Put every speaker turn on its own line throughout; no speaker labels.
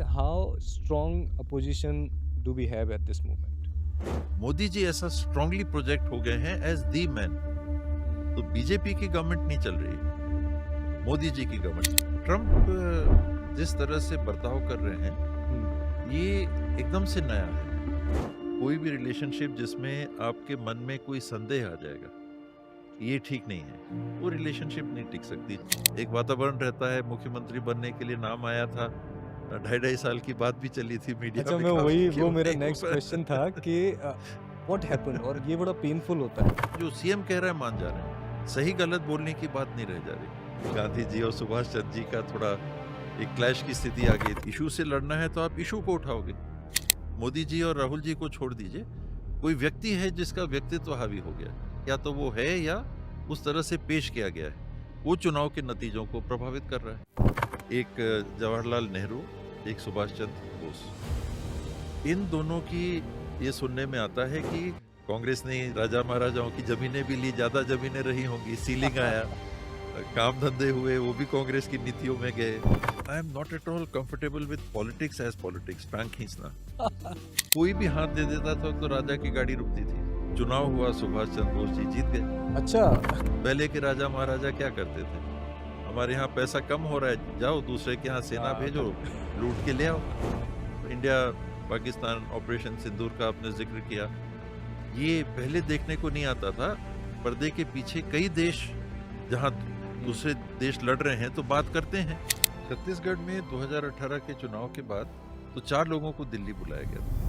how strong a position do we have at this moment?
Modi ji ऐसा strongly project हो गए हैं एज दी मैन। तो बीजेपी की गवर्नमेंट नहीं चल रही है, मोदी जी की गवर्नमेंट। ट्रम्प जिस तरह से बर्ताव कर रहे हैं ये एकदम से नया है। कोई भी रिलेशनशिप जिसमें आपके मन में कोई संदेह आ जाएगा ये ठीक नहीं है, वो रिलेशनशिप नहीं टिक सकती। एक वातावरण रहता है, मुख्यमंत्री बनने के लिए नाम आया था, 2.5 साल की बात भी चली थी मीडिया
अच्छा,
में
मैं
काफी
वही
कि
वो
वो
मेरा
नहीं हो
नेक्स्ट क्वेश्चन था
पाया।
कि व्हाट हैपेंड, और ये बड़ा पेनफुल होता है।
जो सीएम कह रहा है मान जा रहे हैं, सही गलत बोलने की बात नहीं रह जा रही। गांधी जी और सुभाष चंद्र जी का थोड़ा एक क्लैश की स्थिति आ गई। इशू से लड़ना है तो आप इशू को उठाओगे। मोदी जी और राहुल जी को छोड़ दीजिए, कोई व्यक्ति है जिसका व्यक्तित्व हावी हो गया, या तो वो है या उस तरह से पेश किया गया है, वो चुनाव के नतीजों को प्रभावित कर रहा है। एक जवाहरलाल नेहरू, एक सुभाष चंद्र बोस, इन दोनों की ये सुनने में आता है कि कांग्रेस ने राजा महाराजाओं की जमीनें भी ली, ज्यादा जमीनें रही होंगी, सीलिंग आया, काम धंधे हुए, वो भी कांग्रेस की नीतियों में गए। I am not at all comfortable with politics as politics, टांग खींचना। कोई भी हाथ दे देता था तो राजा की गाड़ी रुकती थी। चुनाव हुआ, सुभाष चंद्र बोस जी जीत गए।
अच्छा।
पहले के राजा महाराजा क्या करते थे, हमारे यहाँ पैसा कम हो रहा है, जाओ दूसरे के यहाँ सेना भेजो, लूट के ले आओ। इंडिया पाकिस्तान ऑपरेशन सिंदूर का आपने जिक्र किया, ये पहले देखने को नहीं आता था। पर्दे के पीछे कई देश जहां दूसरे देश लड़ रहे हैं तो बात करते हैं। छत्तीसगढ़ में 2018 के चुनाव के बाद तो 4 लोगों को दिल्ली बुलाया गया था।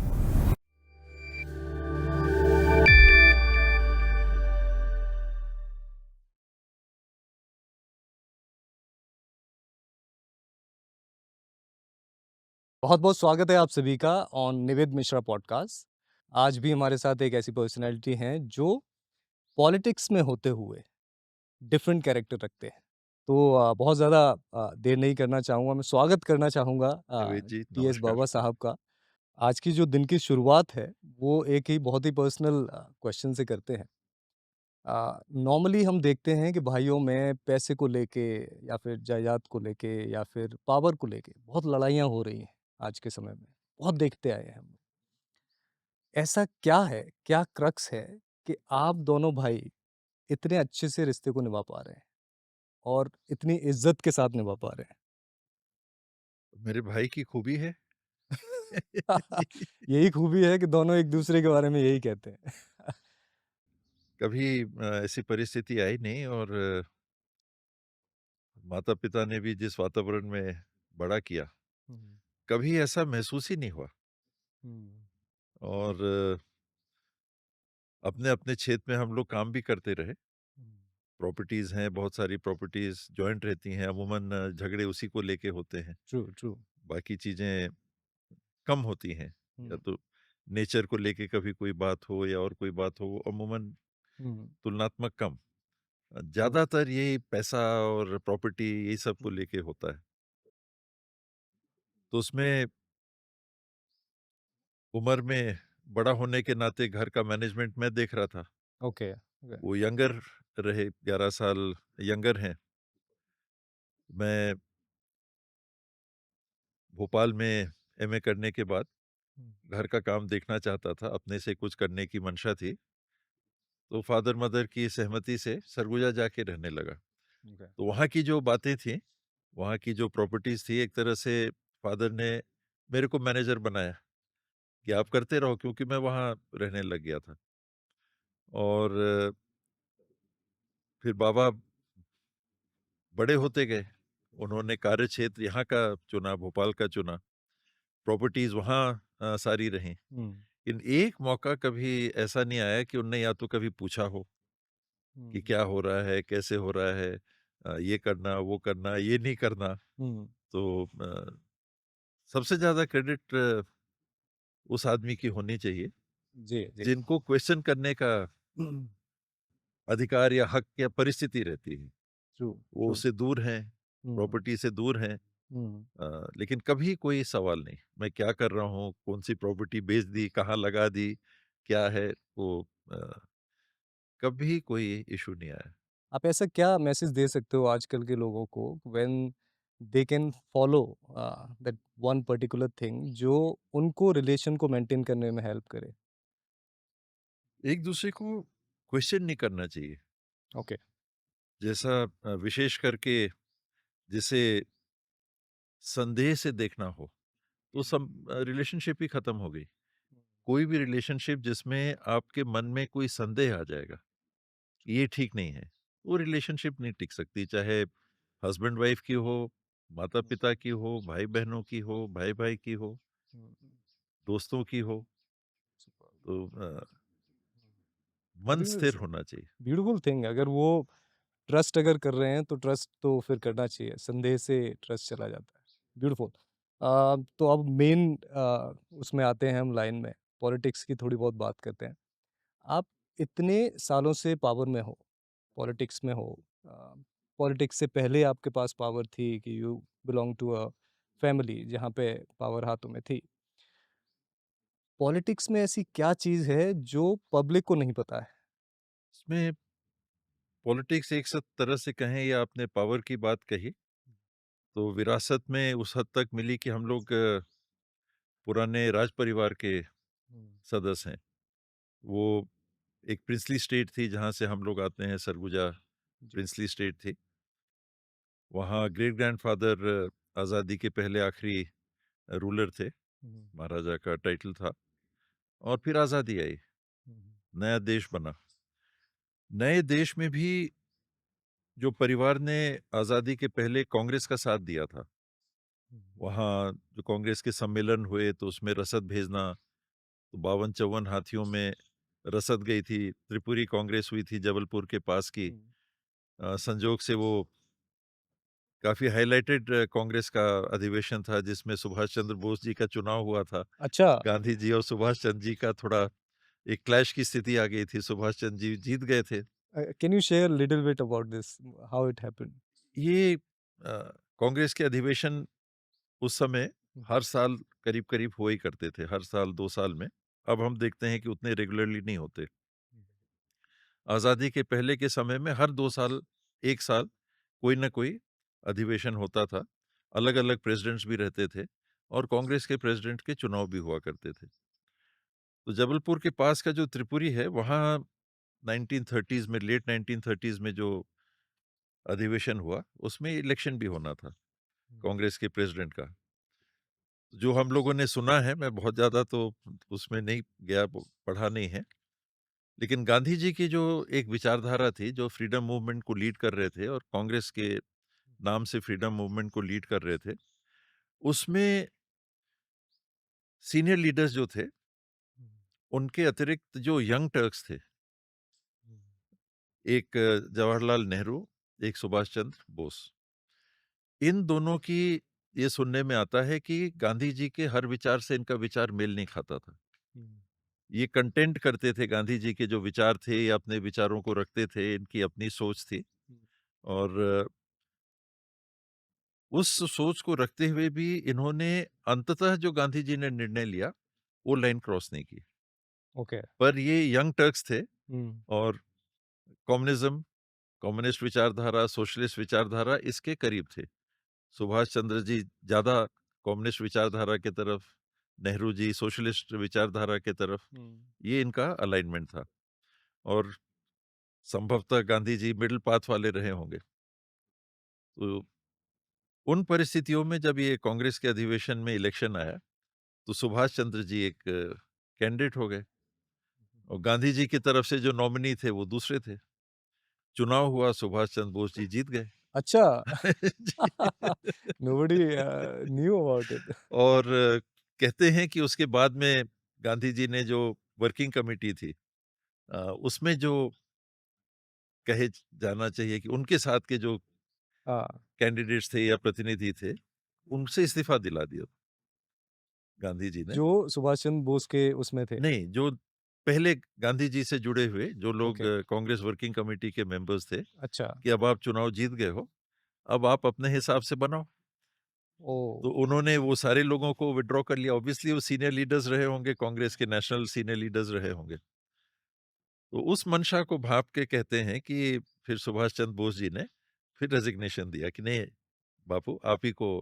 बहुत बहुत स्वागत है आप सभी का ऑन निवेद मिश्रा पॉडकास्ट। आज भी हमारे साथ एक ऐसी पर्सनैलिटी हैं जो पॉलिटिक्स में होते हुए डिफरेंट कैरेक्टर रखते हैं। तो बहुत ज़्यादा देर नहीं करना चाहूँगा, मैं स्वागत करना चाहूँगा
निवेद जी
टीएस
नमस्कार।
बाबा साहब का। आज की जो दिन की शुरुआत है वो एक ही बहुत ही पर्सनल क्वेश्चन से करते हैं। नॉर्मली हम देखते हैं कि भाइयों में पैसे को लेके या फिर जायदाद को लेके या फिर पावर को लेके बहुत लड़ाइयाँ हो रही हैं आज के समय में, बहुत देखते आए हैं हम। ऐसा क्या है, क्या क्रक्स है कि आप दोनों भाई इतने अच्छे से रिश्ते को निभा पा रहे हैं और इतनी इज्जत के साथ निभा पा रहे हैं?
मेरे भाई की खूबी है। जी।
यही खूबी है कि दोनों एक दूसरे के बारे में यही कहते हैं।
कभी ऐसी परिस्थिति आई नहीं, और माता पिता ने भी जिस वातावरण में बड़ा किया,
हुँ,
कभी ऐसा महसूस ही नहीं हुआ।
हुँ,
और अपने अपने क्षेत्र में हम लोग काम भी करते रहे।
हुँ।
प्रॉपर्टीज हैं, बहुत सारी प्रॉपर्टीज जॉइंट रहती हैं, अमूमन झगड़े उसी को लेके होते हैं।
True, true.
बाकी चीजें कम होती हैं, या
हुँ,
तो नेचर को लेके कभी कोई बात हो या और कोई बात हो, वो अमूमन
हुँ,
तुलनात्मक कम।
ट्रू।
ज्यादातर ये पैसा और प्रॉपर्टी यही सब को
हुँ,
लेके होता है। तो उसमें उम्र में बड़ा होने के नाते घर का मैनेजमेंट मैं देख रहा था।
Okay, okay.
वो यंगर रहे, 11 साल यंगर हैं। मैं भोपाल में एमए करने के बाद
हुँ,
घर का काम देखना चाहता था, अपने से कुछ करने की मंशा थी। तो फादर मदर की सहमति से सरगुजा जाके रहने लगा।
ओके।
तो वहाँ की जो बातें थी, वहाँ की जो प्रॉपर्टीज थी, एक तरह से फादर ने मेरे को मैनेजर बनाया कि आप करते रहो, क्योंकि मैं वहाँ रहने लग गया था। और फिर बाबा बड़े होते गए, उन्होंने कार्य क्षेत्र यहाँ का चुना, भोपाल का चुना, प्रॉपर्टीज वहाँ सारी रहीं।
हुँ,
इन एक मौका कभी ऐसा नहीं आया कि उनने या तो कभी पूछा हो कि
हुँ,
क्या हो रहा है, कैसे हो रहा है, ये करना, वो करना, ये नहीं करना।
हुँ।
तो सबसे ज़्यादा क्रेडिट उस आदमी की होनी चाहिए,
जी, जी।
जिनको क्वेश्चन करने का अधिकार या हक या परिस्थिति रहती है।
ट्रू,
वो
ट्रू।
उससे दूर हैं,
हुँ,
प्रॉपर्टी से दूर हैं।
हुँ।
लेकिन कभी कोई सवाल नहीं, मैं क्या कर रहा हूँ, कौन-सी प्रॉपर्टी बेच दी, कहाँ लगा दी, क्या है वो, कभी कोई इश्यू नहीं आया।
आप ऐसा क्या मैसेज दे सकते हो आजकल के लोगों को when they can follow that one particular thing जो उनको रिलेशन को मेंटेन करने में हेल्प करे?
एक दूसरे को क्वेश्चन नहीं करना चाहिए।
ओके।
जैसा विशेष करके जिसे संदेह से देखना हो, तो रिलेशनशिप ही खत्म हो गई। कोई भी रिलेशनशिप जिसमें आपके मन में कोई संदेह आ जाएगा, ये ठीक नहीं है, वो रिलेशनशिप नहीं टिक सकती। चाहे हस्बैंड वाइफ की हो, माता-पिता की हो, भाई-बहनों की हो, भाई-भाई की हो, दोस्तों की हो, तो मन स्थिर होना चाहिए।
ब्यूटीफुल थिंग, अगर वो ट्रस्ट अगर कर रहे हैं तो ट्रस्ट तो फिर करना चाहिए, संदेह से ट्रस्ट चला जाता है। ब्यूटीफुल। तो अब मेन उसमें आते हैं हम लाइन में, पॉलिटिक्स की थोड़ी बहुत बात करते हैं। आप इतने सालों से पावर में हो, पॉलिटिक्स में हो, अ, पॉलिटिक्स से पहले आपके पास पावर थी कि you belong to a family जहाँ पे पावर हाथों में थी। पॉलिटिक्स में ऐसी क्या चीज़ है जो पब्लिक को नहीं पता है?
इसमें पॉलिटिक्स एक तरह से कहें या आपने पावर की बात कही, तो विरासत में उस हद तक मिली कि हम लोग पुराने राज परिवार के
हुँ,
सदस्य हैं। वो एक प्रिंसली स्टेट थी जहाँ से हम लोग आते हैं, सरगुजा
जी।
प्रिंसली स्टेट थी। वहाँ ग्रेट ग्रैंडफ़ादर आज़ादी के पहले आखिरी रूलर थे,
हुँ,
महाराजा का टाइटल था और फिर आज़ादी आई,
हुँ,
नया देश बना। नए देश में भी जो परिवार ने आज़ादी के पहले कांग्रेस का साथ दिया था,
हुँ,
वहाँ जो कांग्रेस के सम्मेलन हुए तो उसमें रसद भेजना, तो 52-54 हाथियों में रसद गई थी। त्रिपुरी कांग्रेस हुई थी जबलपुर के पास की।
हुँ।
संजोग से वो काफ़ी हाइलाइटेड कांग्रेस का अधिवेशन था जिसमें सुभाष चंद्र बोस जी का चुनाव हुआ था।
अच्छा,
गांधी जी और सुभाष चंद्र जी का थोड़ा एक क्लैश की स्थिति आ गई थी, सुभाष चंद्र जी जीत गए थे।
Can you share little bit about this, how it happened?
ये कांग्रेस के अधिवेशन उस समय
हुँ,
हर साल करीब-करीब हुआ ही करते थे, हर साल 2 साल में। अब हम देखते हैं कि उतने रेगुलरली नहीं होते।
हुँ,
आज़ादी के पहले के समय में हर 2 साल, 1 साल कोई न कोई अधिवेशन होता था। अलग-अलग प्रेज़िडेंट्स भी रहते थे और कांग्रेस के प्रेज़िडेंट के चुनाव भी हुआ करते थे। तो जबलपुर के पास का जो त्रिपुरी है, वहाँ 1930s में, लेट 1930s में जो अधिवेशन हुआ, उसमें इलेक्शन भी होना था,
हुँ,
कांग्रेस के प्रेज़िडेंट का। जो हम लोगों ने सुना है, मैं बहुत ज़्यादा तो उसमें नहीं गया, पढ़ा नहीं है। लेकिन गांधी जी की जो एक विचारधारा थी, जो फ्रीडम मूवमेंट को लीड कर रहे थे और कांग्रेस के नाम से फ्रीडम मूवमेंट को लीड कर रहे थे, उसमें सीनियर लीडर्स जो थे,
हुँ,
उनके अतिरिक्त जो यंग टर्क्स थे,
हुँ,
एक जवाहरलाल नेहरू, एक सुभाष चंद्र बोस। इन दोनों की ये सुनने में आता है कि गांधी जी के हर विचार से इनका विचार मेल नहीं खाता था।
हुँ,
ये कंटेंट करते थे गांधी जी के जो विचार थे, ये अपने विचारों को रखते थे, इनकी अपनी सोच थी
हुँ,
और उस सोच को रखते हुए भी इन्होंने अंततः जो गांधी जी ने निर्णय लिया, वो लाइन क्रॉस नहीं की।
ओके।
पर ये यंग टर्क्स थे
हुँ,
और कम्युनिज़्म, कम्युनिस्ट विचारधारा, सोशलिस्ट विचारधारा इसके करीब थे। सुभाष चंद्र जी ज़्यादा कम्युनिस्ट विचारधारा की तरफ, नेहरू जी सोशलिस्ट विचारधारा की तरफ,
हुँ,
ये इनका अलाइनमेंट था और संभवतः गांधी जी मिडल पाथ वाले रहे होंगे। तो उन परिस्थितियों में जब ये कांग्रेस के अधिवेशन में इलेक्शन आया, तो सुभाष चंद्र जी एक कैंडिडेट हो गए और गांधी जी की तरफ से जो नॉमिनी थे वो दूसरे थे। चुनाव हुआ, सुभाष चंद्र बोस जी जीत गए।
अच्छा।
जी।
Nobody knew about it.
और कहते हैं कि उसके बाद में गांधी जी ने जो वर्किंग कमेटी थी उसमें जो कहे जाना चाहिए कि उनके साथ के जो
हाँ,
कैंडिडेट्स थे या प्रतिनिधि थे, उनसे इस्तीफा दिला दिया गांधी जी ने।
जो सुभाष चंद्र बोस के उसमें थे।
नहीं, जो पहले गांधी जी से जुड़े हुए जो लोग
ओके,
कांग्रेस वर्किंग कमेटी के मेंबर्स थे,
अच्छा।
कि अब आप चुनाव जीत गए हो, अब आप अपने हिसाब से बनाओ।
ओह!
तो उन्होंने वो सारे लोगों को विथड्रॉ कर लिया। ऑब्वियसली वो सीनियर लीडर्स रहे होंगे, कांग्रेस के नेशनल सीनियर लीडर्स रहे होंगे। तो उस मंशा को भाँप के कहते हैं कि फिर सुभाष चंद्र बोस जी ने फिर रेज़िग्नेशन दिया कि नहीं, बापू आप ही को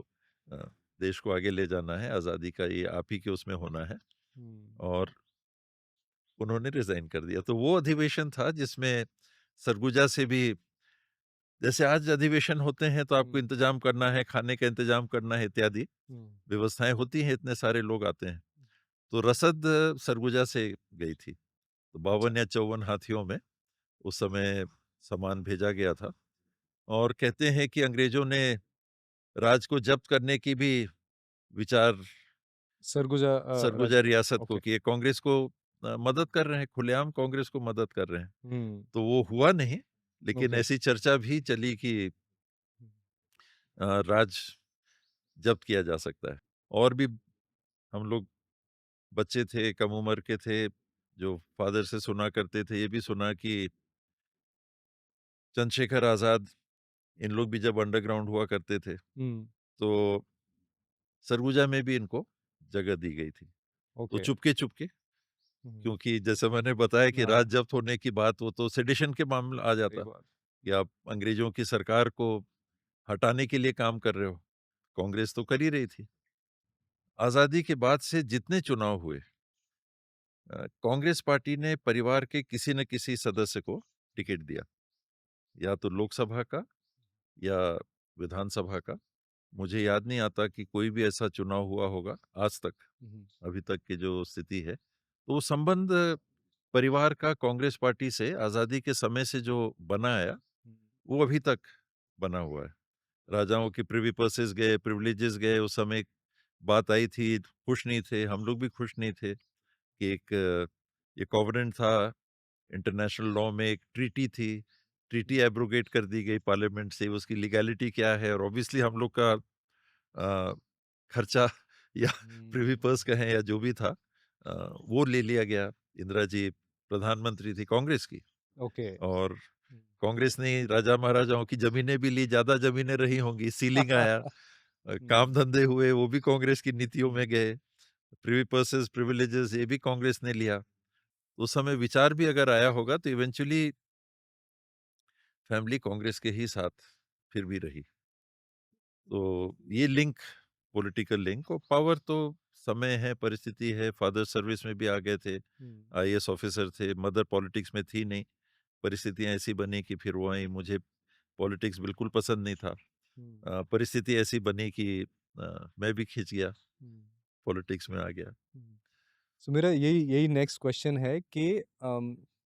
अ, देश को आगे ले जाना है, आज़ादी का ये आप ही के उसमें होना है।
हुँ,
और उन्होंने रिज़ाइन कर दिया। तो वो अधिवेशन था जिसमें सरगुजा से भी, जैसे आज अधिवेशन होते हैं तो आपको
हुँ,
इंतज़ाम करना है, खाने का इंतज़ाम करना है इत्यादि
हुँ,
व्यवस्थाएँ होती हैं, इतने सारे लोग आते हैं। तो रसद सरगुजा से गई थी। तो
अच्छा,
52 या 54 हाथियों में उस समय सामान भेजा गया था। और कहते हैं कि अंग्रेज़ों ने राज को जब्त करने की भी विचार
सरगुजा
सरगुजा
राजा
रियासत को
ओके,
किए, कांग्रेस को मदद कर रहे हैं, खुलेआम कांग्रेस को मदद कर रहे हैं।
हुँ,
तो वो हुआ नहीं, लेकिन
ओके,
ऐसी चर्चा भी चली कि राज जब्त किया जा सकता है। और भी हम लोग बच्चे थे, कम उम्र के थे, जो फादर से सुना करते थे, ये भी सुना कि चंद्रशेखर आज़ाद, इन लोग भी जब अंडरग्राउंड हुआ करते थे,
हुँ,
तो सरगुजा में भी इनको जगह दी गई थी। तो
ओके,
चुपके-चुपके,
हुँ,
क्योंकि जैसे मैंने बताया कि
हाँ,
राज जब्त होने की बात हो तो सेडिशन के मामला आ
सही
जाता,
बात,
कि आप अंग्रेज़ों की सरकार को हटाने के लिए काम कर रहे हो। कांग्रेस तो कर ही रही थी। आज़ादी के बाद से जितने चुनाव हुए, कांग्रेस पार्टी ने परिवार के किसी न किसी सदस्य को टिकट दिया, या तो लोकसभा का या विधानसभा का। मुझे याद नहीं आता कि कोई भी ऐसा चुनाव हुआ होगा आज तक,
हुँ,
अभी तक की जो स्थिति है। तो वो संबंध परिवार का कांग्रेस पार्टी से आज़ादी के समय से जो बना आया,
हुँ,
वो अभी तक बना हुआ है। राजाओं की प्रिवी पर्सेस गए, प्रिविलेजेस गए, उस समय एक बात आई थी, खुश नहीं थे, हम लोग भी खुश नहीं थे कि एक ये कॉवेनेंट था, इंटरनेशनल लॉ में एक ट्रीटी थी, ट्रीटी एब्रोगेट कर दी गई पार्लियामेंट से, उसकी लीगैलिटी क्या है? और ऑब्वियसली हम लोग का अ, खर्चा या
हुँ,
प्रिवी पर्स कहें या जो भी था, वो ले लिया गया। इंदिरा जी प्रधानमंत्री थी कांग्रेस की,
ओके,
और
हुँ,
कांग्रेस ने राजा-महाराजाओं की ज़मीनें भी ली, ज़्यादा ज़मीनें रही होंगी, सीलिंग आया,
हुँ,
काम धंधे हुए, वो भी कांग्रेस की नीतियों
हुँ,
में गए, प्रिवी पर्सेस, प्रिविलेजेस ये भी कांग्रेस ने लिया। उस समय विचार भी अगर आया होगा तो इवेंचुअली फैमिली कांग्रेस के ही साथ फिर भी रही। तो ये लिंक, पॉलिटिकल लिंक और पावर तो समय है, परिस्थिति है, फादर सर्विस में भी आ गए थे,
हुँ,
आईएएस ऑफिसर थे, मदर पॉलिटिक्स में थी नहीं, परिस्थितियाँ ऐसी बनी कि फिर वो आई, मुझे पॉलिटिक्स बिल्कुल पसंद नहीं था।
हुँ,
परिस्थिति ऐसी बनी कि मैं भी खिंच गया,
हुँ,
पॉलिटिक्स में आ गया।
हुँ। सो मेरा यही यही नेक्स्ट क्वेश्चन है कि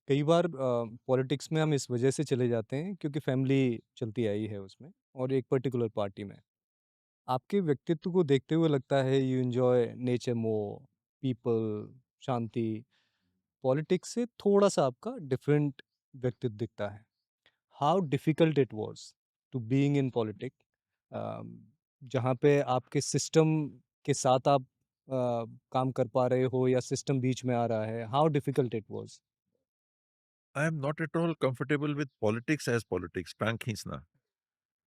कई बार पॉलिटिक्स में हम इस वजह से चले जाते हैं क्योंकि फैमिली चलती आई है उसमें और एक पर्टिकुलर पार्टी में। आपके व्यक्तित्व को देखते हुए लगता है you enjoy nature more, people, शांति, पॉलिटिक्स से थोड़ा-सा आपका डिफरेंट व्यक्तित्व दिखता है। How difficult it was to being in politic जहाँ पे आपके सिस्टम के साथ आप काम कर पा रहे हो या सिस्टम बीच में आ रहा है, how difficult it was?
I am not at all comfortable with politics as politics, टाँग खींचना।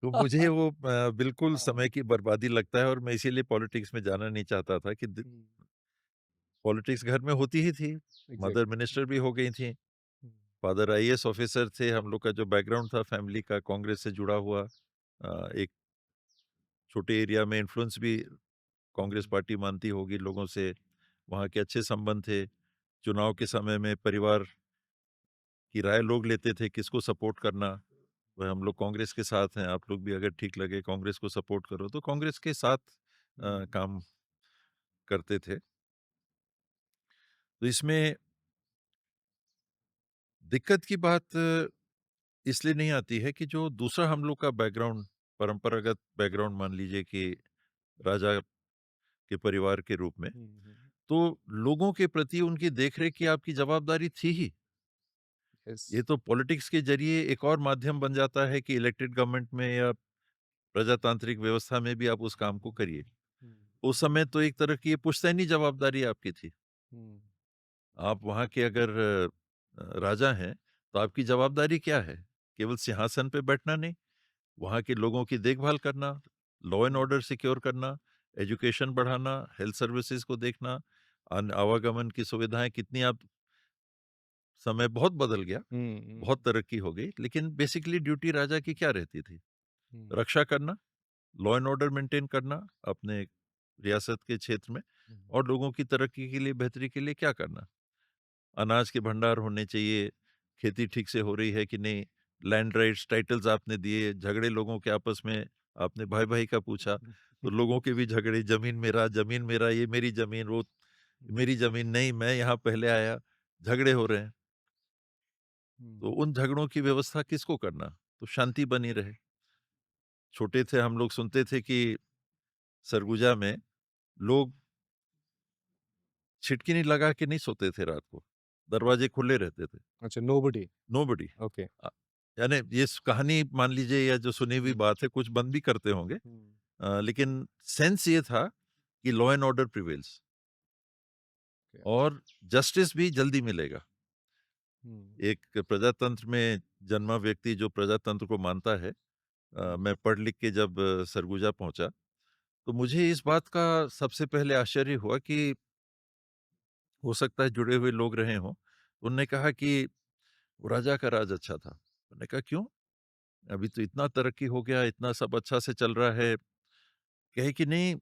तो मुझे वो बिल्कुल
हाँ,
समय की बर्बादी लगता है, और मैं इसीलिए पॉलिटिक्स में जाना नहीं चाहता था कि
हुँ,
पॉलिटिक्स घर में होती ही थी, मदर
एग्ज़ैक्टली।
मिनिस्टर भी हो गई थी,
हुँ,
फादर आईएएस ऑफिसर थे, हम लोग का जो बैकग्राउंड था फैमिली का कांग्रेस से जुड़ा हुआ, एक छोटे एरिया में इन्फ्लुएंस भी
हुँ,
कांग्रेस पार्टी मानती होगी लोगों से, वहाँ के अच्छे संबंध थे। चुनाव के समय में परिवार की राय लोग लेते थे किसको सपोर्ट करना, वह हम लोग कांग्रेस के साथ हैं, आप लोग भी अगर ठीक लगे कांग्रेस को सपोर्ट करो, तो कांग्रेस के साथ
हुँ,
काम करते थे। तो इसमें दिक्कत की बात इसलिए नहीं आती है कि जो दूसरा हम लोग का बैकग्राउंड, परंपरागत बैकग्राउंड मान लीजिए कि राजा के परिवार के रूप में,
हुँ, हुँ,
तो लोगों के प्रति उनकी देखरेख की आपकी जवाबदारी थी ही।
यस।
ये तो पॉलिटिक्स के ज़रिए एक और माध्यम बन जाता है कि इलेक्टेड गवर्नमेंट में या प्रजातांत्रिक व्यवस्था में भी आप उस काम को करिए।
हुँ,
उस समय तो एक तरह की ये पुश्तैनी जवाबदारी आपकी थी।
हुँ,
आप वहाँ के अगर राजा हैं, तो आपकी जवाबदारी क्या है? केवल सिंहासन पे बैठना नहीं, वहाँ के लोगों की देखभाल करना, law and
hmm,
order secure करना, एजुकेशन बढ़ाना, हेल्थ सर्विसेज को देखना, आवागमन की सुविधाएँ कितनी आप, समय बहुत बदल गया,
हुँ, हुँ,
बहुत तरक्की हो गई, लेकिन बेसिकली ड्यूटी राजा की क्या रहती थी?
हुँ,
रक्षा करना, लॉ एंड ऑर्डर मेंटेन करना अपने रियासत के क्षेत्र में,
हुँ,
और लोगों की तरक्की के लिए, बेहतरी के लिए क्या करना। अनाज के भंडार होने चाहिए, खेती ठीक से हो रही है कि नहीं, लैंड राइट्स, टाइटल्स आपने दिए, झगड़े लोगों के आपस में, आपने भाई-भाई का पूछा, तो लोगों के भी झगड़े, ज़मीन मेरा, ये मेरी ज़मीन, वो मेरी ज़मीन नहीं, मैं यहाँ पहले आया, झगड़े हो रहे हैं। तो
हुँ,
उन झगड़ों की व्यवस्था किसको करना? तो शांति बनी रहे। छोटे थे हम लोग सुनते थे कि सरगुजा में लोग छिटकिनी लगा के नहीं सोते थे रात को, दरवाजे खुले रहते थे।
अच्छा नोबडी
नोबडी।
ओके।
अ, यानी ये कहानी मान लीजिए या जो सुनी हुई
हुँ,
बात है, कुछ बंद भी करते होंगे,
हुँ,
लेकिन सेंस ये था कि law and order prevails
okay.
और जस्टिस भी जल्दी मिलेगा।
हुँ,
एक प्रजातंत्र में जन्मा व्यक्ति जो प्रजातंत्र को मानता है,
हुँ,
मैं पढ़ लिख के जब सरगुजा पहुंचा, तो मुझे इस बात का सबसे पहले आश्चर्य हुआ कि हो सकता है जुड़े हुए लोग रहे हों। उनने कहा कि वो राजा का राज अच्छा था। मैंने कहा क्यों? अभी तो इतना तरक्की हो गया, इतना सब अच्छा से चल रहा है। कहे कि नहीं,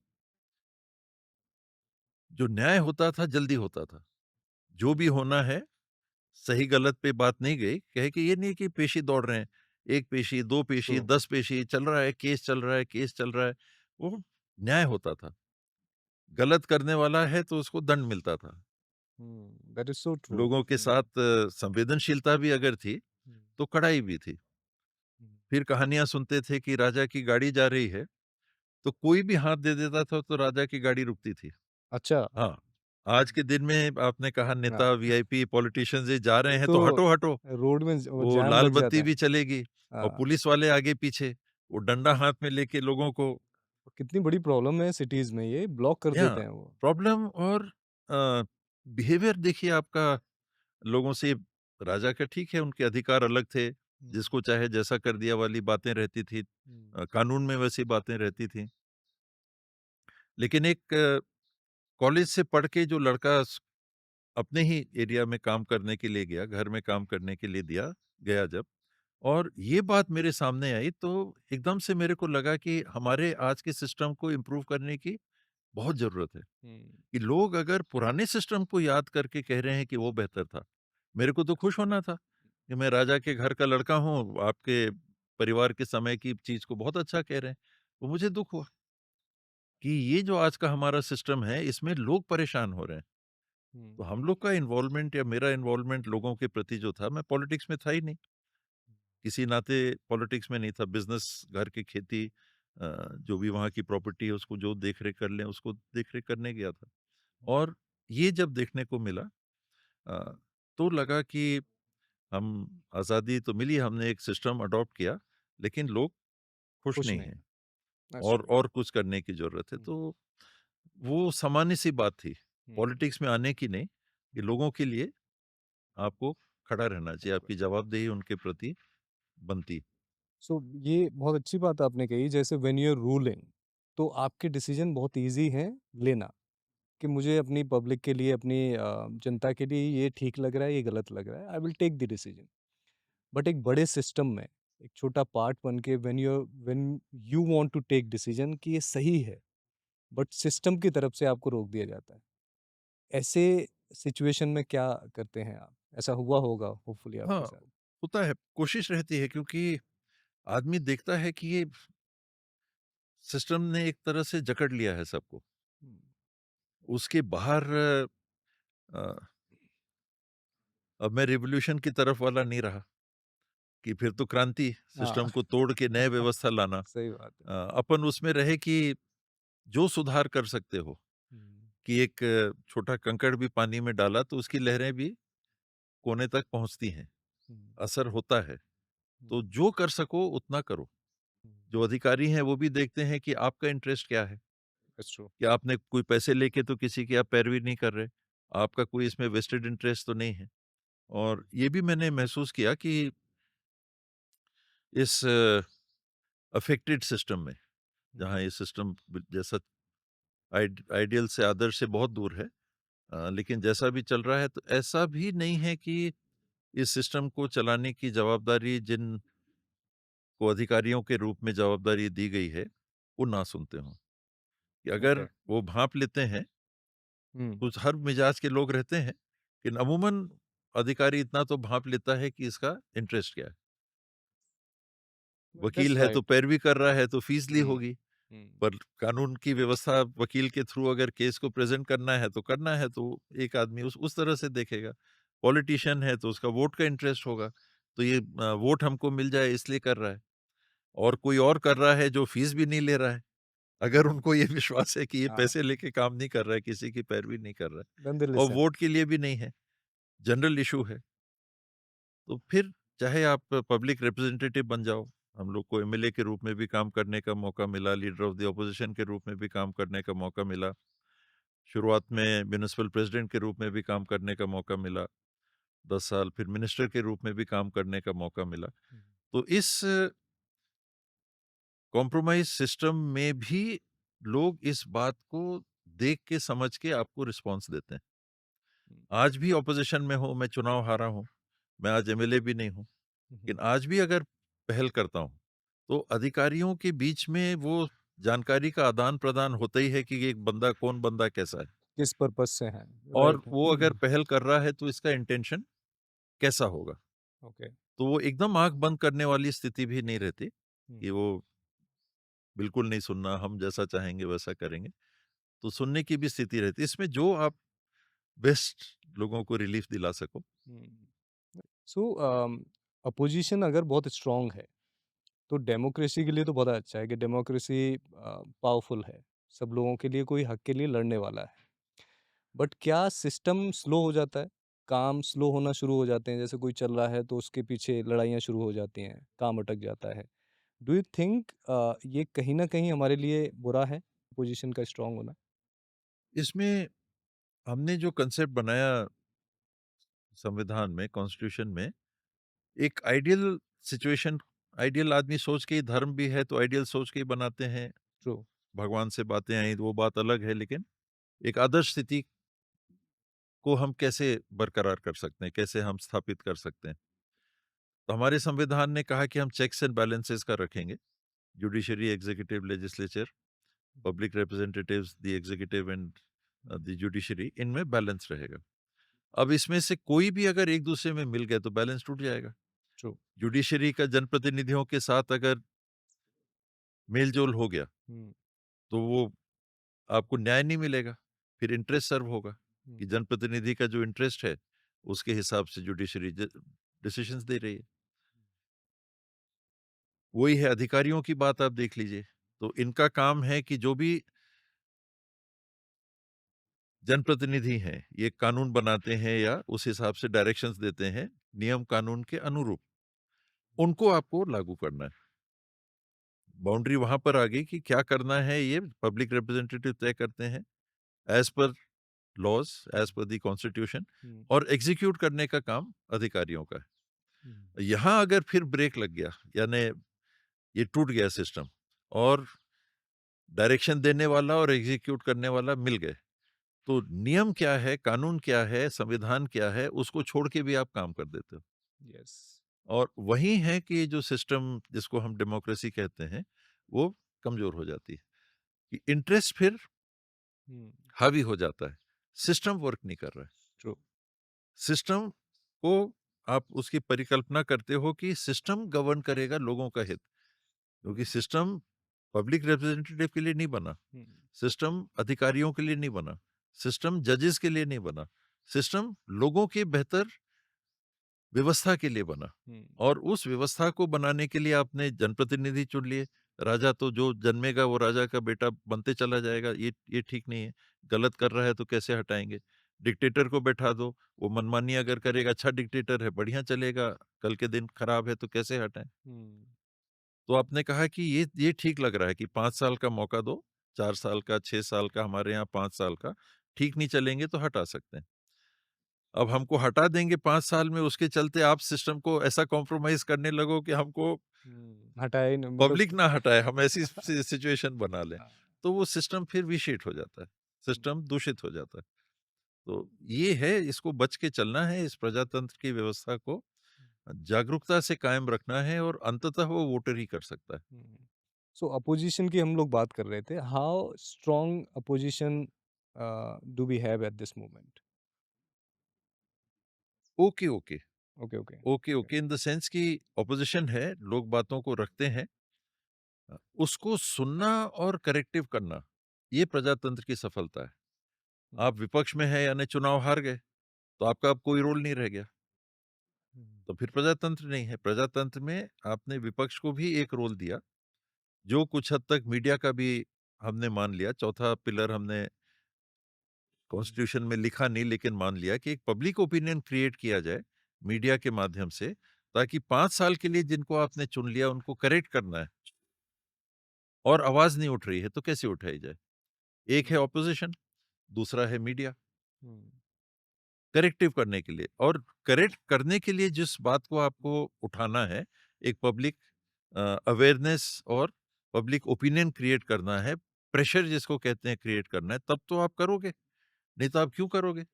जो न्याय होता था जल्दी होता था। जो भी होना है, सही गलत पे बात नहीं गई। कहे कि ये नहीं कि पेशी दौड़ रहे हैं। 1 पेशी, 2 पेशी,
ट्रू।
10 पेशी चल रहा है, केस चल रहा है, केस चल रहा है। वो न्याय होता था। गलत करने वाला है तो उसको दंड मिलता था।
हुँ, दैट इज़ सो ट्रू।
लोगों के
हुँ,
साथ संवेदनशीलता भी अगर थी,
हुँ,
तो कड़ाई भी थी।
हुँ।
फिर कहानियाँ सुनते थे कि राजा की गाड़ी जा रही है, तो कोई भी हाथ दे देता था तो राजा की गाड़ी रुकती थी।
अच्छा।
हाँ, आज के दिन में आपने कहा नेता,
हाँ,
वीआईपी, पॉलिटिशियंस ये जा रहे
वो
हैं
तो
तो हटो, हटो।
रोड में वो
वो
जाम
लाल
लग जाता
बत्ती
है।
भी चलेगी और
हाँ,
पुलिस वाले आगे-पीछे, वो डंडा हाथ में लेके लोगों को,
कितनी बड़ी प्रॉब्लम है सिटीज़ में ये, ब्लॉक कर
या
देते हैं वो।
प्रॉब्लम और बिहेवियर देखिए आपका लोगों से। राजा का ठीक है, उनके अधिकार अलग थे,
हुँ,
जिसको चाहे जैसा कर दिया वाली बातें रहती थी।
हुँ,
कानून में वैसी बातें रहती थी। लेकिन एक कॉलेज से पढ़ के जो लड़का अपने ही एरिया में काम करने के लिए गया, घर में काम करने के लिए दिया गया जब, और ये बात मेरे सामने आई तो एकदम से मेरे को लगा कि हमारे आज के सिस्टम को इम्प्रूव करने की बहुत ज़रूरत है।
हुँ,
कि लोग अगर पुराने सिस्टम को याद करके कह रहे हैं कि वो बेहतर था, मेरे को तो खुश होना था कि मैं राजा के घर का लड़का हूँ, आपके परिवार के समय की चीज़ को बहुत अच्छा कह रहे हैं। तो मुझे दुःख हुआ कि ये जो आज का हमारा सिस्टम है, इसमें लोग परेशान हो रहे हैं।
हुँ,
तो हम लोग का इन्वॉल्वमेंट या मेरा इन्वॉल्वमेंट लोगों के प्रति जो था, मैं पॉलिटिक्स में था ही नहीं, किसी नाते पॉलिटिक्स में नहीं था, बिजनेस, घर की खेती, जो भी वहाँ की प्रॉपर्टी है उसको जो देख रेख कर लें, उसको देख रेख करने गया था। और ये जब देखने को मिला, अ, तो लगा कि हम, आज़ादी तो मिली, हमने एक सिस्टम अडॉप्ट किया, लेकिन लोग खुश
खुश
नहीं
नहीं,
हैं,
दैट्स ट्रू।
और कुछ करने की ज़रूरत है।
हुँ,
तो वो सामान्य-सी बात थी,
हुँ,
पॉलिटिक्स में आने की नहीं, कि
हुँ,
लोगों के लिए आपको खड़ा रहना चाहिए,
बिल्कुल।
आपकी जवाबदेही उनके प्रति बनती।
सो ये बहुत अच्छी बात आपने कही जैसे व्हेन यू आर रूलिंग तो आपके डिसीजन बहुत ईज़ी हैं लेना, कि मुझे अपनी पब्लिक के लिए अपनी जनता के लिए ये ठीक लग रहा है, ये गलत लग रहा है, I will take the decision. But एक बड़े सिस्टम में एक छोटा पार्ट बन के when you want to take decision कि ये सही है, बट सिस्टम की तरफ से आपको रोक दिया जाता है। ऐसे सिचुएशन में क्या करते हैं आप? ऐसा हुआ होगा होपफुली
हाँ,
आपके साथ।
होता है, कोशिश रहती है, क्योंकि आदमी देखता है कि ये सिस्टम ने एक तरह से जकड़ लिया है सबको।
हुँ,
उसके बाहर अ, अब मैं रिवॉल्यूशन की तरफ वाला नहीं रहा कि फिर तो क्रांति,
हाँ,
सिस्टम को तोड़ के नए व्यवस्था लाना।
सही बात है।
अपन उसमें रहे कि जो सुधार कर सकते हो,
हुँ,
कि एक छोटा कंकड़ भी पानी में डाला तो उसकी लहरें भी कोने तक पहुँचती हैं,
हुँ,
असर होता है।
हुँ,
तो जो कर सको उतना करो।
हुँ,
जो अधिकारी हैं वो भी देखते हैं कि आपका इंटरेस्ट क्या है,
दैट्स ट्रू।
कि आपने कोई पैसे लेके तो किसी की आप पैरवी नहीं कर रहे, आपका कोई इसमें वेस्टेड इंटरेस्ट तो नहीं है। और ये भी मैंने महसूस किया कि इस अफेक्टेड सिस्टम में,
हुँ,
जहाँ ये सिस्टम जैसा आइडियल से, आदर्श से बहुत दूर है, लेकिन जैसा भी चल रहा है, तो ऐसा भी नहीं है कि इस सिस्टम को चलाने की जवाबदारी जिन को अधिकारियों के रूप में जवाबदारी दी गई है, वो ना सुनते हों। कि अगर
ओके।
वो भाँप लेते हैं,
हुँ,
कुछ हर मिजाज के लोग रहते हैं, लेकिन अमूमन अधिकारी इतना तो भाँप लेता है कि इसका इंटरेस्ट क्या है। वकील
दैट्स
है तो
राइट।
पैरवी कर रहा है तो फीस ली
हुँ,
होगी,
हुँ,
पर कानून की व्यवस्था वकील के थ्रू अगर केस को प्रेज़ेंट करना है तो करना है, तो एक आदमी उस तरह से देखेगा। पॉलिटिशियन है तो उसका वोट का इंटरेस्ट होगा, तो ये वोट हमको मिल जाए इसलिए कर रहा है। और कोई और कर रहा है जो फीस भी नहीं ले रहा है। अगर उनको ये विश्वास है कि ये
हाँ,
पैसे लेके काम नहीं कर रहा है, किसी की पैरवी नहीं कर रहा है
देन दे
और
लिसन।
वोट के लिए भी नहीं है, जनरल इश्यू है, तो फिर चाहे आप पब्लिक रिप्रेजेंटेटिव बन जाओ। हम लोग को एमएलए के रूप में भी काम करने का मौका मिला, लीडर ऑफ द ऑपोजिशन के रूप में भी काम करने का मौका मिला। शुरुआत में म्युनिसिपल प्रेसिडेंट के रूप में भी काम करने का मौका मिला। 10 साल फिर मिनिस्टर के रूप में भी काम करने का मौका मिला।
हुँ,
तो इस कॉम्प्रोमाइज़ सिस्टम में भी लोग इस बात को देख के समझ के आपको रिस्पॉन्स देते हैं।
हुँ,
आज भी ऑपोज़िशन में हूँ, मैं चुनाव हारा हूँ, मैं आज एमएलए भी नहीं हूँ,
हुँ,
लेकिन आज भी अगर पहल करता हूँ, तो अधिकारियों के बीच में वो जानकारी का आदान-प्रदान होता ही है कि एक बंदा कौन बंदा कैसा है
किस पर्पज़ से हैं,
और
राइट।
वो अगर
हुँ,
पहल कर रहा है तो इसका इंटेंशन कैसा होगा।
ओके।
तो वो एकदम आँख बंद करने वाली स्थिति भी नहीं रहती,
हुँ,
कि वो बिल्कुल नहीं सुनना, हम जैसा चाहेंगे वैसा करेंगे। तो सुनने की भी स्थिति रहती है। इसमें जो आप बेस्ट लोगों को रिलीफ दिला सको।
हुँ। सो अपोज़िशन अगर बहुत स्ट्रॉन्ग है, तो डेमोक्रेसी के लिए तो बहुत अच्छा है कि डेमोक्रेसी पावरफुल है। सब लोगों के लिए कोई हक के लिए लड़ने वाला है। बट क्या सिस्टम स्लो हो जाता है? काम स्लो होना शुरू हो जाते हैं, जैसे कोई चल रहा है तो उसके पीछे लड़ाइयाँ शुरू हो जाती हैं, काम अटक जाता है। डू यू थिंक ये कहीं न कहीं हमारे लिए बुरा है, अपोज़िशन का स्ट्रॉन्ग होना?
इसमें हमने जो कंसेप्ट बनाया संविधान में, कॉन्स्टिट्यूशन में, एक आइडियल सिचुएशन, आइडियल आदमी सोच के ही धर्म भी है तो आइडियल सोच के ही बनाते हैं।
ट्रू।
भगवान से बातें आई तो वो बात अलग है, लेकिन एक आदर्श स्थिति को हम कैसे बरकरार कर सकते हैं, कैसे हम स्थापित कर सकते हैं। तो हमारे संविधान ने कहा कि हम चेक्स एंड बैलेंसेस का रखेंगे। Judiciary, executive, legislature, public representatives, the executive and the judiciary, इनमें बैलेंस रहेगा। अब इसमें से कोई भी अगर एक दूसरे में मिल गए तो बैलेंस टूट जाएगा।
ट्रू।
जुडिशरी का जनप्रतिनिधियों के साथ अगर मेल-जोल हो गया,
हुँ,
तो वो आपको न्याय नहीं मिलेगा। फिर इंटरेस्ट सर्व होगा
हुँ,
कि जनप्रतिनिधि का जो इंटरेस्ट है, उसके हिसाब से जुडिशरी डिसीजंस दे रही है। वही है, अधिकारियों की बात आप देख लीजिए। तो इनका काम है कि जो भी जनप्रतिनिधि हैं, ये कानून बनाते हैं या उस हिसाब से डायरेक्शंस देते हैं, नियम कानून के अनुरूप, उनको आपको लागू करना है। बाउंड्री वहाँ पर आ गई कि क्या करना है, ये पब्लिक रिप्रेजेंटेटिव तय करते हैं, as per laws, as per the constitution,
hmm,
और एग्ज़ीक्यूट करने का काम अधिकारियों का
हुँ,
है। यहाँ अगर फिर ब्रेक लग गया, यानी ये टूट गया सिस्टम और डायरेक्शन देने वाला और एग्ज़ीक्यूट करने वाला मिल गए, तो नियम क्या है, कानून क्या है, संविधान क्या है, उसको छोड़ के भी आप काम कर देते हो।
यस।
और वही है कि जो सिस्टम जिसको हम डेमोक्रेसी कहते हैं, वो कमज़ोर हो जाती है, कि इंटरेस्ट फिर
हुँ,
हावी हो जाता है, सिस्टम वर्क नहीं कर रहा है।
ट्रू।
सिस्टम को आप उसकी परिकल्पना करते हो कि सिस्टम गवर्न करेगा लोगों का हित, क्योंकि सिस्टम पब्लिक रिप्रेजेंटेटिव के लिए नहीं बना,
हुँ,
सिस्टम अधिकारियों के लिए नहीं बना, सिस्टम जजेस के लिए नहीं बना, सिस्टम लोगों के बेहतर व्यवस्था के लिए बना।
हुँ,
और उस व्यवस्था को बनाने के लिए आपने जनप्रतिनिधि चुन लिए। राजा तो जो जन्मेगा वो राजा का बेटा बनते चला जाएगा, ये ठीक नहीं है। गलत कर रहा है तो कैसे हटाएँगे? डिक्टेटर को बैठा दो, वो मनमानी अगर करेगा, अच्छा डिक्टेटर है, बढ़िया चलेगा, कल के दिन खराब है तो कैसे हटाएँ?
हुँ,
तो आपने कहा कि ये ठीक लग रहा है कि 5 साल का मौका दो, 4 साल का, 6 साल का, हमारे यहाँ 5 साल का, ठीक नहीं चलेंगे तो हटा सकते हैं। अब हमको हटा देंगे 5 साल में, उसके चलते आप सिस्टम को ऐसा कॉम्प्रोमाइज़ करने लगो कि हमको
हुँ, हटाया ही नहीं मतलब।
पब्लिक ना हटाए, हम ऐसी सिचुएशन बना लें,
हाँ,
तो वो सिस्टम फिर विशेट हो जाता है,
हुँ,
सिस्टम दूषित हो जाता है। तो ये है, इसको बच के चलना है, इस प्रजातंत्र की व्यवस्था को जागरूकता से कायम रखना है और अंततः वो वोटर ही कर सकता है।
हुँ। सो अपोजिशन की हम लोग बात कर रहे थे, how strong opposition do we have at this moment?
Okay, okay.
Okay, okay,
okay,
okay.
Okay in the sense कि ऑपोज़िशन है, लोग बातों को रखते हैं। उसको सुनना और करेक्टिव करना, ये प्रजातंत्र की सफलता है।
हुँ,
आप विपक्ष में हैं यानी चुनाव हार गए, तो आपका अब कोई रोल नहीं रह गया,
हुँ,
तो फिर प्रजातंत्र नहीं है। प्रजातंत्र में आपने विपक्ष को भी एक रोल दिया, जो कुछ हद तक मीडिया का भी हमने मान लिया। चौथा पिलर हमने
हुँ,
कॉन्स्टिट्यूशन में लिखा नहीं, लेकिन मान लिया कि एक पब्लिक ओपिनियन क्रिएट किया जाए मीडिया के माध्यम से, ताकि 5 साल के लिए जिनको आपने चुन लिया उनको करेक्ट करना है और आवाज़ नहीं उठ रही है, तो कैसे उठाई जाए? एक है
हुँ,
ऑपोज़िशन, दूसरा है मीडिया,
हुँ,
करेक्टिव करने के लिए। और करेक्ट करने के लिए जिस बात को आपको उठाना है, एक पब्लिक अवेयरनेस और पब्लिक ओपिनियन क्रिएट करना है, प्रेशर जिसको कहते हैं क्रिएट करना है, तब तो आप करोगे, नहीं तो आप क्यों करोगे?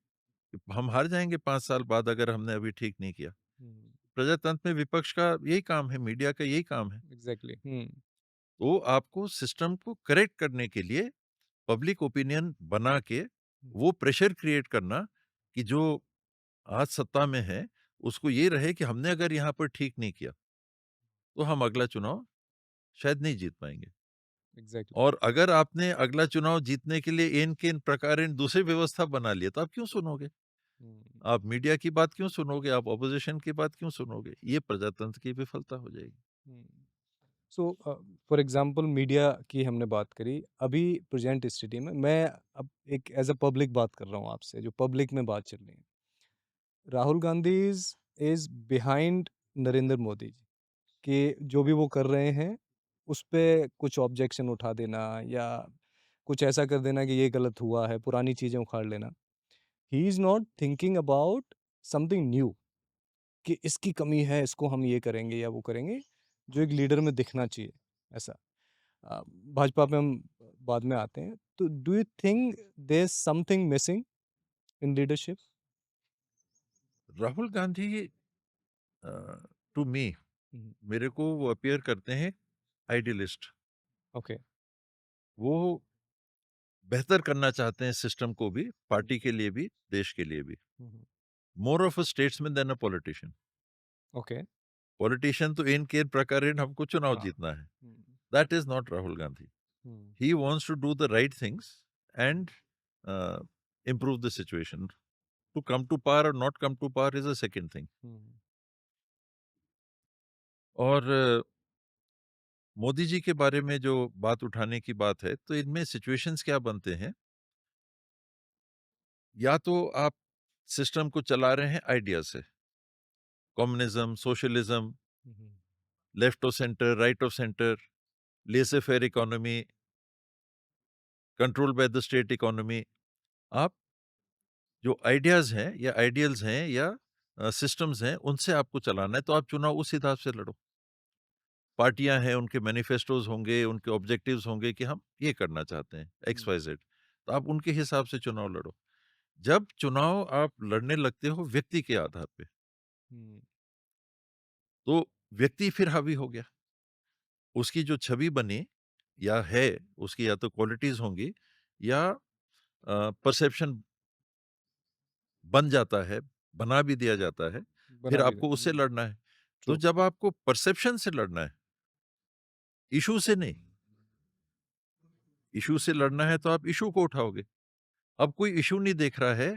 हम हार जाएँगे 5 साल बाद अगर हमने अभी ठीक नहीं किया।
हुँ,
प्रजातंत्र में विपक्ष का यही काम है, मीडिया का यही काम है।
एग्ज़ैक्टली, हुँ,
तो आपको सिस्टम को करेक्ट करने के लिए पब्लिक ओपिनियन बना के
हुँ,
वो प्रेशर क्रिएट करना कि जो आज सत्ता में है, उसको ये रहे कि हमने अगर यहाँ पर ठीक नहीं किया, तो हम अगला चुनाव शायद नहीं जीत पाएँगे।
एग्ज़ैक्टली,
और अगर आपने अगला चुनाव जीतने के लिए एन-केन प्रकारेण दूसरी व्यवस्था बना ली है, तो आप क्यों सुनोगे?
हुँ,
आप मीडिया की बात क्यों सुनोगे? आप ऑपोज़िशन की बात क्यों सुनोगे? ये प्रजातंत्र की विफलता हो जाएगी।
हुँ। सो फॉर एग्ज़ाम्पल मीडिया की हमने बात करी, अभी प्रेज़ेंट स्थिति में मैं अब एक एज़ अ पब्लिक बात कर रहा हूँ आपसे, जो पब्लिक में बात चल रही है। राहुल गांधी इज़ बिहाइंड नरेंद्र मोदी जी, कि जो भी वो कर रहे हैं, उस पे कुछ ऑब्जेक्शन उठा देना या कुछ ऐसा कर देना कि ये गलत हुआ है, पुरानी चीज़ें उखाड़ लेना। He is not thinking about something new कि इसकी कमी है, इसको हम ये करेंगे या वो करेंगे, जो एक लीडर में दिखना चाहिए, ऐसा। भाजपा पे हम बाद में आते हैं। तो do you think there is something missing in leadership?
Rahul Gandhi to me
hmm,
मेरे को वो अपीयर करते हैं आइडियलिस्ट।
ओके।
वो बेहतर करना चाहते हैं सिस्टम को भी,
हुँ,
पार्टी के लिए भी, देश के लिए भी।
Hmm, hmm,
more of a statesman than a politician.
Okay.
Politician तो इन केन प्रकारेण हमको चुनाव
हाँ।
जीतना है।
Hmm,
that is not Rahul Gandhi.
Hmm,
He wants to do the right things and uh, improve the situation. To come to power or not come to power is a second thing.
हुँ,
और मोदी जी के बारे में जो बात उठाने की बात है, तो इनमें सिचुएशंस क्या बनते हैं? या तो आप सिस्टम को चला रहे हैं आइडिया से, communism, socialism,
hmm, hmm,
left of centre, right of centre, लेसे fair economy, control by the state economy. आप जो आइडियाज़ हैं या आइडियल्स हैं या सिस्टम्स हैं, उनसे आपको चलाना है, तो आप चुनाव उस हिसाब से लड़ो। पार्टियाँ हैं, उनके मैनिफेस्टोज़ होंगे, उनके ऑब्जेक्टिव्स होंगे कि हम ये करना चाहते हैं, एक्स,
हुँ,
वाई, ज़ेड। तो आप उनके हिसाब से चुनाव लड़ो। जब चुनाव आप लड़ने लगते हो व्यक्ति के आधार पे,
हुँ,
तो व्यक्ति फिर हावी हो गया। उसकी जो छवि बनी या है, उसकी या तो क्वालिटीज़ होंगी या परसेप्शन बन जाता है, बना भी दिया जाता है, फिर
बना भी
आपको उससे
हुँ,
लड़ना है। तो
ट्रू।
जब आपको परसेप्शन से लड़ना है, इश्यू से नहीं, इश्यू से लड़ना है तो आप इश्यू को उठाओगे। अब कोई इश्यू नहीं देख रहा है,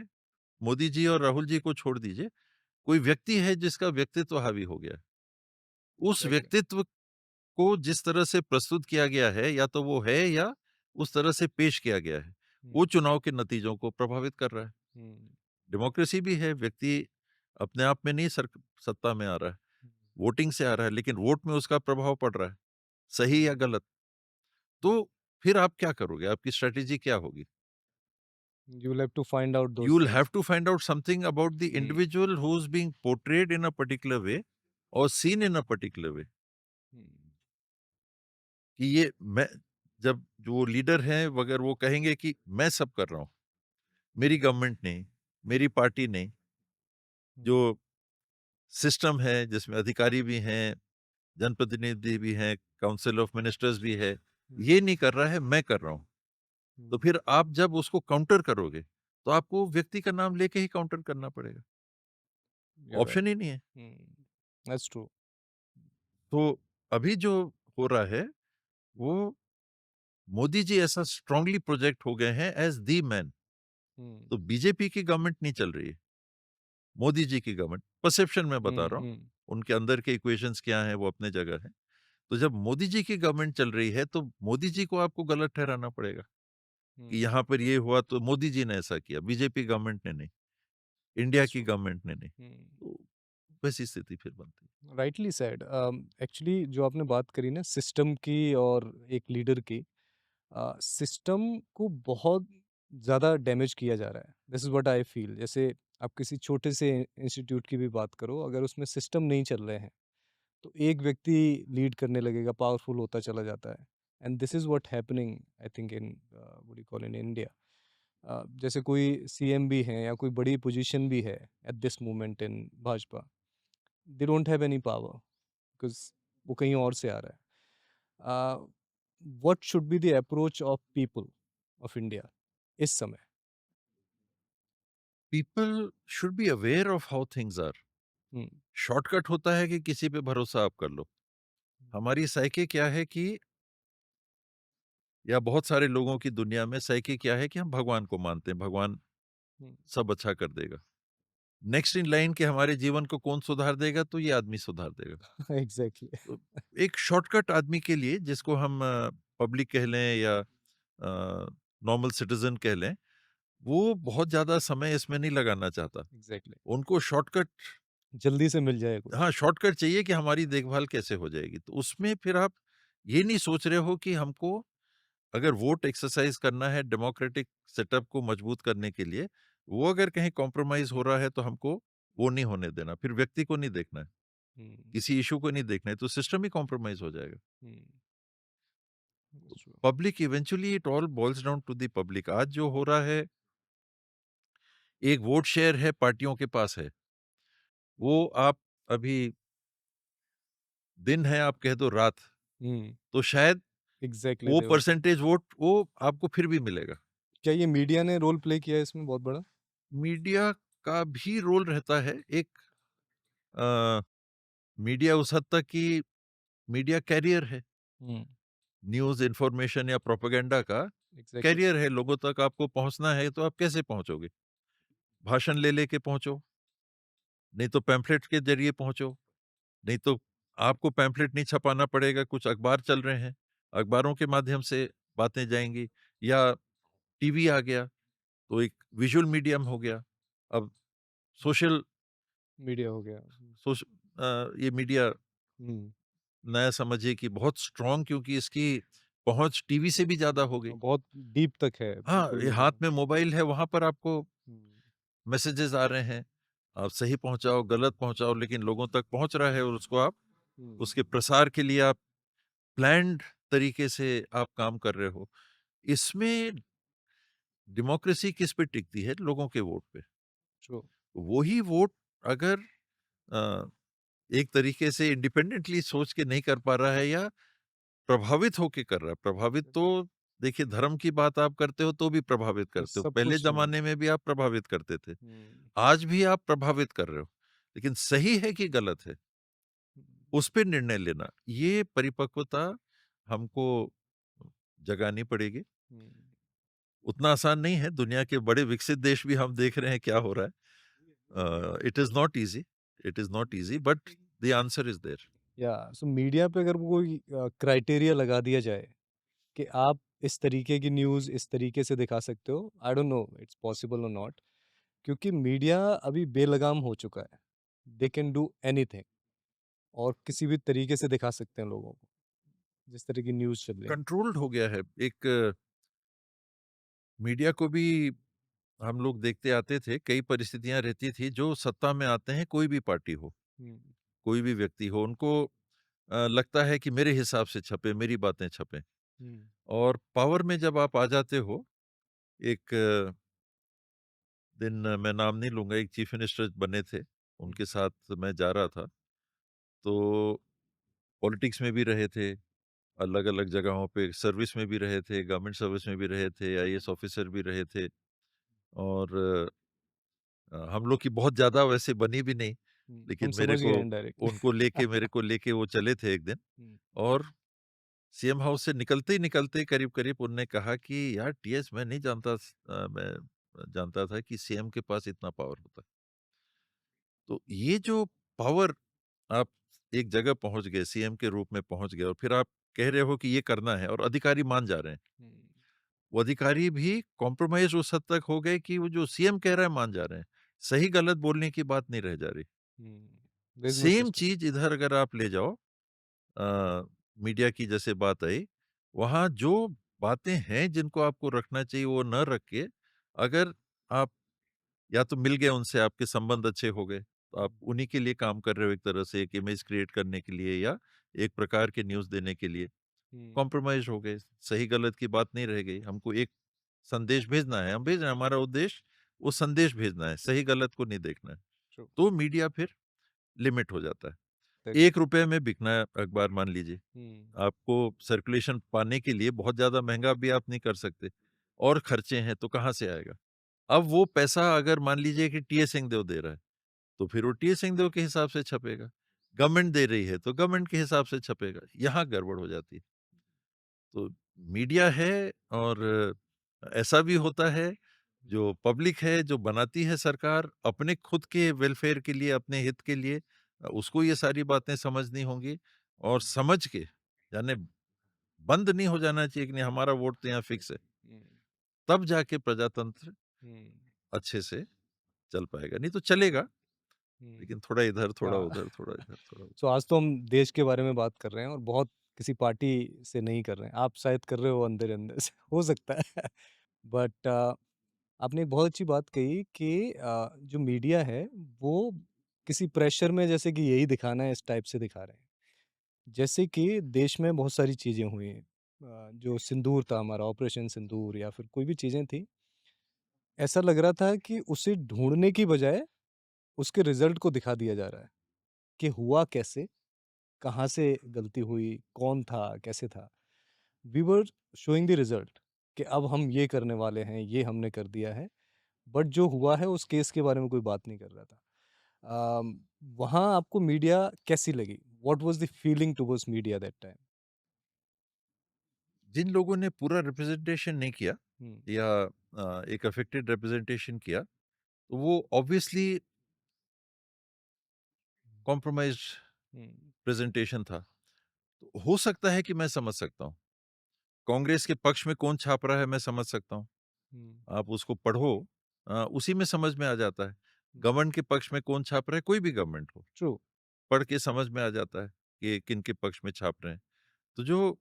मोदी जी और राहुल जी को छोड़ दीजिए, कोई व्यक्ति है जिसका व्यक्तित्व हावी हो गया है। उस
एग्ज़ैक्टली।
व्यक्तित्व को जिस तरह से प्रस्तुत किया गया है, या तो वो है या उस तरह से पेश किया गया है,
हुँ,
वो चुनाव के नतीजों को प्रभावित कर रहा है।
हुँ,
डेमोक्रेसी भी है, व्यक्ति अपने आप में नहीं सत्ता में आ रहा है,
हुँ।
वोटिंग से आ रहा है, लेकिन वोट में उसका प्रभाव पड़ रहा है, सही या गलत। तो फिर आप क्या करोगे? आपकी स्ट्रैटेजी क्या होगी?
You will have to find out those
You will
things.
have to find out something about the
hmm,
individual who's being portrayed in a particular way or seen in a particular way,
हुँ,
कि ये मैं जब जो leader हैं अगर वो कहेंगे कि मैं सब कर रहा हूँ, मेरी गवर्नमेंट नहीं, मेरी पार्टी नहीं,
हुँ,
जो सिस्टम है जिसमें अधिकारी भी हैं, जनप्रतिनिधि भी हैं, काउंसिल ऑफ मिनिस्टर्स भी है,
हुँ,
ये नहीं कर रहा है, मैं कर रहा हूँ। तो
हुँ,
फिर आप जब उसको काउंटर करोगे, तो आपको व्यक्ति का नाम लेके ही काउंटर करना पड़ेगा,
यू आर राइट।
ऑप्शन ही नहीं है।
हुँ, दैट्स ट्रू।
तो अभी जो हो रहा है, वो मोदी जी ऐसा स्ट्रांगली प्रोजेक्ट हो गए हैं एज़ द मैन।
हुँ,
तो बीजेपी की गवर्नमेंट नहीं चल रही है, मोदी जी की गवर्नमेंट, परसेप्शन मैं बता
हुँ,
रहा हूँ।
हुँ,
उनके अंदर के इक्वेशंस क्या हैं, वो अपने जगह है। तो जब मोदी जी की गवर्नमेंट चल रही है, तो मोदी जी को आपको गलत ठहराना पड़ेगा कि
हुँ,
यहाँ पर ये हुआ तो मोदी जी ने ऐसा किया, बीजेपी गवर्नमेंट ने नहीं, इंडिया
दैट्स
की
ट्रू।
गवर्नमेंट ने नहीं।
हुँ,
तो वैसी स्थिति फिर बनती है।
Rightly said. एक्चुअली जो आपने बात करी ना सिस्टम की और एक लीडर की, सिस्टम को बहुत ज़्यादा डैमेज किया जा रहा है। This is what I feel. जैसे आप किसी छोटे से इंस्टीट्यूट की भी बात करो, अगर उसमें सिस्टम नहीं चल रहे हैं, तो एक व्यक्ति लीड करने लगेगा, पावरफुल होता चला जाता है। And this is what happening I think in what you call in India. जैसे कोई सीएम भी हैं या कोई बड़ी पोजीशन भी है at this moment in Bhajpa, they don't have any power because वो कहीं और से आ रहा है। What should be the approach of people of India इस समय?
People should be aware of how things are.
हुँ,
शॉर्टकट होता है कि किसी पे भरोसा आप कर लो। हमारी साइकी क्या है कि या बहुत सारे लोगों की दुनिया में साइकी क्या है कि हम भगवान को मानते हैं, भगवान
हुँ,
सब अच्छा कर देगा। नेक्स्ट इन लाइन के हमारे जीवन को कौन सुधार देगा? तो ये आदमी सुधार देगा।
एग्ज़ैक्टली।
तो एक शॉर्टकट आदमी के लिए जिसको हम पब्लिक कह लें या नॉर्मल सिटीज़न कह लें, वो बहुत ज़्यादा समय इसमें नहीं लगाना चाहता।
एग्ज़ैक्टली।
उनको शॉर्टकट
जल्दी से मिल जाए
हाँ,
कुछ।
शॉर्टकट चाहिए कि हमारी देखभाल कैसे हो जाएगी। तो उसमें फिर आप ये नहीं सोच रहे हो कि हमको अगर वोट एक्सरसाइज़ करना है डेमोक्रेटिक सेटअप को मजबूत करने के लिए, वो अगर कहीं कॉम्प्रोमाइज़ हो रहा है तो हमको वो नहीं होने देना। फिर व्यक्ति को नहीं देखना है,
हुँ,
किसी इश्यू को नहीं देखना है, तो सिस्टम ही कॉम्प्रोमाइज़ हो जाएगा।
Hmm, that's true.
Public eventually it all boils down to the public. आज जो हो रहा है, एक वोट शेयर है पार्टियों के पास है। वो आप अभी दिन है, आप कह दो रात,
हुँ,
तो शायद
एग्ज़ैक्टली
वो
दे वांट
परसेंटेज वोट वो आपको फिर भी मिलेगा।
क्या ये मीडिया ने रोल प्ले किया है इसमें बहुत बड़ा?
मीडिया का भी रोल रहता है। एक अ, मीडिया उस हद तक कि मीडिया कैरियर है।
हुँ,
न्यूज़, इन्फॉर्मेशन या प्रोपेगेंडा का
एग्ज़ैक्टली।
कैरियर है। लोगों तक आपको पहुँचना है तो आप कैसे पहुँचोगे? भाषण ले लेके पहुँचो, नहीं तो पैम्फलेट के ज़रिए पहुँचो, नहीं तो आपको पैम्फलेट नहीं छपाना पड़ेगा, कुछ अखबार चल रहे हैं, अखबारों के माध्यम से बातें जाएँगी या टीवी आ गया, तो एक विज़ुअल मीडियम हो गया। अब सोशल
मीडिया हो गया।
ये मीडिया
हुँ,
नया समझिए कि बहुत स्ट्रॉन्ग क्योंकि इसकी पहुँच टीवी से भी ज़्यादा हो गई।
बहुत डीप तक है,
हाँ,
बिल्कुल।
ये हाथ में मोबाइल है, वहाँ पर आपको
हुँ,
मैसेजेस आ रहे हैं। आप सही पहुँचाओ, गलत पहुँचाओ लेकिन लोगों तक पहुँच रहा है और उसको आप
हुँ,
उसके प्रसार के लिए आप प्लान्ड तरीके से आप काम कर रहे हो। इसमें डेमोक्रेसी किस पे टिकती है? लोगों के वोट पे।
ट्रू।
वही वोट अगर अ, एक तरीके से इंडिपेंडेंटली सोच के नहीं कर पा रहा है या प्रभावित होके कर रहा है। प्रभावित तो देखिए धर्म की बात आप करते हो तो भी प्रभावित करते हो।
सब
पहले
कुछ में।
ज़माने में भी आप प्रभावित करते थे।
हुँ,
आज भी आप प्रभावित कर रहे हो। लेकिन सही है कि गलत है,
हुँ,
उस पे निर्णय लेना, ये परिपक्वता हमको जगानी पड़ेगी।
हुँ।
उतना आसान नहीं है, दुनिया के बड़े विकसित देश भी हम देख रहे हैं क्या हो रहा है। It is not easy, it is not easy but the answer is there.
या सो मीडिया पे अगर कोई क्राइटेरिया लगा दिया जाए कि आप इस तरीके की न्यूज़ इस तरीके से दिखा सकते हो, I don't know it's possible और नॉट, क्योंकि मीडिया अभी बेलगाम हो चुका है। दे कैन डू एनीथिंग और किसी भी तरीके से दिखा सकते हैं लोगों को, जिस तरह की न्यूज़ चल रही है।
कंट्रोल्ड हो गया है। एक मीडिया को भी हम लोग देखते आते थे, कई परिस्थितियाँ रहती थी, जो सत्ता में आते हैं, कोई भी पार्टी हो,
हुँ,
कोई भी व्यक्ति हो, उनको लगता है कि मेरे हिसाब से छपे, मेरी बातें छपें।
हुँ,
और पावर में जब आप आ जाते हो, एक दिन मैं नाम नहीं लूँगा, एक चीफ मिनिस्टर बने थे,
हुँ,
उनके साथ मैं जा रहा था, तो पॉलिटिक्स में भी रहे थे, अलग-अलग जगहों पे सर्विस में भी रहे थे, गवर्नमेंट सर्विस में भी रहे थे, आईएएस ऑफिसर भी रहे थे और हम लोग की बहुत ज़्यादा वैसे बनी भी नहीं,
हम
लेकिन
समझ गए इनडायरेक्टली।
उनको लेके मेरे को लेके वो चले थे एक दिन
हुँ,
और सीएम हाउस से निकलते ही निकलते करीब-करीब उन्होंने कहा कि यार टीएस मैं नहीं जानता मैं जानता था कि सीएम के पास इतना पावर होता है। तो ये जो पावर आप एक जगह पहुँच गए, सीएम के रूप में पहुँच गए और फिर आप कह रहे हो कि ये करना है और अधिकारी मान जा रहे हैं।
हुँ,
वो अधिकारी भी कॉम्प्रोमाइज़ उस हद तक हो गए कि वो जो सीएम कह रहा है मान जा रहे हैं। सही गलत बोलने की बात नहीं रह जा रही।
Hmm. There is no
same
system.
चीज़ इधर अगर आप ले जाओ मीडिया की जैसे बात आई, वहाँ जो बातें हैं जिनको आपको रखना चाहिए वो न रख के, अगर आप या तो मिल गए उनसे आपके संबंध अच्छे हो गए, तो आप
हुँ,
उन्हीं के लिए काम कर रहे हो एक तरह से एक इमेज क्रिएट करने के लिए या एक प्रकार के न्यूज़ देने के लिए,
हुँ,
कॉम्प्रोमाइज़ हो गए, सही गलत की बात नहीं रह गई। हमको एक संदेश भेजना है, हम भेज रहे हैं, हमारा उद्देश्य वो संदेश भेजना है, सही गलत को नहीं देखना है।
ट्रू,
तो मीडिया फिर लिमिट हो जाता है।
एग्ज़ैक्टली।
₹1 में बिकना है अखबार मान लीजिए।
हुँ,
आपको सर्कुलेशन पाने के लिए बहुत ज़्यादा महँगा भी आप नहीं कर सकते और खर्चे हैं तो कहाँ से आएगा? अब वो पैसा अगर मान लीजिए कि टीएस सिंहदेव दे रहा है, तो फिर वो टीएस सिंहदेव के हिसाब से छपेगा। गवर्नमेंट दे रही है, तो गवर्नमेंट के हिसाब से छपेगा। यहाँ गड़बड़ हो जाती है। तो मीडिया है और ऐसा भी होता है, जो पब्लिक है, जो बनाती है सरकार अपने खुद के वेलफेयर के लिए, अपने हित के लिए उसको ये सारी बातें समझनी होंगी और समझ के यानी बंद नहीं हो जाना चाहिए कि नहीं हमारा वोट तो यहाँ फिक्स है।
हुँ,
तब जाके प्रजातंत्र
हुँ,
अच्छे से चल पाएगा, नहीं तो चलेगा,
हुँ।
लेकिन थोड़ा इधर, थोड़ा
हाँ,
उधर, थोड़ा इधर, थोड़ा उधर।
सो आज तो हम देश के बारे में बात कर रहे हैं और बहुत किसी पार्टी से नहीं कर रहे हैं। आप शायद कर रहे हो अंदर-अंदर से, हो सकता है। बट आपने एक बहुत अच्छी बात कही कि जो मीडिया है, वो किसी प्रेशर में जैसे कि यही दिखाना है, इस टाइप से दिखा रहे हैं। जैसे कि देश में बहुत सारी चीज़ें हुई हैं। जो सिंदूर था हमारा, ऑपरेशन सिंदूर या फिर कोई भी चीज़ें थी, ऐसा लग रहा था कि उसे ढूँढने की बजाय उसके रिज़ल्ट को दिखा दिया जा रहा है, कि हुआ कैसे, कहाँ से गलती हुई, कौन था, कैसे था। We were showing the result कि अब हम ये करने वाले हैं, ये हमने कर दिया है, बट जो हुआ है उस केस के बारे में कोई बात नहीं कर रहा था। अम, वहाँ आपको मीडिया कैसी लगी? What was the feeling towards media that time?
जिन लोगों ने पूरा रिप्रेजेंटेशन नहीं किया
हुँ,
या एक अफेक्टेड रिप्रेजेंटेशन किया, तो वो ऑब्वियसली कॉम्प्रोमाइज़्ड
हुँ,
प्रेज़ेंटेशन था। तो हो सकता है कि मैं समझ सकता हूँ। कांग्रेस के पक्ष में कौन छाप रहा है मैं समझ सकता हूँ।
हुँ,
आप उसको पढ़ो उसी में समझ में आ जाता है।
हुँ,
गवर्नमेंट के पक्ष में कौन छाप रहा है, कोई भी गवर्नमेंट हो,
ट्रू,
पढ़ के समझ में आ जाता है कि किन के पक्ष में छाप रहे हैं। तो जो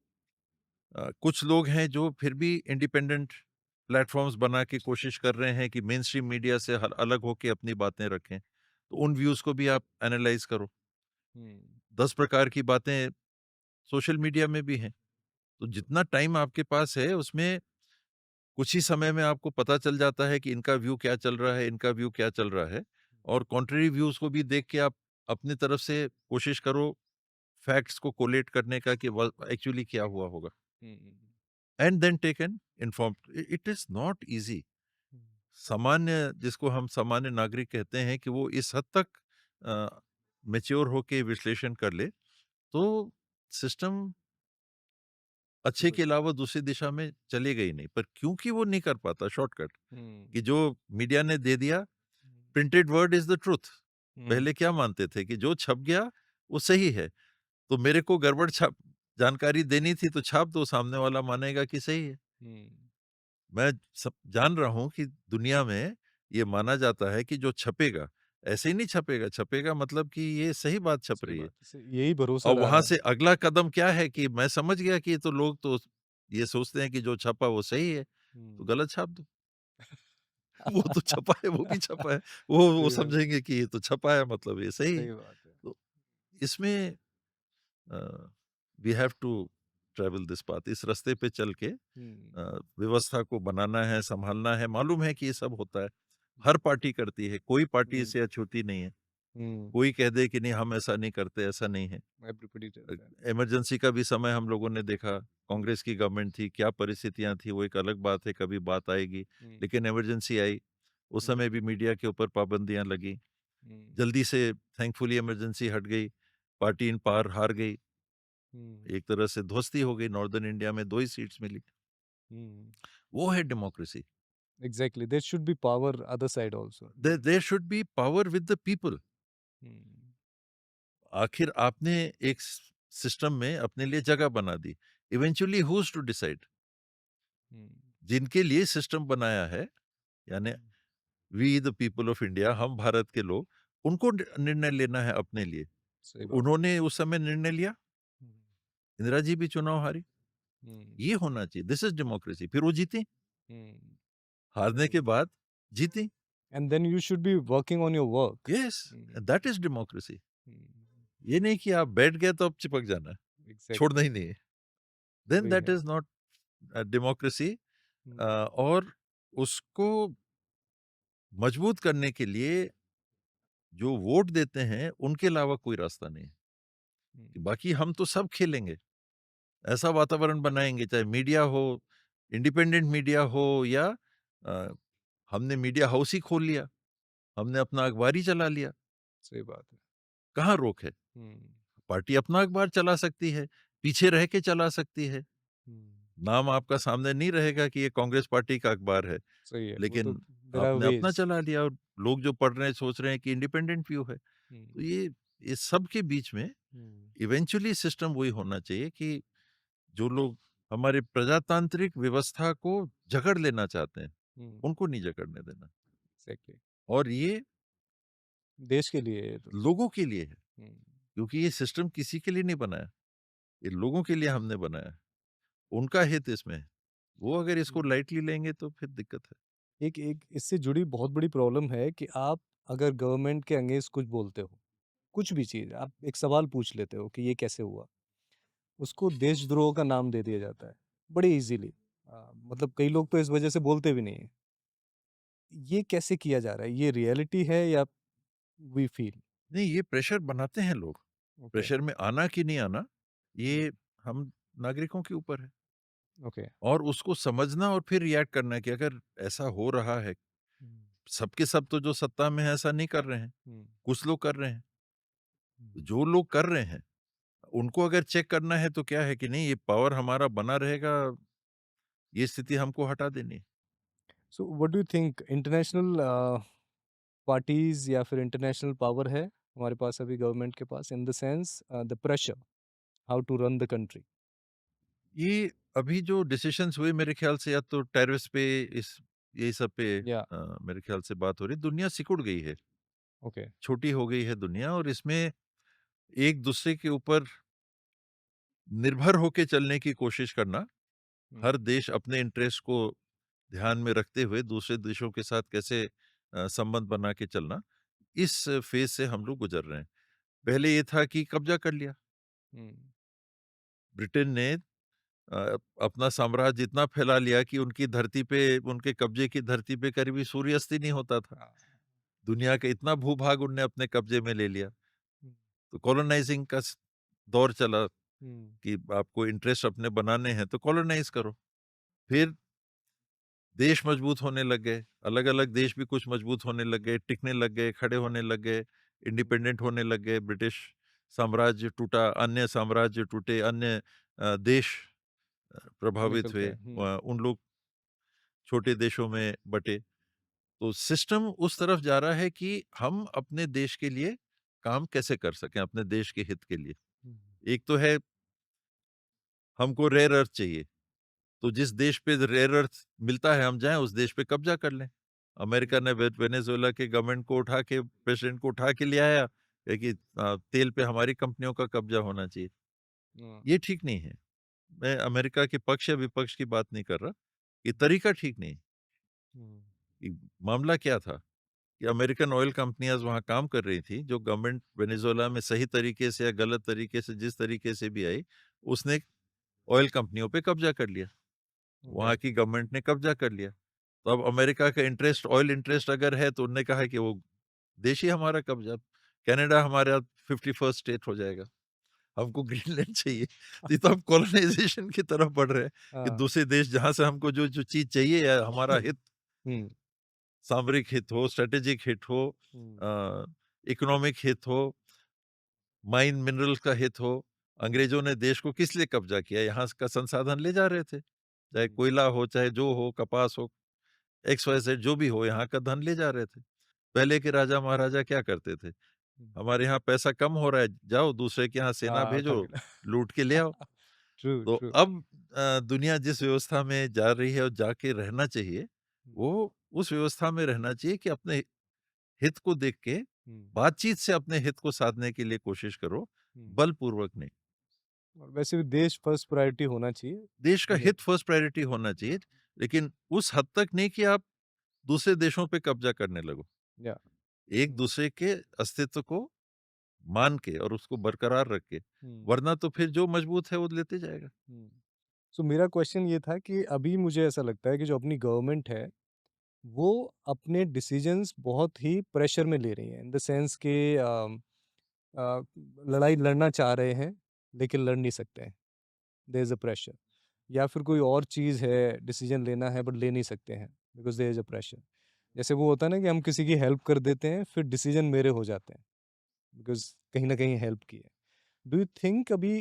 कुछ लोग हैं जो फिर भी इंडिपेंडेंट प्लेटफ़ॉर्म्स बना के कोशिश कर रहे हैं कि मेनस्ट्रीम मीडिया से हल अलग होके अपनी बातें रखें। तो उन व्यूज़ को भी आप एनालाइज़ करो।
हुँ,
10 प्रकार की बातें सोशल मीडिया में भी हैं। तो जितना टाइम आपके पास है उसमें कुछ ही समय में आपको पता चल जाता है कि इनका व्यू क्या चल रहा है, इनका व्यू क्या चल रहा है और कॉन्ट्ररी व्यूज़ को भी देख के आप अपनी तरफ से कोशिश करो फैक्ट्स को कोलेट करने का कि व एक्चुअली क्या हुआ होगा
hmm, hmm,
and then take an informed it is not easy.
Hmm,
सामान्य जिसको हम सामान्य नागरिक कहते हैं कि वो इस हद तक मैच्योर होके विश्लेषण कर ले, तो सिस्टम अच्छे के अलावा दूसरी दिशा में चलेगा ही नहीं। पर क्योंकि वो नहीं कर पाता शॉर्टकट
हुँ,
कि जो मीडिया ने दे दिया
hmm,
printed word is the truth.
Hmm,
पहले क्या मानते थे कि जो छप गया वो सही है। तो मेरे को गड़बड़ छाप जानकारी देनी थी तो छाप दो, सामने वाला मानेगा कि सही है।
हुँ,
मैं सब जान रहा हूँ कि दुनिया में ये माना जाता है कि जो छपेगा, ऐसे ही नहीं छपेगा, छपेगा मतलब कि ये सही बात छप
सही
रही है।
बात है। यही भरोसा
और
रहा
वहाँ
है।
से अगला कदम क्या है कि मैं समझ गया कि ये तो लोग तो ये सोचते हैं कि जो छपा वो सही है, तो
हुँ।
गलत छाप दो। वो तो छपा है, वो भी छपा है। वो
सही बात
समझेंगे कि ये तो छपा है मतलब ये सही है।
सही बात है।
तो इसमें we have to travel this path इस रास्ते पे चल के
हुँ,
व्यवस्था को बनाना है, सँभालना है। मालूम है कि ये सब होता है।
हुँ,
हर पार्टी करती है, कोई पार्टी
हुँ,
इससे अछूती नहीं है।
हुँ,
कोई कह दे कि नहीं हम ऐसा नहीं करते, ऐसा नहीं है।
Everybody does that.
इमरजेंसी का भी समय हम लोगों ने देखा, कांग्रेस की गवर्नमेंट थी, क्या परिस्थितियाँ थी वो एक अलग बात है, कभी बात आएगी।
हुँ,
लेकिन इमरजेंसी आई, उस
हुँ,
समय भी मीडिया के ऊपर पाबंदियाँ लगी।
हुँ,
जल्दी से थैंकफुली इमरजेंसी हट गई, पार्टी इन पावर हार गई,
हुँ,
एक तरह से ध्वस्ती हो गई, नॉर्दर्न इंडिया में 2 ही सीट्स मिली।
हुँ।
वो है democracy.
Exactly, there should be power other side also.
There should be power with the people.
Hmm,
आखिर आपने एक सिस्टम में अपने लिए जगह बना दी। Eventually who is to decide?
Hmm,
जिनके लिए सिस्टम बनाया है, यानी
hmm,
we the people of India, हम भारत के लोग, उनको निर्णय लेना है अपने लिए।
सही बात।
उन्होंने उस समय निर्णय लिया,
हुँ,
इंदिरा जी भी चुनाव हारी।
हुँ,
ये होना चाहिए, दिस इज डेमोक्रेसी। फिर वो जीती,
हुँ,
हारने
राइट।
के बाद जीती।
And then you should be working on your work.
Yes,
hmm,
that is democracy.
Hmm,
ये नहीं कि आप बैठ गए तो अब चिपक जाना है, छोड़ना
एग्ज़ैक्टली,
ही नहीं है। देन
वही
दैट
है।
Is not democracy.
हुँ,
और उसको मजबूत करने के लिए जो वोट देते हैं उनके अलावा कोई रास्ता नहीं है।
हुँ,
कि बाकी हम तो सब खेलेंगे, ऐसा वातावरण बनाएंगे, चाहे मीडिया हो, इंडिपेंडेंट मीडिया हो, या अ, हमने मीडिया हाउस ही खोल लिया, हमने अपना अखबार ही चला लिया,
सही बात है।
कहाँ रोक है?
हुँ,
पार्टी अपना अखबार चला सकती है, पीछे रह के चला सकती है,
हुँ,
नाम आपका सामने नहीं रहेगा कि ये कांग्रेस पार्टी का अखबार है,
सही है, वो तो
लेकिन
देयर आर
आपने अपना
वेज़।
चला लिया और लोग जो पढ़ रहे हैं सोच रहे हैं कि इंडिपेंडेंट व्यू है।
हुँ,
तो ये सब के बीच में
हुँ,
इवेंचुअली सिस्टम वही होना चाहिए कि जो लोग हमारे प्रजातांत्रिक व्यवस्था को जकड़ लेना चाहते हैं,
हुँ,
उनको नहीं जकड़ने देना।
एग्ज़ैक्टली,
और ये
देश के लिए है ये तो।
लोगों के लिए है,
हुँ,
क्योंकि ये सिस्टम किसी के लिए नहीं बनाया, ये लोगों के लिए हमने बनाया है। उनका हित इसमें है। वो अगर इसको
हुँ।
लाइटली लेंगे तो फिर दिक्कत है।
एक एक इससे जुड़ी बहुत बड़ी प्रॉब्लम है कि आप अगर गवर्नमेंट के अगेंस्ट कुछ बोलते हो, कुछ भी चीज़, आप एक सवाल पूछ लेते हो कि ये कैसे हुआ? उसको देशद्रोह का नाम दे दिया जाता है, बड़े ईज़िली। मतलब कई लोग तो इस वजह से बोलते भी नहीं हैं। ये कैसे किया जा रहा है? ये रियलिटी है या वी फील?
नहीं, ये प्रेशर बनाते हैं लोग।
ओके,
प्रेशर में आना कि नहीं आना,
हुँ,
ये हम नागरिकों के ऊपर है।
ओके,
और उसको समझना और फिर रिएक्ट करना है कि अगर ऐसा हो रहा है,
हुँ,
सब के सब तो जो सत्ता में है ऐसा नहीं कर रहे हैं,
हुँ,
कुछ लोग कर रहे हैं।
हुँ।
जो लोग कर रहे हैं, उनको अगर चेक करना है तो क्या है कि नहीं, ये पावर हमारा बना रहेगा, ये स्थिति हमको हटा देनी है।
So what do you think, international parties या फिर इंटरनेशनल पावर है हमारे पास अभी गवर्नमेंट के पास, in the sense the pressure how to run the country?
ये अभी जो डिसीजंस हुए मेरे ख्याल से, या तो टेररिस्ट पे, इस यही सब पे
या
मेरे ख्याल से बात हो रही है। दुनिया सिकुड़ गई है,
ओके,
छोटी हो गई है दुनिया, और इसमें एक दूसरे के ऊपर निर्भर होके चलने की कोशिश करना,
हुँ,
हर देश अपने इंटरेस्ट को ध्यान में रखते हुए दूसरे देशों के साथ कैसे संबंध बना के चलना, इस फेज से हम लोग गुजर रहे हैं। पहले ये था कि कब्जा कर लिया,
हुँ,
ब्रिटेन ने अपना साम्राज्य इतना फैला लिया कि उनकी धरती पे, उनके कब्जे की धरती पे कभी सूर्यास्त ही नहीं होता था।
हाँ,
दुनिया का इतना भूभाग उनने अपने कब्जे में ले लिया।
हुँ,
तो कॉलोनाइजिंग का दौर चला
हुँ,
कि आपको इंटरेस्ट अपने बनाने हैं तो कॉलोनाइज करो। फिर देश मजबूत होने लग गए, अलग-अलग देश भी कुछ मजबूत होने लग गए, टिकने लग गए, खड़े होने लग गए,
हुँ,
इंडिपेंडेंट होने लग गए। ब्रिटिश साम्राज्य टूटा, अन्य साम्राज्य टूटे, अन्य देश
निकल
प्रभावित
के
हुए।
आए, हुँ,
उन लोग छोटे देशों में बँटे। तो सिस्टम उस तरफ जा रहा है कि हम अपने देश के लिए काम कैसे कर सकें, अपने देश के हित के लिए।
हुँ,
एक तो है, हमको रेयर अर्थ चाहिए, तो जिस देश पे रेयर अर्थ मिलता है हम जाएँ उस देश पे कब्जा कर लें। अमेरिका
हुँ,
ने वेनेजुएला के गवर्नमेंट को उठा के, प्रेसिडेंट को उठा के ले आया है कि तेल पे हमारी कंपनियों का कब्जा होना चाहिए।
हाँ,
ये ठीक नहीं है। मैं अमेरिका के पक्ष या विपक्ष की बात नहीं कर रहा। ये तरीका ठीक नहीं है।
हुँ,
कि मामला क्या था कि अमेरिकन ऑयल कंपनियाँ वहाँ काम कर रही थी, जो गवर्नमेंट वेनेजुएला में सही तरीके से या गलत तरीके से, जिस तरीके से भी आई, उसने ऑयल कंपनियों पे कब्जा कर लिया।
ओके,
वहाँ की गवर्नमेंट ने कब्जा कर लिया। तो अब अमेरिका का इंटरेस्ट, ऑयल इंटरेस्ट अगर है, तो उन्होंने कहा कि वो देश ही हमारा कब्जा। कनाडा हमारे यहाँ 51st स्टेट हो जाएगा। हमको ग्रीनलैंड चाहिए। तो ये तो हम कॉलोनाइज़ेशन की तरफ बढ़ रहे हैं कि
हाँ।
दूसरे देश जहाँ से हमको जो चीज़ चाहिए या हमारा हित,
हुँ,
सामरिक हित हो, स्ट्रैटेजिक हित हो,
हुँ,
अ, इकोनॉमिक हित हो, माइन मिनरल्स का हित हो, अंग्रेज़ों ने देश को किस लिए कब्ज़ा किया? यहाँ का संसाधन ले जा रहे थे। चाहे
हुँ,
कोयला हो, चाहे जो हो, कपास हो, एक्स, वाई, ज़ेड जो भी हो, यहाँ का धन ले जा रहे थे। पहले के राजा-महाराजा क्या करते थे?
हुँ।
हमारे यहाँ पैसा कम हो रहा है, जाओ दूसरे के यहाँ सेना
हाँ, उठा
भेजो,
के ला
लूट के ले आओ।
ट्रू,
तो
ट्रू।
अब दुनिया जिस व्यवस्था में जा रही है और जाके रहना चाहिए,
हुँ,
वो उस व्यवस्था में रहना चाहिए कि अपने हित को देख के
हुँ,
बातचीत से अपने हित को साधने के लिए कोशिश करो,
हुँ।
बलपूर्वक नहीं।
और वैसे भी देश फर्स्ट प्रायोरिटी होना चाहिए।
देश का
अगर
हित फर्स्ट प्रायोरिटी होना चाहिए, लेकिन उस हद तक नहीं कि आप दूसरे देशों पे कब्जा करने लगो।
या
एक
हुँ,
दूसरे के अस्तित्व को मान के और उसको बरकरार रख के,
हुँ,
वरना तो फिर जो मजबूत है वो लेते जाएगा।
हुँ। सो मेरा क्वेश्चन ये था कि अभी मुझे ऐसा लगता है कि जो अपनी गवर्नमेंट है, वो अपने डिसीजंस बहुत ही प्रेशर में ले रही है इन द सेंस कि लड़ाई लड़ना चाह रहे हैं, लेकिन लड़ नहीं सकते हैं। There is a pressure. या फिर कोई और चीज़ है, डिसीजन लेना है बट ले नहीं सकते हैं, because there is a pressure. जैसे वो होता है ना कि हम किसी की हेल्प कर देते हैं, फिर डिसीजन मेरे हो जाते हैं, बिकॉज़ कहीं न कहीं हेल्प की है। डू यू थिंक अभी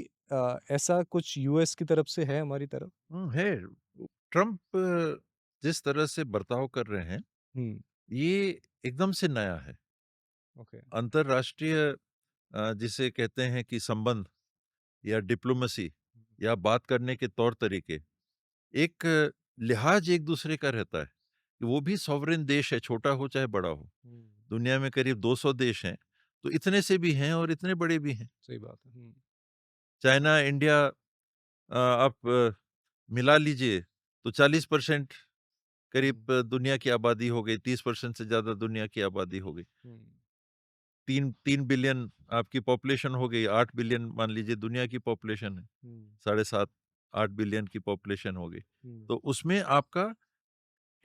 ऐसा कुछ यूएस की तरफ से है हमारी तरफ?
है। ट्रम्प जिस तरह से बर्ताव कर रहे हैं,
हुँ,
ये एकदम से नया है।
ओके।
अंतर्राष्ट्रीय जिसे कहते हैं कि संबंध या डिप्लोमेसी या बात करने के तौर तरीके, एक लिहाज एक दूसरे का रहता है कि वो भी सॉवरेन देश है, छोटा हो चाहे बड़ा हो।
हुँ,
दुनिया में करीब 200 देश हैं, तो इतने से भी हैं और इतने बड़े भी हैं।
सही बात है। हुँ,
चाइना, इंडिया, आप मिला लीजिए तो 40%
हुँ,
करीब दुनिया की आबादी हो गई, 30% से ज़्यादा दुनिया की आबादी हो गई।
हुँ,
3 बिलियन आपकी पॉपुलेशन हो गई, 8 बिलियन मान लीजिए दुनिया की पॉपुलेशन है,
हुँ,
साढ़े 7, 8 बिलियन की पॉपुलेशन हो गई।
हुँ,
तो उसमें आपका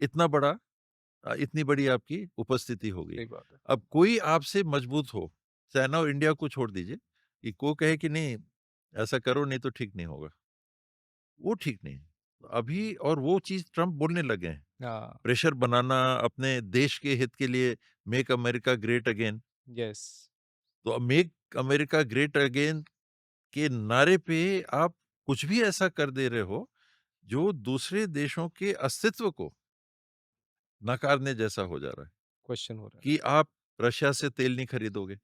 इतना बड़ा इतनी बड़ी आपकी उपस्थिति हो गई।
सही बात है।
अब कोई आपसे मजबूत हो, चाइना और इंडिया को छोड़ दीजिए, कि को कहे कि नहीं, ऐसा करो नहीं तो ठीक नहीं होगा, वो ठीक नहीं है। अभी और वो चीज़ ट्रम्प बोलने लगे हैं।
हाँ,
प्रेशर बनाना अपने देश के हित के लिए, make America great again.
Yes,
तो मेक अमेरिका ग्रेट अगेन के नारे पे आप कुछ भी ऐसा कर दे रहे हो जो दूसरे देशों के अस्तित्व को नकारने जैसा हो जा रहा है।
क्वेश्चन हो रहा है।
कि आप रशिया से तेल नहीं खरीदोगे,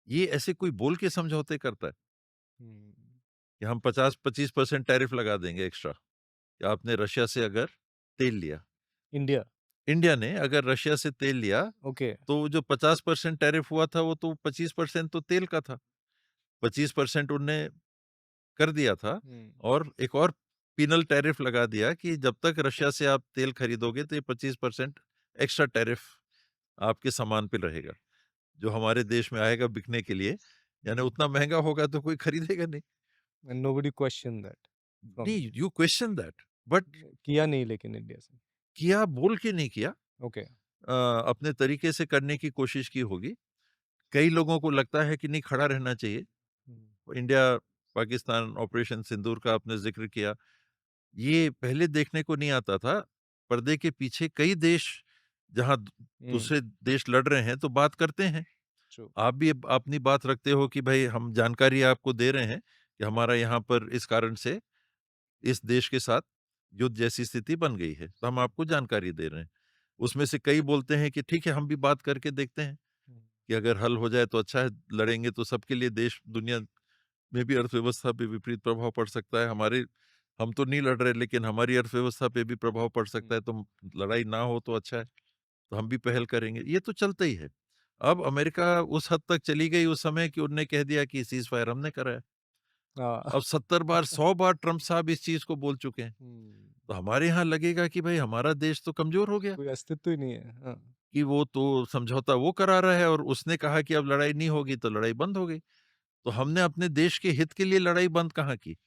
ये ऐसे कोई बोल के समझौते करता है
हुँ,
कि हम 50-25% टैरिफ लगा देंगे एक्स्ट्रा, कि आपने रशिया से अगर तेल लिया।
इंडिया,
इंडिया ने अगर रशिया से तेल लिया,
ओके।
तो जो 50% टैरिफ हुआ था वो तो 25% तो तेल का था। 25% उनने कर दिया था
हुँ,
और एक और पीनल टैरिफ लगा दिया कि जब तक रशिया से आप तेल खरीदोगे तो ये 25% एक्स्ट्रा टैरिफ आपके सामान पे रहेगा, जो हमारे देश में आएगा बिकने के लिए, यानी
हुँ,
उतना महँगा होगा तो कोई खरीदेगा नहीं।
And nobody question that from
नहीं, यू क्वेश्चन दैट, बट
किया नहीं लेकिन इंडिया से।
किया बोल के नहीं किया,
ओके।
अपने तरीके से करने की कोशिश की होगी। कई लोगों को लगता है कि नहीं, खड़ा रहना चाहिए।
हुँ,
इंडिया पाकिस्तान ऑपरेशन सिंदूर का आपने ज़िक्र किया, ये पहले देखने को नहीं आता था। पर्दे के पीछे कई देश जहाँ
हुँ,
दूसरे देश लड़ रहे हैं तो बात करते हैं।
ट्रू,
आप भी अपनी बात रखते हो कि भाई हम जानकारी आपको दे रहे हैं कि हमारा यहाँ पर इस कारण से इस देश के साथ युद्ध जैसी स्थिति बन गई है, तो हम
हुँ,
आपको जानकारी दे रहे हैं। उसमें से कई बोलते हैं कि ठीक है, हम भी बात करके देखते हैं
हुँ,
कि अगर हल हो जाए तो अच्छा है, लड़ेंगे तो सबके लिए, देश दुनिया में भी अर्थव्यवस्था पे विपरीत प्रभाव पड़ सकता है। हमारे हम तो नहीं लड़ रहे, लेकिन हमारी अर्थव्यवस्था पे भी प्रभाव पड़
हुँ,
सकता है, तो लड़ाई ना हो तो अच्छा है, तो हम भी पहल करेंगे। ये तो चलता ही है। अब अमेरिका उस हद तक चली गई उस समय कि उन्होंने कह दिया कि सीज़ फायर हमने करा है।
हाँ।
अब 70 बार, 100 बार ट्रम्प साहब इस चीज़ को बोल चुके हैं।
हुँ,
तो हमारे यहाँ लगेगा कि भाई हमारा देश तो कमज़ोर हो गया,
कोई अस्तित्व ही नहीं है। हाँ,
कि वो तो समझौता वो करा रहा है और उसने कहा कि अब लड़ाई नहीं होगी, तो लड़ाई बंद हो गई। तो हमने अपने देश के हित के लिए लड़ाई बंद कहाँ की?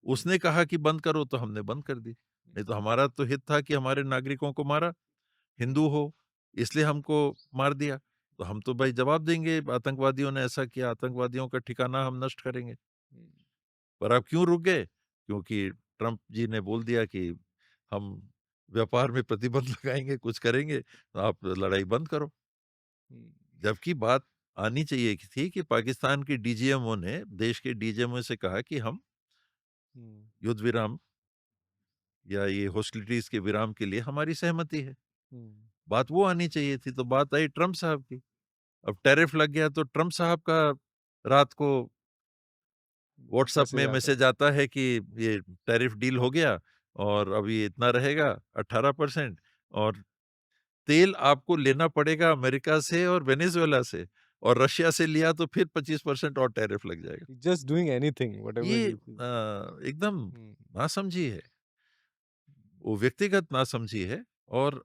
हुँ,
उसने कहा कि बंद करो तो हमने बंद कर दी। नहीं तो हमारा तो हित था कि हमारे नागरिकों को मारा, हिंदू हो, इसलिए हमको मार दिया। तो हम तो भाई जवाब देंगे, आतंकवादियों ने ऐसा किया, आतंकवादियों का ठिकाना हम नष्ट करेंगे।
हुँ,
पर आप क्यों रुक गए? क्योंकि ट्रंप जी ने बोल दिया कि हम व्यापार में प्रतिबंध लगाएँगे, कुछ करेंगे, तो आप लड़ाई बंद करो।
हुँ,
जबकि बात आनी चाहिए कि थी कि पाकिस्तान के डीजीएमओ ने देश के डीजीएमओ से कहा कि हम
हुँ,
युद्ध विराम या ये हॉस्टिलिटीज़ के विराम के लिए हमारी सहमति है।
हुँ,
बात वो आनी चाहिए थी, तो बात आई ट्रंप साहब की। अब टैरिफ लग गया तो ट्रंप साहब का रात को व्हाट्सएप
मैसेज
में
आता है।
मैसेज आता है कि ये टैरिफ डील हो गया और अब ये इतना रहेगा 18% और तेल आपको लेना पड़ेगा अमेरिका से और वेनेजुएला से और रशिया से लिया तो फिर 25% और टैरिफ लग जाएगा।
जस्ट डूइंग एनीथिंग व्हाटएवर
ये
ही फील।
एकदम
हुँ,
नासमझी है, वो व्यक्तिगत नासमझी है और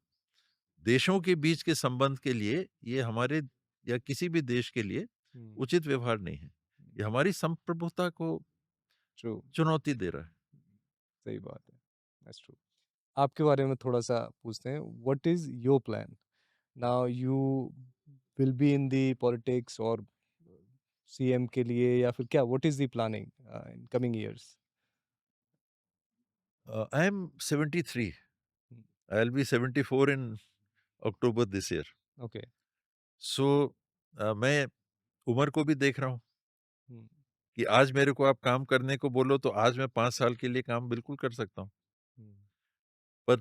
देशों के बीच के संबंध के लिए ये हमारे या किसी भी देश के लिए
हुँ,
उचित व्यवहार नहीं है। ये हमारी संप्रभुता को
ट्रू,
चुनौती दे रहा है।
सही बात है। That's true. आपके बारे में थोड़ा-सा पूछते हैं, what is your plan? Now you will be in the politics और सीएम के लिए या फिर क्या what is the planning in coming years?
I am 73,
hmm,
I will be 74 in October this year.
Okay.
So मैं उम्र को भी देख रहा हूँ
हुँ,
कि आज मेरे को आप काम करने को बोलो तो आज मैं 5 साल के लिए काम बिल्कुल कर सकता हूँ।
हुँ,
पर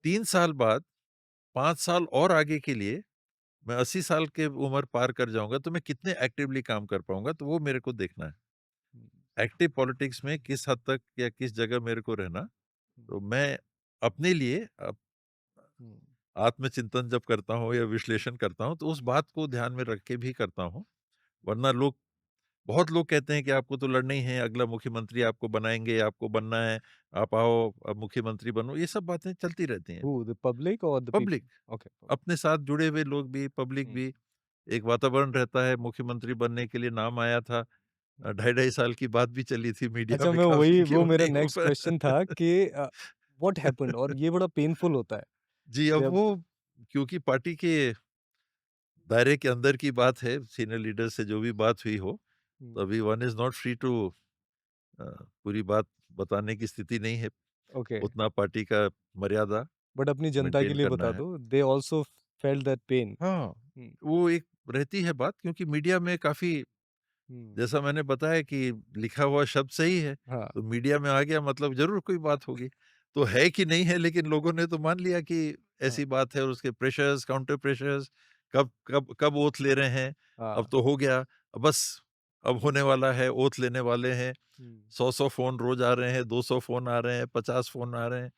3 साल बाद 5 साल और आगे के लिए मैं 80 साल के उम्र पार कर जाऊँगा तो मैं कितने एक्टिवली काम कर पाऊँगा तो वो मेरे को देखना है।
हुँ,
एक्टिव पॉलिटिक्स में किस हद तक या किस जगह मेरे को रहना,
हुँ,
तो मैं अपने लिए
हुँ,
आत्मचिंतन जब करता हूँ या विश्लेषण करता हूँ, तो उस बात को ध्यान में रख के भी करता हूँ। वरना लोग बहुत लोग कहते हैं कि आपको तो लड़ना ही है, अगला मुख्यमंत्री आपको बनाएँगे, आपको बनना है, आप आओ अब मुख्यमंत्री बनो, ये सब बातें चलती रहती हैं।
हू द पब्लिक और द
पब्लिक,
पीपल? ओके,
अपने साथ जुड़े हुए लोग भी, पब्लिक
हुँ,
भी, एक वातावरण रहता है, मुख्यमंत्री बनने के लिए नाम आया था।
हुँ।
ढाई ढाई साल की बात भी चली थी मीडिया
अच्छा
में
मैं
काफ़ी
वही
कि
वो
वो
मेरा
नहीं हो
नेक्स्ट
पाया।
क्वेश्चन था कि व्हाट हैपेंड और ये बड़ा पेनफुल होता है
जी, अब
जब
वो क्योंकि पार्टी के दायरे के अंदर की बात है, सीनियर लीडर से जो भी बात हुई हो,
हुँ,
तो अभी one is not free to पूरी बात बताने की स्थिति नहीं है।
ओके,
उतना पार्टी का मर्यादा
बट अपनी जनता के
मेंटेन
लिए
करना
बता
है।
दो, they also felt that pain.
हाँ,
हुँ,
वो एक रहती है बात क्योंकि मीडिया में काफ़ी
हुँ,
जैसा मैंने बताया कि लिखा हुआ शब्द सही है,
हाँ,
तो मीडिया में आ गया मतलब ज़रूर कोई बात होगी। तो है कि नहीं है लेकिन लोगों ने तो मान लिया कि
हाँ,
ऐसी बात है और उसके प्रेशर्स, काउंटर प्रेशर्स कब कब कब ओथ ले रहे हैं, अब
हाँ,
तो हो गया, बस अब
हुँ,
होने वाला है, ओथ लेने वाले हैं।
हुँ,
100-100 फ़ोन रोज़ आ रहे हैं, 200 फ़ोन आ रहे हैं, 50 फ़ोन आ रहे हैं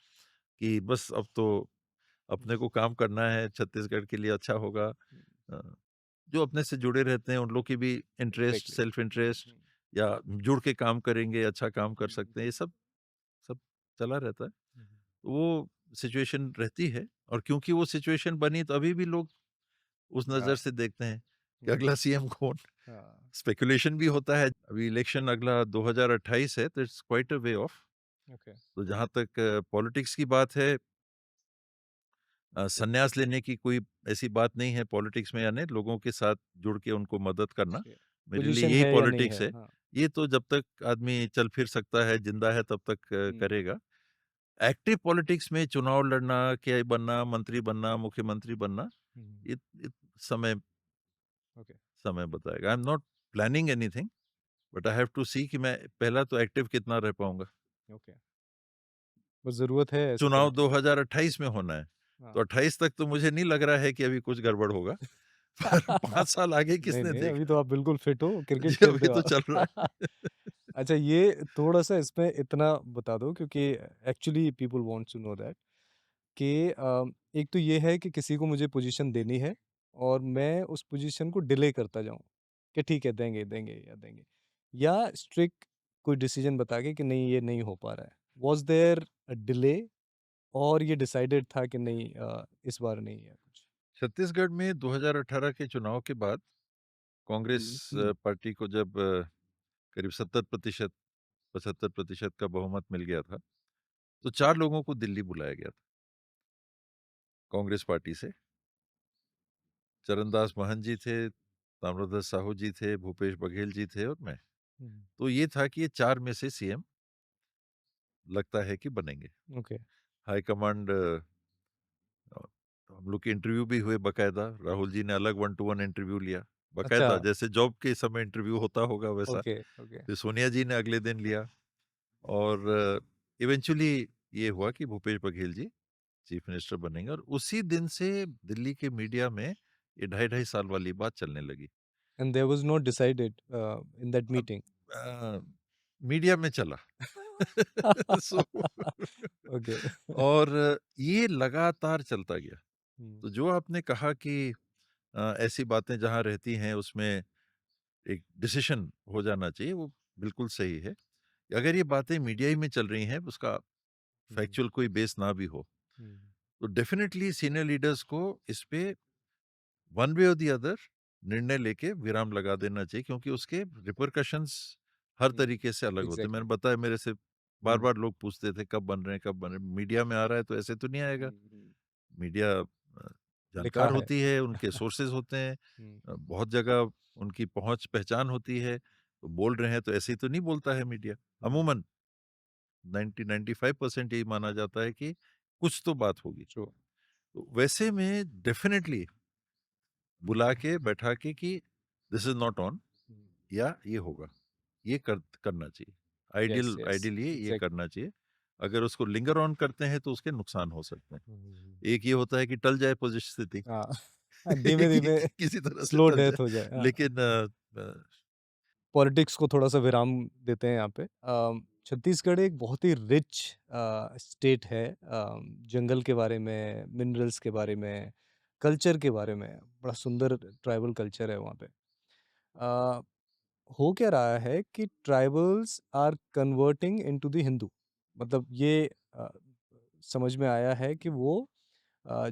कि बस अब तो
हुँ,
अपने को काम करना है, छत्तीसगढ़ के लिए अच्छा होगा।
हुँ,
अ, जो अपने से जुड़े रहते हैं उन लोग की भी इंटरेस्ट,
एग्ज़ैक्टली।
सेल्फ
हुँ,
इंटरेस्ट
हुँ,
या जुड़ के काम करेंगे, अच्छा काम कर
हुँ,
सकते हैं, ये सब सब चला रहता है।
हुँ,
तो वो सिचुएशन रहती है और क्योंकि वो सिचुएशन बनी तो अभी भी लोग उस
हाँ,
नज़र से देखते हैं कि
हुँ,
अगला सीएम कौन?
हाँ,
स्पेकुलेशन भी होता है। अभी इलेक्शन अगला 2028 है तो it's quite a way of.
Okay,
तो जहाँ तक पॉलिटिक्स की बात है संन्यास लेने की कोई ऐसी बात नहीं है पॉलिटिक्स में यानी लोगों के साथ जुड़ के उनको मदद करना।
ओके,
मेरे लिए
पोज़ीशन
यही
है या नहीं
पॉलिटिक्स
है?
है।
हाँ,
ये तो जब तक आदमी चल फिर सकता है, ज़िंदा है तब तक
हुँ,
करेगा। एक्टिव पॉलिटिक्स में चुनाव लड़ना, क्या बनना, मंत्री बनना, मुख्यमंत्री बनना,
हुँ,
ये समय
ओके,
समय बताएगा। I am not planning anything but I have to see कि मैं पहला तो एक्टिव कितना रह पाऊँगा।
ओके, बस ज़रूरत है ऐसे
चुनाव
पॉलिटिक्स।
2028 में होना है, तो
हाँ।
28 तक तो मुझे नहीं लग रहा है कि अभी कुछ गड़बड़ होगा। पर 5 साल आगे
नहीं,
किसने
नहीं, अभी
देखा
तो
है?
आप बिल्कुल फिट हो, क्रिकेट
जी,
खेलते
अभी
हो
तो चल रहा
आप।
है।
अच्छा ये थोड़ा-सा इसमें इतना बता दो क्योंकि actually people wants to know that कि एक तो ये है कि किसी को मुझे पोज़ीशन देनी है और मैं उस पोज़ीशन को डिले करता जाऊँ, कि ठीक है देंगे, देंगे या देंगे। या स्ट्रिक्ट कोई डिसीज़न बता के कि नहीं ये नहीं हो पा रहा है। वाज़ देयर अ डिले और ये डिसाइडेड था कि नहीं इस बार नहीं है कुछ?
छत्तीसगढ़ में 2018 के चुनाव के बाद कांग्रेस
हुँ,
पार्टी को जब करीब 70% 75% का बहुमत मिल गया था, तो 4 लोगों को दिल्ली बुलाया गया था, कांग्रेस पार्टी से। चरणदास महंत जी थे, ताम्रध्वज साहू जी थे, भूपेश बघेल जी थे और मैं।
हुँ,
तो ये था कि ये 4 में से सीएम लगता है कि बनेंगे।
ओके।
हाई कमांड अ, हम लोग के इंटरव्यू भी हुए बाकायदा, राहुल जी ने अलग वन टू वन इंटरव्यू लिया,
अच्छा,
बाकायदा जैसे जॉब के समय इंटरव्यू होता होगा वैसा।
Okay, okay.
फिर सोनिया जी ने अगले दिन लिया और इवेंचुअली ये हुआ कि भूपेश बघेल जी चीफ मिनिस्टर बनेंगे और उसी दिन से दिल्ली के मीडिया में ये ढाई ढाई साल वाली बात चलने लगी।
And there was no decided in that
अब
मीटिंग।
अ, मीडिया में चला। So
okay.
और ये लगातार चलता गया।
हुँ,
तो जो आपने कहा कि ऐसी बातें जहाँ रहती हैं उसमें एक डिसीजन हो जाना चाहिए, वो बिल्कुल सही है। अगर ये बातें मीडिया ही में चल रही हैं, उसका
हुँ,
फैक्चुअल कोई बेस ना भी हो,
हुँ,
तो डेफिनिटली सीनियर लीडर्स को इस पे वन वे और द अदर निर्णय लेके विराम लगा देना चाहिए, क्योंकि उसके रिपरकशंस हर
हुँ,
तरीके से अलग होते हैं। मैंने
एग्ज़ैक्टली।
बताया, मेरे से बार
हुँ,
बार लोग पूछते थे कब बन रहे हैं, कब बन रहे हैं। मीडिया में आ रहा है तो ऐसे तो नहीं आएगा।
हुँ, हुँ।
मीडिया
लिखा
जानकार
है।
होती है, उनके सोर्सेज होते हैं,
हुँ,
बहुत जगह उनकी पहुंच पहचान होती है, तो बोल रहे हैं तो ऐसे ही तो नहीं बोलता है मीडिया।
हुँ,
अमूमन 90-95% यही माना जाता है कि कुछ तो बात होगी।
ट्रू।
तो वैसे में डेफिनेटली बुला के बैठा के कि दिस इज नॉट ऑन,
हुँ,
या ये होगा, ये करना चाहिए।
यस,
आइडियल
यस,
आइडियल ये
एग्ज़ैक्टली।
करना चाहिए। अगर उसको लिंगर ऑन करते हैं तो उसके नुकसान हो सकते हैं।
हुँ, हुँ, हुँ।
एक ये होता है कि टल जाए स्थिति
हाँ,
कि
धीमे-धीमे
किसी तरह से
स्लो
टल
डेथ
जाए,
हो जाए। हाँ।
लेकिन
पॉलिटिक्स को थोड़ा-सा विराम देते हैं यहाँ पे। छत्तीसगढ़ एक बहुत ही रिच स्टेट है, जंगल के बारे में, मिनरल्स के बारे में, कल्चर के बारे में, बड़ा सुंदर ट्राइबल कल्चर है वहाँ पे। अ, हो क्या रहा है कि tribals are converting into the Hindu, मतलब ये समझ में आया है कि वो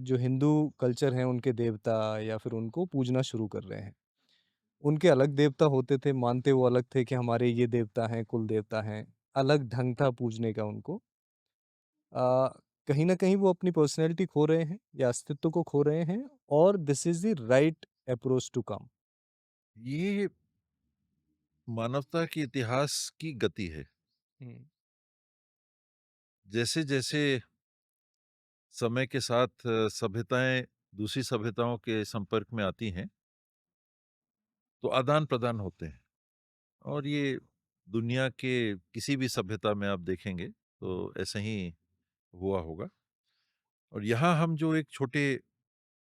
जो हिंदू कल्चर हैं उनके देवता या फिर उनको पूजना शुरू कर रहे हैं। उनके अलग देवता होते थे, मानते वो अलग थे कि हमारे ये देवता हैं, कुल देवता हैं, अलग ढंग था पूजने का उनको। अ, कहीं न कहीं वो अपनी पर्सनैलिटी खो रहे हैं या अस्तित्व को खो रहे हैं, और this is the right approach to come.
ये मानवता के इतिहास की गति है।
हुँ,
जैसे जैसे समय के साथ सभ्यताएं दूसरी सभ्यताओं के संपर्क में आती हैं, तो आदान प्रदान होते हैं। और ये दुनिया के किसी भी सभ्यता में आप देखेंगे
हुँ,
तो ऐसे ही हुआ होगा। और यहाँ हम जो एक छोटे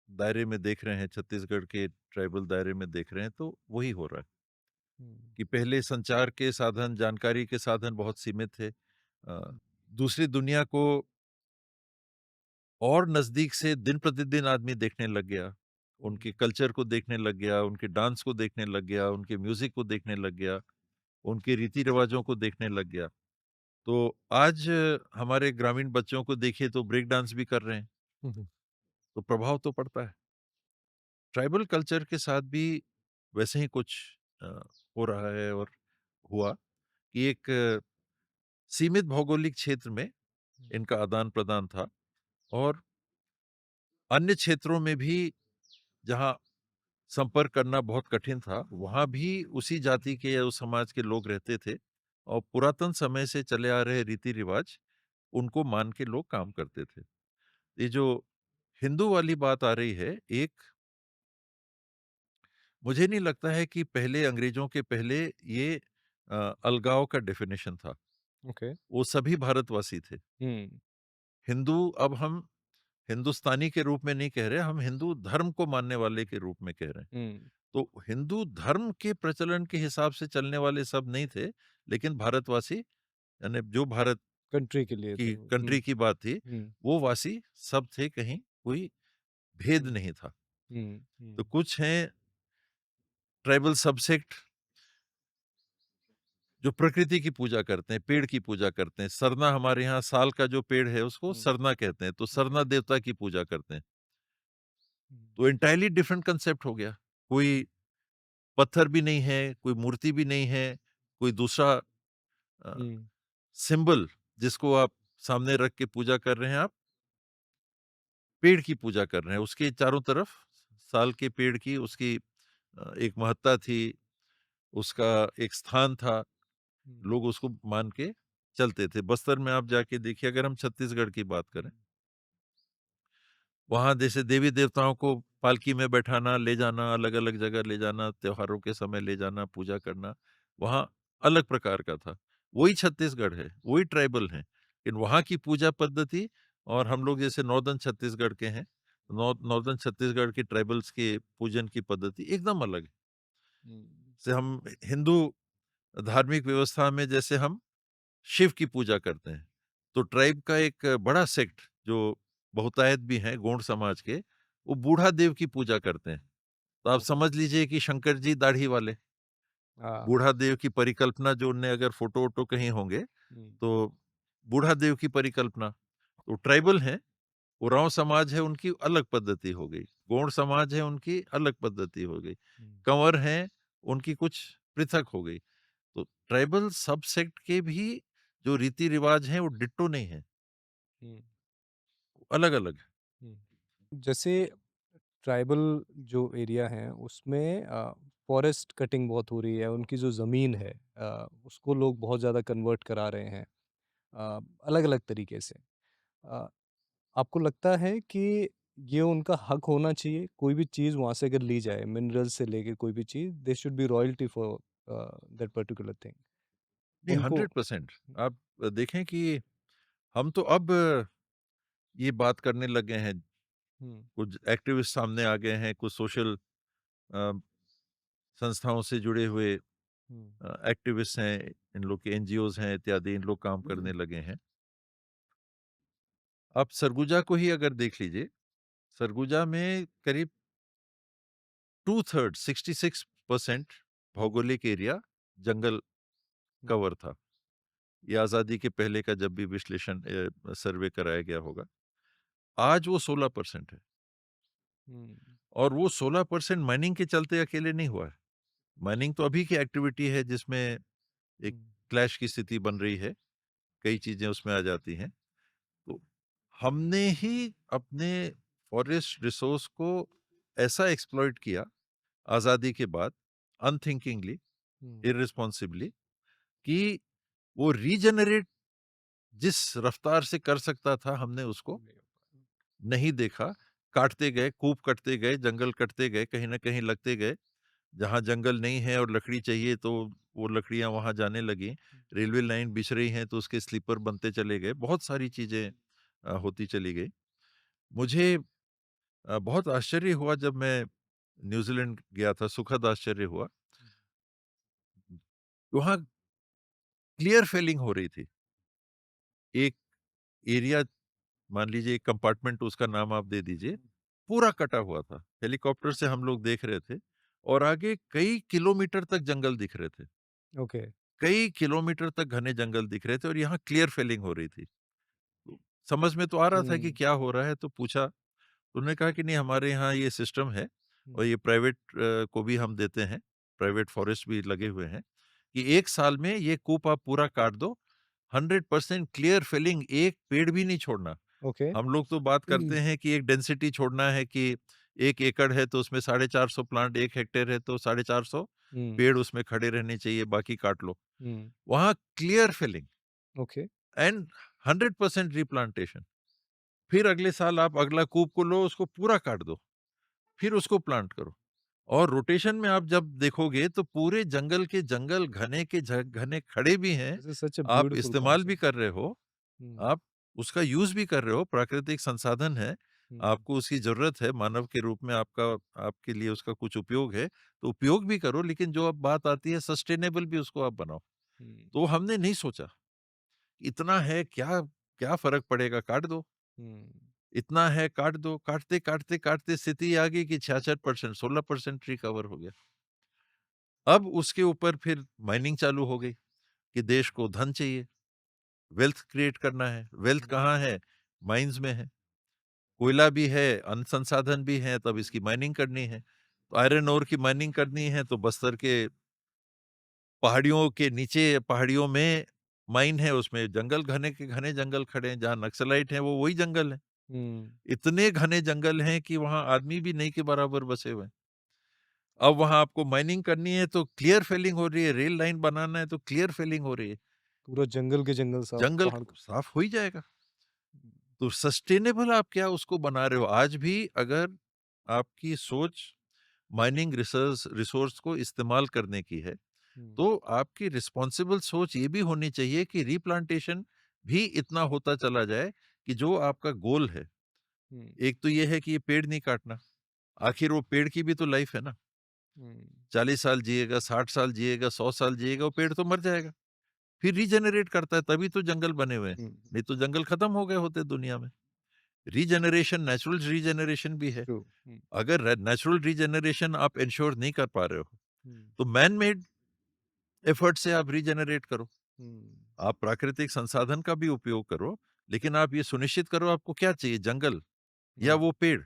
दायरे में देख रहे हैं, छत्तीसगढ़ के ट्राइबल दायरे में देख रहे हैं, तो वही हो रहा है
हुँ,
कि पहले संचार के साधन, जानकारी के साधन बहुत सीमित थे। दूसरी दुनिया को और नज़दीक से दिन प्रतिदिन आदमी देखने लग गया।
हुँ,
उनके कल्चर को देखने लग गया, उनके डांस को देखने लग गया, उनके म्यूज़िक को देखने लग गया, उनके रीति-रिवाज़ों को देखने लग गया। तो आज हमारे ग्रामीण बच्चों को देखिए तो ब्रेक डांस भी कर रहे हैं,
हुँ, हुँ,
तो प्रभाव तो पड़ता है। ट्राइबल कल्चर के साथ भी वैसे ही कुछ अ, हो रहा है और हुआ कि एक सीमित भौगोलिक क्षेत्र में
हुँ,
इनका आदान-प्रदान था, और अन्य क्षेत्रों में भी जहाँ संपर्क करना बहुत कठिन था, वहाँ भी उसी जाति के या उस समाज के लोग रहते थे, और पुरातन समय से चले आ रहे रीति-रिवाज उनको मान के लोग काम करते थे। ये जो हिंदू वाली बात आ रही है, एक मुझे नहीं लगता है कि पहले अंग्रेजों के पहले ये अलगाव का डेफिनेशन था।
ओके।
वो सभी भारतवासी थे।
हुँ,
हिंदू अब हम हिंदुस्तानी के रूप में नहीं कह रहे, हम हिंदू धर्म को मानने वाले के रूप में कह रहे हैं।
हुँ,
तो हिंदू धर्म के प्रचलन के हिसाब से चलने वाले सब नहीं थे, लेकिन भारतवासी यानी जो भारत
कंट्री के लिए थे
की
वो। हुँ,
कंट्री की बात थी,
हुँ,
वो वासी सब थे, कहीं कोई भेद
हुँ,
नहीं था।
हुँ,
तो
हुँ,
कुछ हैं ट्राइबल सबसेक्ट जो प्रकृति की पूजा करते हैं, पेड़ की पूजा करते हैं। सरना हमारे यहाँ साल का जो पेड़ है उसको
हुँ,
सरना कहते हैं, तो
ओके।
सरना देवता की पूजा करते हैं।
हुँ,
तो एंटायरली डिफरेंट कांसेप्ट हो गया। कोई पत्थर भी नहीं है, कोई मूर्ति भी नहीं है, कोई दूसरा अ,
हुँ,
सिंबल जिसको आप सामने रख के पूजा कर रहे हैं, आप पेड़ की पूजा कर रहे हैं, उसके चारों तरफ साल के पेड़ की उसकी एक महत्ता थी, उसका एक स्थान था,
हुँ,
लोग उसको मान के चलते थे। बस्तर में आप जाके देखिए, अगर हम छत्तीसगढ़ की बात करें,
हुँ,
वहाँ जैसे देवी-देवताओं को पालकी में बैठाना, ले जाना, अलग-अलग जगह ले जाना, त्योहारों के समय ले जाना, पूजा करना, वहाँ अलग प्रकार का था। वही छत्तीसगढ़ है, वही ट्राइबल हैं, लेकिन वहाँ की पूजा पद्धति और हम लोग जैसे नॉर्दर्न छत्तीसगढ़ के हैं, नॉर्दर्न छत्तीसगढ़ के ट्राइबल्स के पूजन की पद्धति एकदम अलग है।
हुँ,
जैसे हम हिंदू धार्मिक व्यवस्था में जैसे हम शिव की पूजा करते हैं, तो ट्राइब का एक बड़ा सेक्ट जो बहुतायत भी हैं गोंड समाज के, वो बूढ़ा देव की पूजा करते हैं। तो आप
ओके,
समझ लीजिए कि शंकर जी दाढ़ी वाले,
हाँ,
बूढ़ा देव की परिकल्पना जो उनने अगर फ़ोटो-वोटो कहीं होंगे,
हुँ,
तो बूढ़ा देव की परिकल्पना। तो ट्राइबल हैं, उरांव समाज है उनकी अलग पद्धति हो गई, गोंड समाज है उनकी अलग पद्धति हो गई,
हुँ,
कंवर हैं उनकी कुछ पृथक हो गई। तो ट्राइबल सब सेक्ट के भी जो रीति-रिवाज हैं वो डिट्टो नहीं है,
हुँ,
अलग-अलग है।
हुँ। जैसे ट्राइबल जो एरिया हैं उसमें फॉरेस्ट कटिंग बहुत हो रही है, उनकी जो ज़मीन है उसको लोग बहुत ज़्यादा कन्वर्ट करा रहे हैं अलग-अलग तरीके से। अ, आपको लगता है कि ये उनका हक होना चाहिए? कोई भी चीज़ वहाँ से अगर ली जाए, मिनरल्स से लेके कोई भी चीज़, there should be royalty for that particular thing.
नहीं,
उनको
100% आप देखें कि हम तो अब ये बात करने लगे हैं,
हुँ,
कुछ एक्टिविस्ट सामने आ गए हैं, कुछ सोशल अ, संस्थाओं से जुड़े हुए
हुँ,
एक्टिविस्ट हैं, इन लोग के एनजीओज़ हैं इत्यादि, इन लोग काम करने
हुँ,
लगे हैं। आप सरगुजा को ही अगर देख लीजिए, सरगुजा में करीब 2/3 66%
हुँ,
भौगोलिक एरिया जंगल
हुँ,
कवर था। ये आज़ादी के पहले का जब भी विश्लेषण सर्वे कराया गया होगा। आज वो 16% है
हुँ,
और वो 16% माइनिंग के चलते अकेले नहीं हुआ है। माइनिंग तो अभी की एक्टिविटी है जिसमें एक
हुँ,
क्लैश की स्थिति बन रही है, कई चीज़ें उसमें आ जाती हैं। तो हमने ही अपने फॉरेस्ट रिसोर्स को ऐसा एक्सप्लॉइट किया आज़ादी के बाद अनथिंकिंगली,
हुँ,
इर्रेस्पॉन्सिबली कि वो रीजेनरेट जिस रफ्तार से कर सकता था हमने उसको
नहीं हो पाया।
नहीं देखा। काटते गए, कूप कटते गए, जंगल कटते गए, कहीं न कहीं लगते गए। जहाँ जंगल नहीं है और लकड़ी चाहिए तो वो लकड़ियाँ वहाँ जाने लगीं। रेलवे लाइन बिछ रही हैं तो उसके स्लीपर बनते चले गए। बहुत सारी चीज़ें होती चली गई। मुझे बहुत आश्चर्य हुआ जब मैं न्यूज़ीलैंड गया था, सुखद आश्चर्य हुआ। वहाँ क्लियर फेलिंग हो रही थी। एक एरिया मान लीजिए एक कंपार्टमेंट उसका नाम आप दे दीजिए, पूरा कटा हुआ था। हेलीकॉप्टर से हम लोग देख रहे थे और आगे कई किलोमीटर तक जंगल दिख रहे थे।
ओके,
कई किलोमीटर तक घने जंगल दिख रहे थे और यहाँ क्लियर फेलिंग हो रही थी। तो समझ में तो आ रहा था कि
हुँ,
क्या हो रहा है, तो पूछा, तो उन्होंने कहा कि नहीं हमारे यहाँ ये सिस्टम है
हुँ,
और ये प्राइवेट को भी हम देते हैं, प्राइवेट फॉरेस्ट भी लगे हुए हैं, कि 1 साल में ये कूप आप पूरा काट दो, 100% क्लियर फेलिंग, एक पेड़ भी नहीं छोड़ना।
ओके,
हम लोग तो बात करते हैं कि एक डेंसिटी छोड़ना है कि 1 एकड़ है तो उसमें 450 प्लांट, 1 हेक्टेयर है तो 450
हुँ,
पेड़ उसमें खड़े रहने चाहिए, बाकी काट लो।
हुँ,
वहाँ clear Fehling
okay,
and 100% replantation. फिर अगले साल आप अगला कूप को लो, उसको पूरा काट दो, फिर उसको प्लांट करो। और रोटेशन में आप जब देखोगे तो पूरे जंगल के जंगल घने के घने खड़े भी हैं,
दिस इज़ सच अ
आप
ब्यूटीफुल
इस्तेमाल भी
कॉन्सेप्ट।
कर रहे हो,
हुँ,
आप उसका यूज़ भी कर रहे हो, प्राकृतिक संसाधन है,
हुँ,
आपको उसकी ज़रूरत है, मानव के रूप में आपका आपके लिए उसका कुछ उपयोग है, तो उपयोग भी करो, लेकिन जो अब बात आती है सस्टेनेबल भी उसको आप बनाओ।
हुँ,
तो हमने नहीं सोचा, इतना है क्या क्या फ़र्क पड़ेगा, काट दो।
हुँ,
इतना है काट दो, काटते स्थिति आ गई कि 66% 16% रिकवर हो गया। अब उसके ऊपर फिर माइनिंग चालू हो गई कि देश को धन चाहिए, वेल्थ क्रिएट करना है। वेल्थ
हुँ,
कहाँ है? माइन्स में है। कोयला भी है, अन्य संसाधन भी हैं, तब
हुँ,
इसकी माइनिंग करनी है। तो आयरन ओर की माइनिंग करनी है तो बस्तर के पहाड़ियों के नीचे पहाड़ियों में माइन है, उसमें जंगल घने के घने जंगल खड़े हैं, जहाँ नक्सलाइट हैं वो वही जंगल है।
हुँ,
इतने घने जंगल हैं कि वहाँ आदमी भी नहीं के बराबर बसे हुए हैं। अब वहाँ आपको माइनिंग करनी है तो क्लियर फेलिंग हो रही है, रेल लाइन बनाना है तो क्लियर फेलिंग हो रही है।
पूरा जंगल के जंगल साफ
जंगल
पहाड़ का
साफ हो ही जाएगा। तो सस्टेनेबल आप क्या उसको बना रहे हो? आज भी अगर आपकी सोच माइनिंग रिसोर्स को इस्तेमाल करने की है,
हुँ,
तो आपकी रिस्पॉन्सिबल सोच ये भी होनी चाहिए कि रिप्लांटेशन भी इतना होता चला जाए कि जो आपका गोल है,
हुँ,
एक तो ये है कि ये पेड़ नहीं काटना, आखिर वो पेड़ की भी तो लाइफ है ना।
हुँ,
40 साल जिएगा, 60 साल जिएगा, 100 साल जिएगा, वो पेड़ तो मर जाएगा। फिर रीजेनरेट करता है, तभी तो जंगल बने हुए हैं,
हुँ,
नहीं तो जंगल खत्म हो गए होते दुनिया में। रीजेनरेशन, नेचुरल रीजेनरेशन भी है।
ट्रू, हुँ,
अगर नेचुरल रीजेनरेशन आप इंश्योर नहीं कर पा रहे हो,
हुँ,
तो मैन मेड एफर्ट से आप रीजेनरेट करो।
हुँ,
आप प्राकृतिक संसाधन का भी उपयोग करो, लेकिन आप ये सुनिश्चित करो आपको क्या चाहिए, जंगल या
हुँ।
वो पेड़?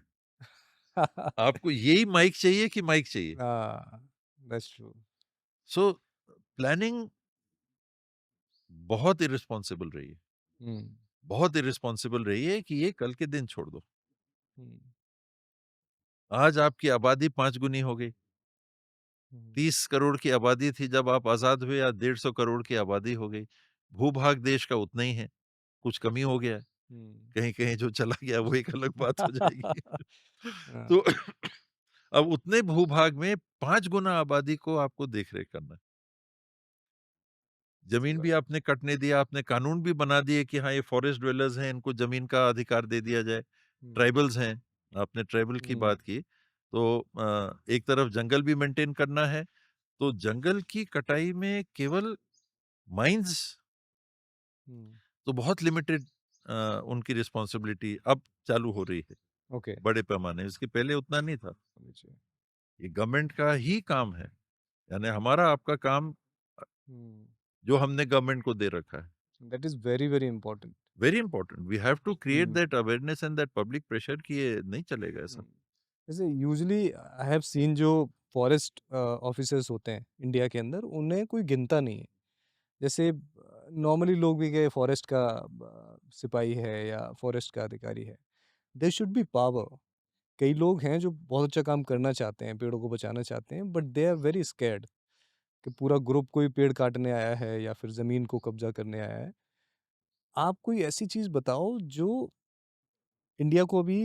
आपको यही माइक चाहिए कि माइक चाहिए?
हाँ, दैट्स ट्रू।
सो प्लानिंग बहुत इर्रेस्पॉन्सिबल रही है।
हुँ,
बहुत इर्रेस्पॉन्सिबल रही है कि ये कल के दिन छोड़ दो।
हुँ,
आज आपकी आबादी 5 गुनी हो गई।
हुँ,
30 करोड़ की आबादी थी जब आप आज़ाद हुए, आज 150 करोड़ की आबादी हो गई। भू-भाग देश का उतना ही है, कुछ कमी हो गया है।
हुँ।
कहीं-कहीं जो चला गया वो एक अलग बात हो जाएगी।
हाँ,
तो अब उतने भू-भाग में 5 गुना आबादी को आपको देख-रेख करना है।
सही
ज़मीन
बात।
भी आपने कटने दिया, आपने कानून भी बना दिए कि हाँ, ये फॉरेस्ट ड्वेलर्स हैं, इनको ज़मीन का अधिकार दे दिया जाए।
हुँ,
ट्राइबल्स हैं, आपने ट्राइबल की
हुँ,
बात की, तो एक तरफ जंगल भी मेंटेन करना है, तो जंगल की कटाई में केवल माइन्स
हुँ,
तो बहुत लिमिटेड उनकी रिस्पॉन्सिबिलिटी अब चालू हो रही है,
ओके,
बड़े पैमाने, इसके पहले उतना नहीं था।
समझिए।
ये गवर्नमेंट का ही काम है, यानी हमारा आपका काम
हुँ,
जो हमने गवर्नमेंट को दे रखा है।
That is very, very important.
Very important, we have to create
hmm,
that awareness and that public pressure कि ये नहीं चलेगा
हुँ।
ऐसा।
जैसे यूजुअली आई हैव सीन जो फॉरेस्ट ऑफिसर्स होते हैं इंडिया के अंदर, उन्हें कोई गिनता नहीं है। जैसे नॉर्मली लोग भी के फॉरेस्ट का सिपाही है या फॉरेस्ट का अधिकारी है। There should be power. कई लोग हैं जो बहुत अच्छा काम करना चाहते हैं, पेड़ों को बचाना चाहते हैं, but they are very scared कि पूरा ग्रुप कोई पेड़ काटने आया है या फिर ज़मीन को कब्ज़ा करने आया है। आप कोई ऐसी चीज़ बताओ जो इंडिया को अभी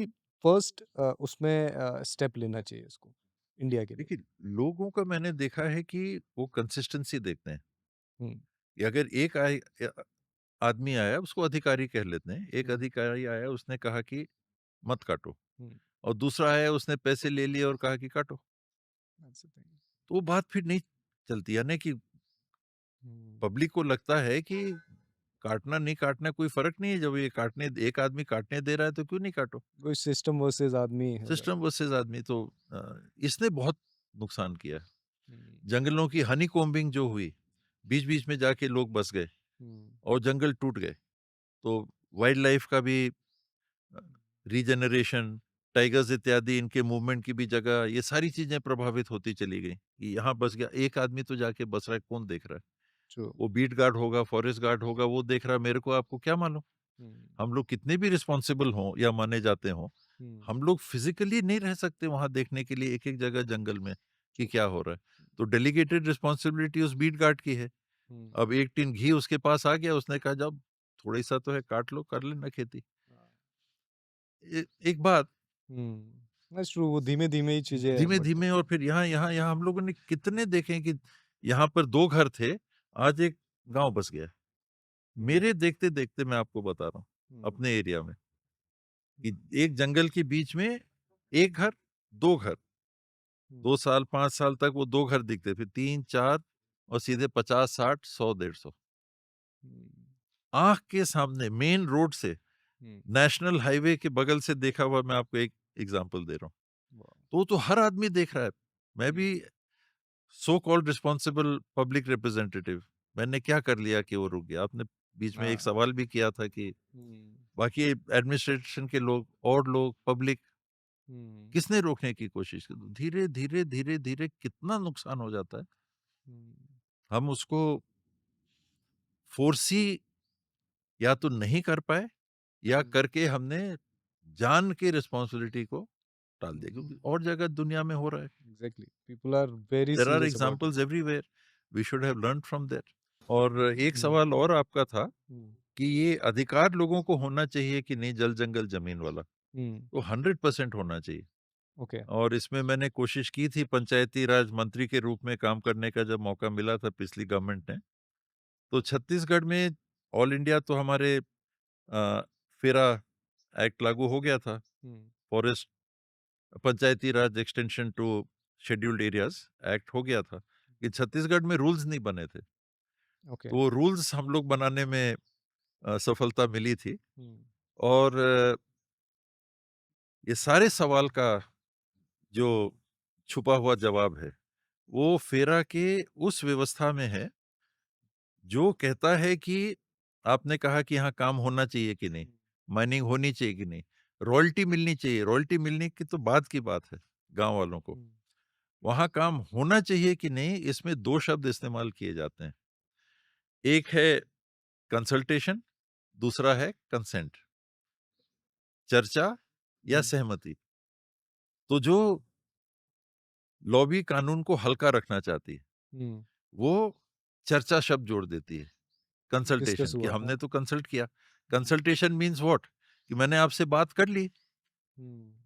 फर्स्ट उसमें स्टेप लेना चाहिए इसको, इंडिया के लिए?
देखिए, लोगों का मैंने देखा है कि वो कंसिस्टेंसी देखते हैं
हुँ,
कि अगर एक आदमी आया, उसको अधिकारी कह लेते हैं, एक
हुँ,
अधिकारी आया, उसने कहा कि मत काटो,
हुँ,
और दूसरा आया, उसने पैसे ले लिए और कहा कि काटो,
दैट्स द थिंग।
तो वो बात फिर नहीं चलती, यानी कि
हुँ,
पब्लिक को लगता है कि काटना नहीं काटना कोई फर्क नहीं है, जब ये काटने, एक आदमी काटने दे रहा है तो क्यों नहीं काटो।
कोई सिस्टम वर्सेस आदमी हो
सिस्टम
जाता है।
वर्सेस आदमी, तो इसने बहुत नुकसान किया।
हुँ,
जंगलों की हनी कोम्बिंग जो हुई, बीच-बीच में जाके लोग बस गए
हुँ,
और जंगल टूट गए। तो वाइल्ड लाइफ का भी अ, रीजनरेशन, टाइगर्स इत्यादि इनके मूवमेंट की भी जगह, ये सारी चीज़ें प्रभावित होती चली गई कि यहाँ बस गया, एक आदमी तो जाके बस रहा है, कौन देख रहा है?
ट्रू।
वो बीट गार्ड होगा, फॉरेस्ट गार्ड होगा, वो देख रहा है, मेरे को आपको क्या मालूम?
हुँ,
हम लोग कितने भी रिस्पॉन्सिबल हों या माने जाते हों,
हुँ,
हम लोग फिज़िकली नहीं रह सकते वहाँ देखने के लिए एक-एक जगह जंगल में कि
ट्रू।
क्या हो रहा है। तो डेलीगेटेड रिस्पॉन्सिबिलिटी उस बीट गार्ड की है।
हुँ,
अब 1 टिन घी उसके पास आ गया, उसने कहा जाओ थोड़ा ही सा तो है, काट लो, कर लेना खेती।
हाँ।
एक बात,
हुँ, दैट्स ट्रू। वो धीमे-धीमे ही चीज़ें बढ़
धीमे-धीमे, और फिर यहाँ हम लोगों ने कितने देखे हैं कि यहाँ पर 2 घर थे, आज एक गाँव बस गया।
हुँ,
मेरे देखते-देखते मैं आपको बता रहा हूँ,
हुँ,
अपने एरिया में, कि
हुँ,
एक जंगल के बीच में 1 घर, 2 घर,
हुँ,
2 साल, 5 साल तक वो 2 घर दिखते, फिर 3, 4 और सीधे 50, 60, 100, 150।
हुँ,
आँख के सामने मेन रोड से,
हुँ,
नेशनल हाईवे के बगल से देखा हुआ, मैं आपको एक एग्ज़ाम्पल दे रहा हूँ।
वाह!
तो वो तो हर आदमी देख रहा है। मैं
हुँ,
भी so called responsible public representative, मैंने क्या कर लिया कि वो रुक गया? आपने बीच में एक
हाँ,
सवाल भी किया था कि
हुँ,
बाकी एडमिनिस्ट्रेशन के लोग और लोग, पब्लिक,
हुँ,
किसने रोकने की कोशिश की? तो धीरे-धीरे, धीरे-धीरे कितना नुकसान हो जाता है।
हुँ,
हम उसको फ़ोर्सी या तो नहीं कर पाए, या
हुँ,
करके हमने जान के रिस्पॉन्सिबिलिटी को टाल दिया, क्योंकि और जगह दुनिया में हो रहा है।
Exactly, people are very
there are
serious about it.
Examples everywhere, we should have learned from there. और एक
हुँ,
सवाल और आपका था
हुँ,
कि ये अधिकार लोगों को होना चाहिए कि नहीं, जल जंगल जमीन वाला,
हुँ,
तो 100% होना चाहिए।
ओके,
और इसमें मैंने कोशिश की थी पंचायती राज मंत्री के रूप में काम करने का, जब मौका मिला था पिछली गवर्नमेंट ने, तो छत्तीसगढ़ में ऑल इंडिया तो हमारे फेरा एक्ट लागू हो गया था,
hmm,
forest Panchayati Raj extension to scheduled areas act हो गया था, कि छत्तीसगढ़ में रूल्स नहीं बने थे।
ओके,
तो रूल्स हम लोग बनाने में सफलता मिली थी।
हुँ,
और ये सारे सवाल का जो छुपा हुआ जवाब है, वो फेरा के उस व्यवस्था में है जो कहता है कि आपने कहा कि यहाँ काम होना चाहिए कि नहीं,
हुँ,
माइनिंग होनी चाहिए कि नहीं, रॉयल्टी मिलनी चाहिए, रॉयल्टी मिलने की तो बाद की बात है गांव वालों को,
हुँ,
वहां काम होना चाहिए कि नहीं, इसमें दो शब्द इस्तेमाल किए जाते हैं। एक है कंसल्टेशन, दूसरा है कंसेंट, चर्चा या
हुँ,
सहमति। तो जो लॉबी कानून को हल्का रखना चाहती है,
हुँ,
वो चर्चा शब्द जोड़ देती है,
डिस्कस
कंसल्टेशन, कि
हुआ, हाँ,
हमने तो कंसल्ट किया।
हुँ,
कंसल्टेशन मीन्स व्हाट, कि मैंने आपसे बात कर ली,
हुँ।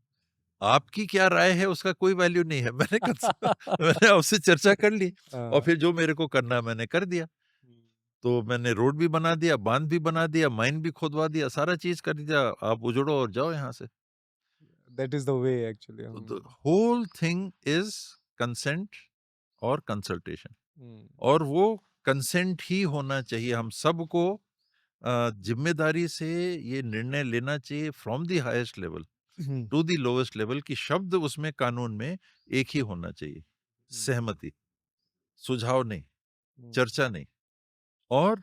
आपकी क्या राय है उसका कोई वैल्यू नहीं है। मैंने आपसे चर्चा कर ली, और
हाँ,
फिर जो मेरे को करना है मैंने कर दिया।
हुँ,
तो मैंने रोड भी बना दिया, बांध भी बना दिया, माइन भी खुदवा दिया, सारा चीज कर दिया, आप उजड़ो और जाओ यहाँ से।
That is the way actually
तो the
hmm,
whole thing is consent और कंसल्टेशन।
हुँ,
और वो कंसेंट ही होना चाहिए। हम सबको जिम्मेदारी से ये निर्णय लेना चाहिए, from the highest level
hmm,
to the lowest level, कि शब्द उसमें कानून में एक ही होना चाहिए,
हुँ,
सहमति, सुझाव नहीं,
हुँ,
चर्चा नहीं। और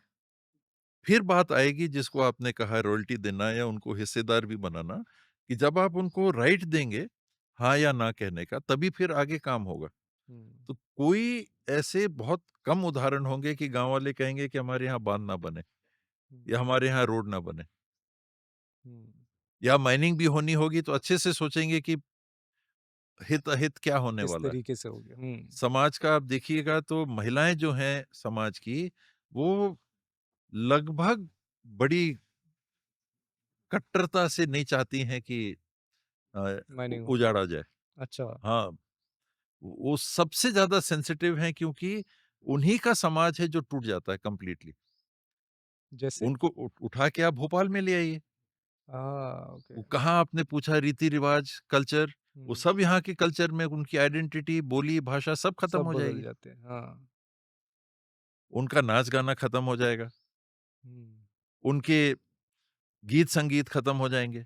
फिर बात आएगी जिसको आपने कहा, रॉयल्टी देना या उनको हिस्सेदार भी बनाना, कि जब आप उनको राइट देंगे हाँ या ना कहने का, तभी फिर आगे काम होगा।
हुँ,
तो कोई ऐसे बहुत कम उदाहरण होंगे कि गांव वाले कहेंगे कि हमारे यहाँ बांध ना बने,
हुँ,
या हमारे यहाँ रोड ना बने,
हुँ,
या माइनिंग भी होनी होगी तो अच्छे से सोचेंगे कि हित अहित क्या होने
किस
वाला है।
तरीके से हो गया? हुँ,
समाज का आप देखिएगा तो महिलाएं जो हैं समाज की, वो लगभग बड़ी कट्टरता से नहीं चाहती हैं कि
माइनिंग हो,
उजाड़ा जाए।
अच्छा,
हाँ, वो सबसे ज्यादा सेंसिटिव हैं, क्योंकि उन्हीं का समाज है जो टूट जाता है कंप्लीटली।
जैसे?
उनको उठा के आप भोपाल में ले आइए,
ओके,
वो कहाँ आपने पूछा रीति रिवाज कल्चर, वो
हुँ,
सब यहाँ के कल्चर में, उनकी आइडेंटिटी, बोली भाषा सब खत्म
सब
हो
बदल
जाएगी।
जाते हैं, हाँ,
उनका नाच गाना खत्म हो जाएगा,
हुँ,
उनके गीत संगीत खत्म हो जाएंगे,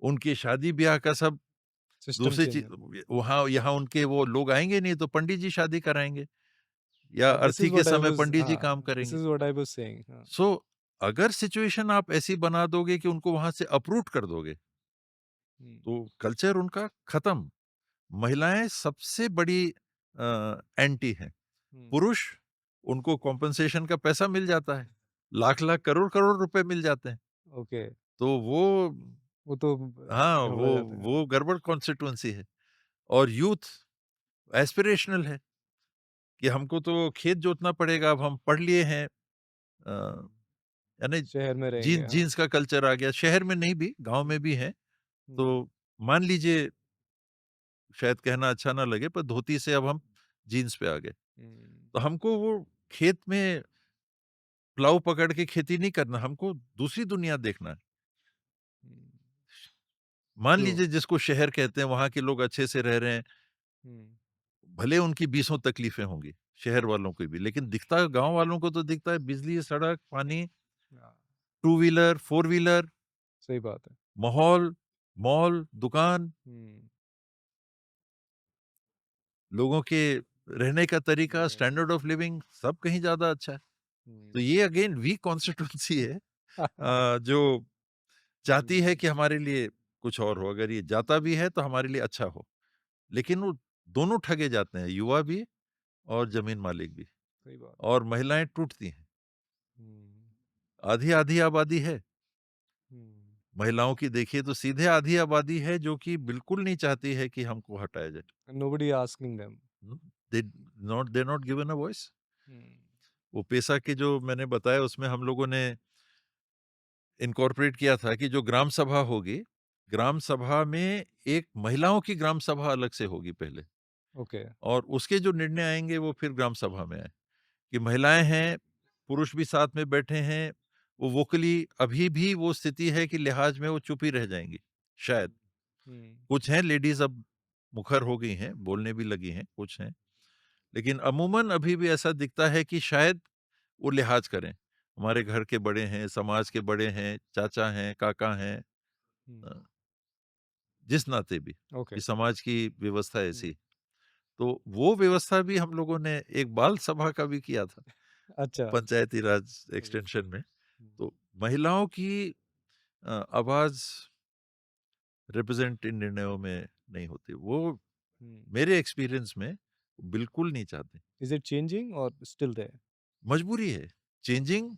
उनकी शादी ब्याह का सब
सिस्टम
दूसरी
चेंज हो
चीज, वहाँ यहाँ उनके वो लोग आएंगे नहीं तो पंडित जी शादी कराएंगे, या
दिस
अर्थी
इज़
के
व्हाट आई
समय
वाज़
पंडित जी
हाँ,
काम
दिस
करेंगे।
Is what I was saying हाँ,
सो अगर सिचुएशन आप ऐसी बना दोगे कि उनको वहां से अप्रूट कर दोगे,
हुँ,
तो कल्चर उनका खत्म। महिलाएं सबसे बड़ी एंटी हैं।
हुँ,
पुरुष, उनको कॉम्पनसेशन का पैसा मिल जाता है, लाख लाख करोड़ करोड़ रुपए मिल जाते हैं।
ओके,
तो वो,
वो तो
हाँ,
घबरा जाते हैं, हाँ,
वो गड़बड़ कॉन्स्टिट्यूंसी है। और यूथ एस्पिरेशनल है, कि हमको तो खेत जोतना पड़ेगा, अब हम पढ़ लिए हैं,
हुँ,
यानी
शहर में रहेंगे, हाँ,
जीन्स का कल्चर आ गया, शहर में नहीं भी गांव
हुँ,
में भी है। तो
हुँ,
मान लीजिए, शायद कहना अच्छा ना लगे, पर धोती से अब हम जीन्स पे आ गए।
हुँ,
तो हमको वो खेत में प्लाऊ पकड़ के खेती नहीं करना, हमको दूसरी दुनिया देखना है।
हुँ,
मान
ट्रू,
लीजिए जिसको शहर कहते हैं, वहां के लोग अच्छे से रह रहे हैं,
हुँ,
भले उनकी बीसों तकलीफें होंगी, शहर वालों को भी, लेकिन दिखता गांव वालों को तो दिखता है बिजली, सड़क, पानी,
हाँ,
टू व्हीलर, फोर व्हीलर,
सही बात है,
माहौल, मॉल, दुकान,
हुँ,
लोगों के रहने का तरीका,
राइट,
स्टैंडर्ड ऑफ लिविंग सब कहीं ज्यादा अच्छा है। तो
हुँ,
ये अगेन वीक कॉन्स्टिट्यूंसी है, जो चाहती है
हुँ,
कि हमारे लिए कुछ और हो, अगर ये जाता भी है तो हमारे लिए अच्छा हो। लेकिन वो दोनों ठगे जाते हैं, युवा भी और जमीन मालिक भी।
सही बात,
और महिलाएं टूटती हैं।
हुँ,
आधी आधी आबादी है,
हुँ,
महिलाओं की देखिए तो सीधे आधी आबादी है जो कि बिल्कुल नहीं चाहती है कि हमको हटाया जाए।
Nobody asking them.
They they not given a voice.
Hmm.
वो पेशा के जो मैंने बताया उसमें हम लोगों ने इनकॉर्पोरेट किया था कि जो ग्राम सभा होगी, ग्राम सभा में एक महिलाओं की ग्राम सभा अलग से होगी पहले,
Okay.
और उसके जो निर्णय आएँगे वो फिर ग्राम सभा में आए। कि महिलाएँ हैं, पुरुष भी साथ में बैठे हैं, वो वोकली अभी भी वो स्थिति है कि लिहाज में वो चुप ही रह जाएँगी, शायद।
Hmm.
कुछ हैं लेडीज़ अब मुखर हो गई हैं, बोलने भी लगी हैं, कुछ हैं। लेकिन अमूमन अभी भी ऐसा दिखता है कि शायद वो लिहाज करें। हमारे घर के बड़े हैं, समाज के बड़े हैं, चाचा हैं, काका हैं,
Hmm.
अ, जिस नाते भी,
Okay.
कि समाज की व्यवस्था
Hmm.
ऐसी। तो वो व्यवस्था भी हम लोगों ने एक बाल सभा का भी किया था,
अच्छा.
पंचायती राज
Okay.
एक्सटेंशन में।
Hmm.
तो महिलाओं की आवाज़ रिप्रेज़ेंट इन निर्णयों में नहीं होती। वो
Hmm.
मेरे एक्सपीरियंस में बिल्कुल नहीं चाहते।
Is it changing or still there?
मजबूरी है, चेंजिंग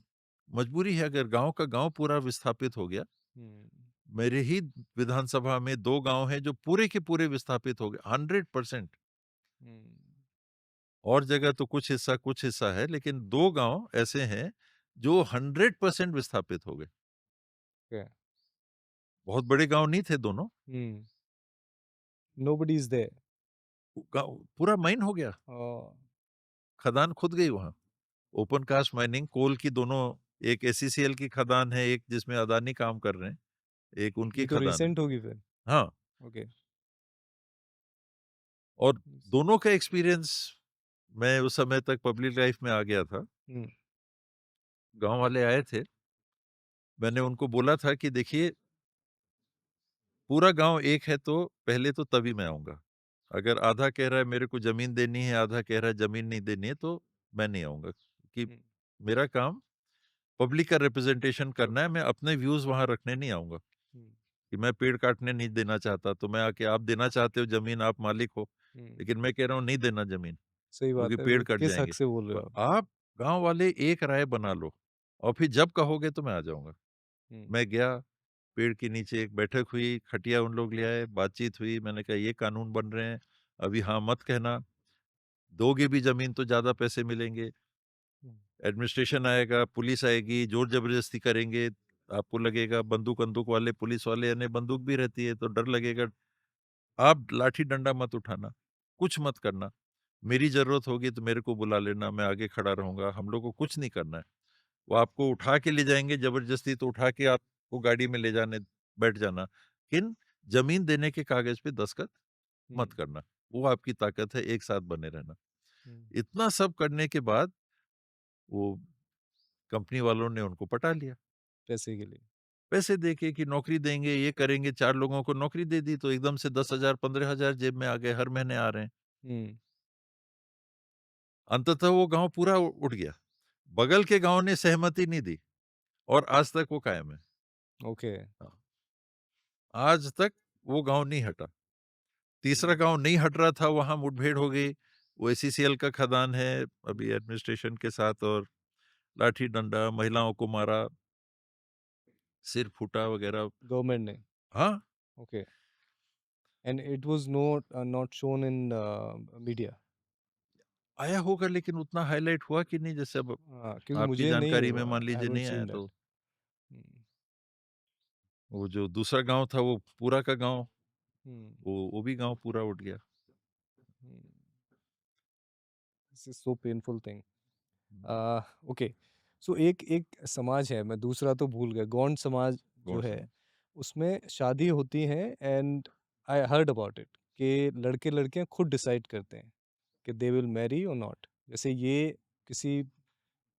मजबूरी है। अगर गाँव का गाँव पूरा विस्थापित हो गया,
Hmm.
मेरे ही विधानसभा में 2 गाँव हैं जो पूरे के पूरे विस्थापित हो गए 100%।
Hmm.
और जगह तो कुछ हिस्सा है, लेकिन 2 गाँव ऐसे हैं जो 100% विस्थापित हो गए।
Okay.
बहुत बड़े गाँव नहीं थे दोनों,
Hmm. Nobody is there.
गाँव पूरा माइन हो गया,
Oh.
खदान खुद गई वहाँ। ओपन कास्ट माइनिंग कोल की दोनों, एक एसईसीएल की खदान है, एक जिसमें अदानी काम कर रहे हैं, एक
ये
उनकी
तो
खदान है।
रिसेंट होगी फिर।
हाँ,
ओके।
और दोनों का एक्सपीरियंस, मैं उस समय तक पब्लिक लाइफ में आ गया था।
हुँ,
गाँव वाले आए थे, मैंने उनको बोला था कि देखिए, पूरा गाँव एक है तो पहले तो तभी मैं आऊँगा। अगर आधा कह रहा है मेरे को ज़मीन देनी है, आधा कह रहा है ज़मीन नहीं देनी है, तो मैं नहीं आऊँगा। कि
हुँ,
मेरा काम पब्लिक का रिप्रेजेंटेशन करना है, मैं अपने व्यूज़ वहाँ रखने नहीं आऊँगा।
हुँ,
कि मैं पेड़ काटने नहीं देना चाहता, तो मैं आके, आप देना चाहते हो ज़मीन, आप मालिक हो,
हुँ।
लेकिन मैं कह रहा हूँ नहीं देना ज़मीन,
सही
क्योंकि
बात है,
पेड़
वो
कट
किस हक
जाएँगे।
से बोल रहे
तो
हो आप?
आप गाँव वाले एक राय बना लो, और फिर जब कहोगे तो मैं आ जाऊँगा।
हुँ,
मैं गया, पेड़ के नीचे एक बैठक हुई, खटिया उन लोग ले आए, बातचीत हुई, मैंने कहा ये कानून बन रहे हैं, अभी हाँ मत कहना, दोगे भी ज़मीन तो ज़्यादा पैसे मिलेंगे,
हुँ,
एडमिनिस्ट्रेशन आएगा, पुलिस आएगी, ज़ोर ज़बरदस्ती करेंगे, आपको लगेगा बंदूक-वंदूक वाले, पुलिस वाले, यानी बंदूक भी रहती है तो डर लगेगा। आप लाठी डंडा मत उठाना, कुछ मत करना, मेरी ज़रूरत होगी तो मेरे को बुला लेना, मैं आगे खड़ा रहूँगा, हम लोग को कुछ नहीं करना है। वो आपको उठा के ले जाएँगे ज़बरदस्ती, तो उठा के आपको गाड़ी में ले जाने बैठ जाना, लेकिन ज़मीन देने के कागज़ पे दस्तखत
हुँ,
मत करना, वो आपकी ताकत है, एक साथ बने रहना।
हुँ।
इतना सब करने के बाद वो कंपनी वालों ने उनको पटा लिया।
पैसे के लिए।
पैसे देके कि नौकरी देंगे, ये करेंगे, 4 लोगों को नौकरी दे दी, तो एकदम से 10,000 15,000 जेब में आ गए, हर महीने आ रहे हैं।
हुँ,
अंततः वो गाँव पूरा उठ गया। बगल के गाँव ने सहमति नहीं दी, और आज तक वो कायम है।
ओके।
हाँ, आज तक वो गाँव नहीं हटा। तीसरा
हुँ,
गाँव नहीं हट रहा था, वहाँ मुठभेड़ हो गई। वो एसईसीएल का खदान है, अभी एडमिनिस्ट्रेशन के साथ, और लाठी डंडा, महिलाओं को मारा, सिर फूटा वगैरह।
गवर्नमेंट ने।
हाँ,
okay. And it was not shown in media.
आया होगा, लेकिन उतना हाइलाइट हुआ कि नहीं, जैसे अब
हाँ, क्योंकि
आपकी
मुझे नहीं
जानकारी में
हुआ,
मान
आई
लीजिए
हैवंट
नहीं आया,
सीन दैट।
तो
हुँ,
वो जो दूसरा गाँव था वो पूरा का गाँव,
हुँ,
वो भी गाँव पूरा उठ गया।
Hmm. This is so painful thing. Okay. So एक एक समाज है, मैं दूसरा तो भूल गया, गौंड समाज जो
गौड़
है,
समाज।
उसमें शादी होती है and I heard about it कि लड़के-लड़कियाँ खुद डिसाइड करते हैं कि दे विल मैरी और नॉट। जैसे ये किसी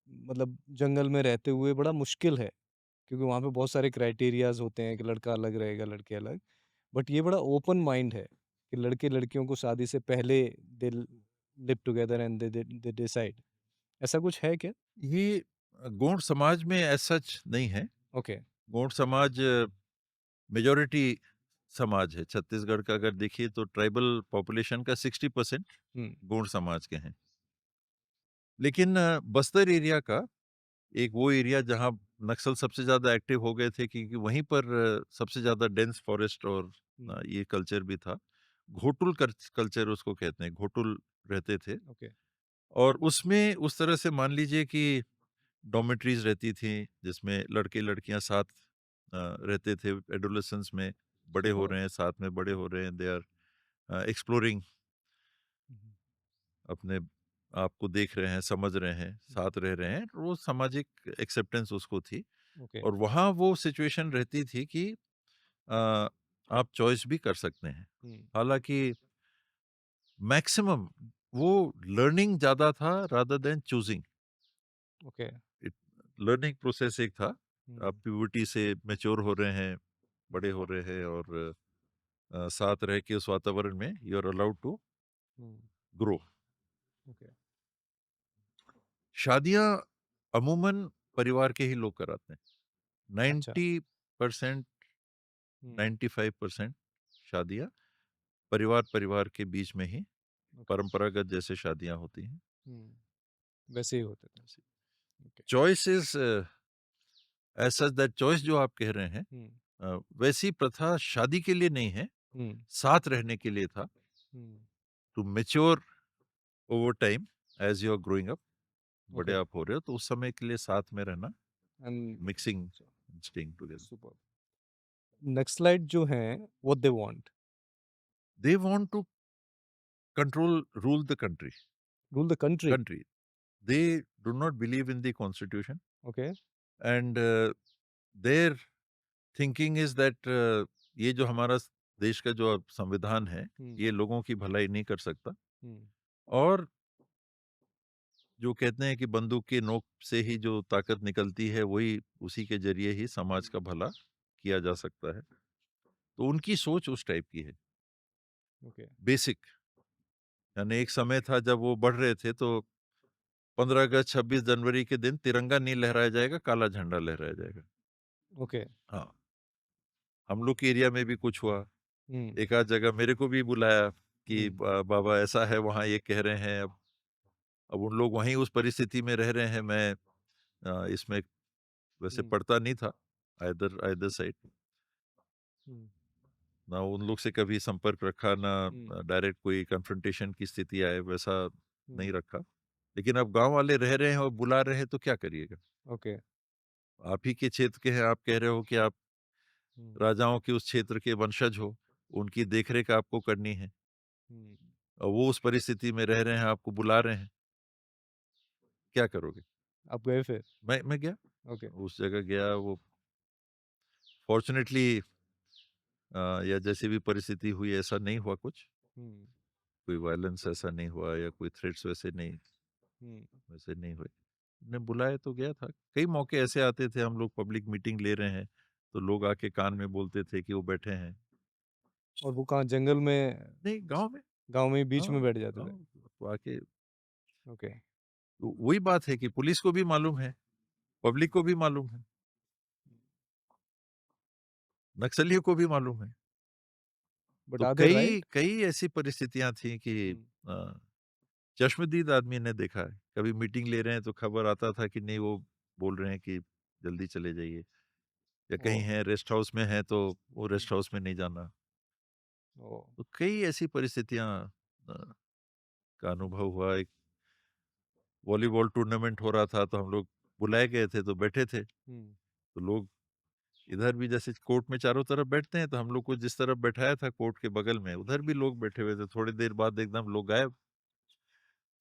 मतलब जंगल में रहते हुए बड़ा मुश्किल है, क्योंकि वहाँ पे बहुत सारे क्राइटेरियाज़ होते हैं कि लड़का अलग रहेगा, लड़के अलग। बट ये बड़ा ओपन माइंड है कि लड़के-लड़कियों को शादी से पहले they live together and they decide. ऐसा कुछ है क्या?
ये गौड़ समाज में एज़ सच नहीं है।
ओके।
गौड़ समाज मेजॉरिटी समाज है। छत्तीसगढ़ का अगर देखिए तो ट्राइबल पॉपुलेशन का 60%
हुँ,
गौड़ समाज के हैं। लेकिन बस्तर एरिया का एक वो एरिया जहाँ नक्सल सबसे ज़्यादा एक्टिव हो गए थे, क्योंकि वहीं पर सबसे ज़्यादा डेंस फॉरेस्ट और
हुँ,
ये कल्चर भी था। घोटुल कल्चर उसको कहते हैं, घोटुल रहते थे।
ओके,
और उसमें उस तरह से मान लीजिए कि डॉर्मेटरीज रहती थी, जिसमें लड़के लड़कियां साथ रहते थे एडोलेसेंस में, बड़े हो
ओह!
रहे हैं, साथ में बड़े हो रहे हैं, दे आर एक्सप्लोरिंग,
हुँ,
अपने आप को देख रहे हैं, समझ रहे हैं,
हुँ,
साथ रह रहे हैं, वो सामाजिक एक्सेप्टेंस उसको थी।
ओके,
और वहाँ वो सिचुएशन रहती थी कि अ, आप चॉइस भी कर सकते हैं।
हुँ,
हालांकि मैक्सिमम वो लर्निंग ज़्यादा था rather than choosing.
Okay,
learning process एक था,
हुँ,
आप प्यूबर्टी से मैच्योर हो रहे हैं, बड़े हो रहे हैं, और साथ रह के उस वातावरण में you are allowed to
hmm,
grow.
Okay,
शादियां अमूमन परिवार के ही लोग कराते हैं।
अच्छा,
90%,
हुँ,
95% शादियां परिवार परिवार के बीच में ही
ओके,
परंपरागत जैसे शादियां होती हैं।
हुँ, वैसे ही होते थे, okay,
choice is as such that, choice जो आप कह रहे हैं,
हुँ,
वैसी प्रथा शादी के लिए नहीं है,
हुँ,
साथ रहने के लिए था,
hmm,
to mature over time as you are growing up, बड़े
ओके,
आप हो रहे हो, तो उस समय के लिए साथ में रहना,
and
mixing, staying together.
Superb! Naxalite जो हैं, what they want?
They want to control, rule the country.
Rule the country,
country, they do not believe in the constitution,
okay,
and their thinking is that, ये जो हमारा देश का जो अब संविधान है,
हुँ,
ये लोगों की भलाई नहीं कर सकता।
हुँ,
और जो कहते हैं कि बंदूक की नोक से ही जो ताकत निकलती है, वही उसी के जरिए ही समाज का भला किया जा सकता है। तो उनकी सोच उस टाइप की है,
ओके,
बेसिक। यानी एक समय था जब वो बढ़ रहे थे, तो 15 अगस्त 26 जनवरी के दिन तिरंगा नहीं लहराया जाएगा, काला झंडा लहराया जाएगा।
ओके,
हाँ, हम लोग के एरिया में भी कुछ हुआ।
हुँ,
एक आध जगह मेरे को भी बुलाया कि
हुँ,
बाबा ऐसा है, वहाँ ये कह रहे हैं। अब उन लोग वहीं उस परिस्थिति में रह रहे हैं, मैं इसमें वैसे
हुँ,
पढ़ता नहीं था आइदर आइदर साइड,
हुँ,
ना उन लोग से कभी संपर्क रखा, ना
हुँ,
डायरेक्ट कोई कन्फ्रंटेशन की स्थिति आए, वैसा
हुँ,
नहीं रखा। लेकिन अब गांव वाले रह रहे हैं और बुला रहे हैं, तो क्या करिएगा।
ओके,
आप ही के क्षेत्र के हैं, आप कह रहे हो कि आप
हुँ,
राजाओं के उस क्षेत्र के वंशज हो, उनकी देखरेख आपको करनी है,
हुँ,
और वो उस परिस्थिति में रह रहे हैं, आपको बुला रहे हैं, क्या करोगे।
आप गए फिर?
मैं गया,
ओके,
उस जगह गया। वो फॉर्चुनेटली या जैसी भी परिस्थिति हुई, ऐसा नहीं हुआ कुछ,
हुँ,
कोई वायलेंस ऐसा नहीं हुआ, या कोई थ्रेट्स
हुँ,
वैसे नहीं हुए। ने बुलाया तो गया था। कई मौके ऐसे आते थे, हम लोग पब्लिक मीटिंग ले रहे हैं, तो लोग आके कान में बोलते थे कि वो बैठे हैं।
और वो कहाँ जंगल में
नहीं, गाँव में।
गाँव में ही बीच
हाँ,
में बैठ जाते थे?
गाँव तो आके,
ओके,
तो वही बात है कि पुलिस को भी मालूम है, पब्लिक को भी मालूम है, नक्सलियों को भी मालूम है।
बट
तो
आर दे
कई
राइट?
कई ऐसी परिस्थितियाँ थी कि
हुँ,
अ, चश्मदीद आदमी ने देखा है। कभी मीटिंग ले रहे हैं तो खबर आता था कि नहीं, वो बोल रहे हैं कि जल्दी चले जाइए, या कहीं
ओह!
हैं रेस्ट हाउस में हैं, तो वो
हुँ,
रेस्ट हाउस में नहीं जाना।
ओह!
तो कई ऐसी परिस्थितियाँ का अनुभव हुआ। एक वॉलीबॉल टूर्नामेंट हो रहा था, तो हम लोग बुलाए गए थे, तो बैठे थे।
हुँ,
तो लोग इधर भी जैसे कोर्ट में चारों तरफ बैठते हैं, तो हम लोग को जिस तरफ बैठाया था कोर्ट के बगल में, उधर भी लोग बैठे हुए थे। थोड़ी देर बाद एकदम लोग गायब।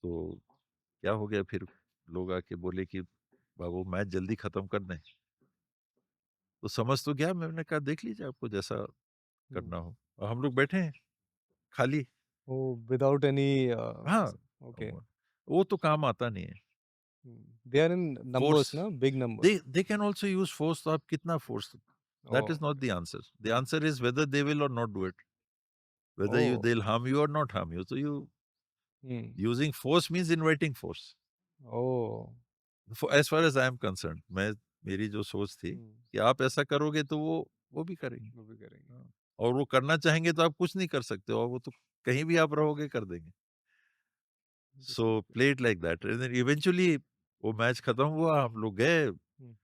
तो क्या हो गया फिर, लोग आके बोले कि बाबू मैच जल्दी खत्म कर दें। तो समझ तो गया, मैंने कहा देख लीजिए, आपको जैसा
हुँ,
करना हो। और हम लोग बैठे हैं खाली।
ओह! विदाउट एनी
हाँ,
ओके,
वो तो काम आता नहीं है।
Hmm, they are in
force,
numbers ना, big
they
numbers?
They can also use force. तो आप कितना force, that
oh!
Is not the answer. The
hmm,
answer is whether they will or not do it, whether you
oh!
They will harm you or not harm you. तो you
hmm,
using force means inviting force.
Oh!
As far as I am concern, मैं, मेरी जो सोच थी
हुँ,
कि आप ऐसा करोगे तो वो भी करेंगे।
वो भी करेंगे।
हाँ, और वो करना चाहेंगे तो आप कुछ नहीं कर सकते हो, और वो तो कहीं भी आप रहोगे कर देंगे।
ये तो
सो
समझ गया।
Play it like that, eventually वो मैच खत्म हुआ, हम लोग गए,
हुँ।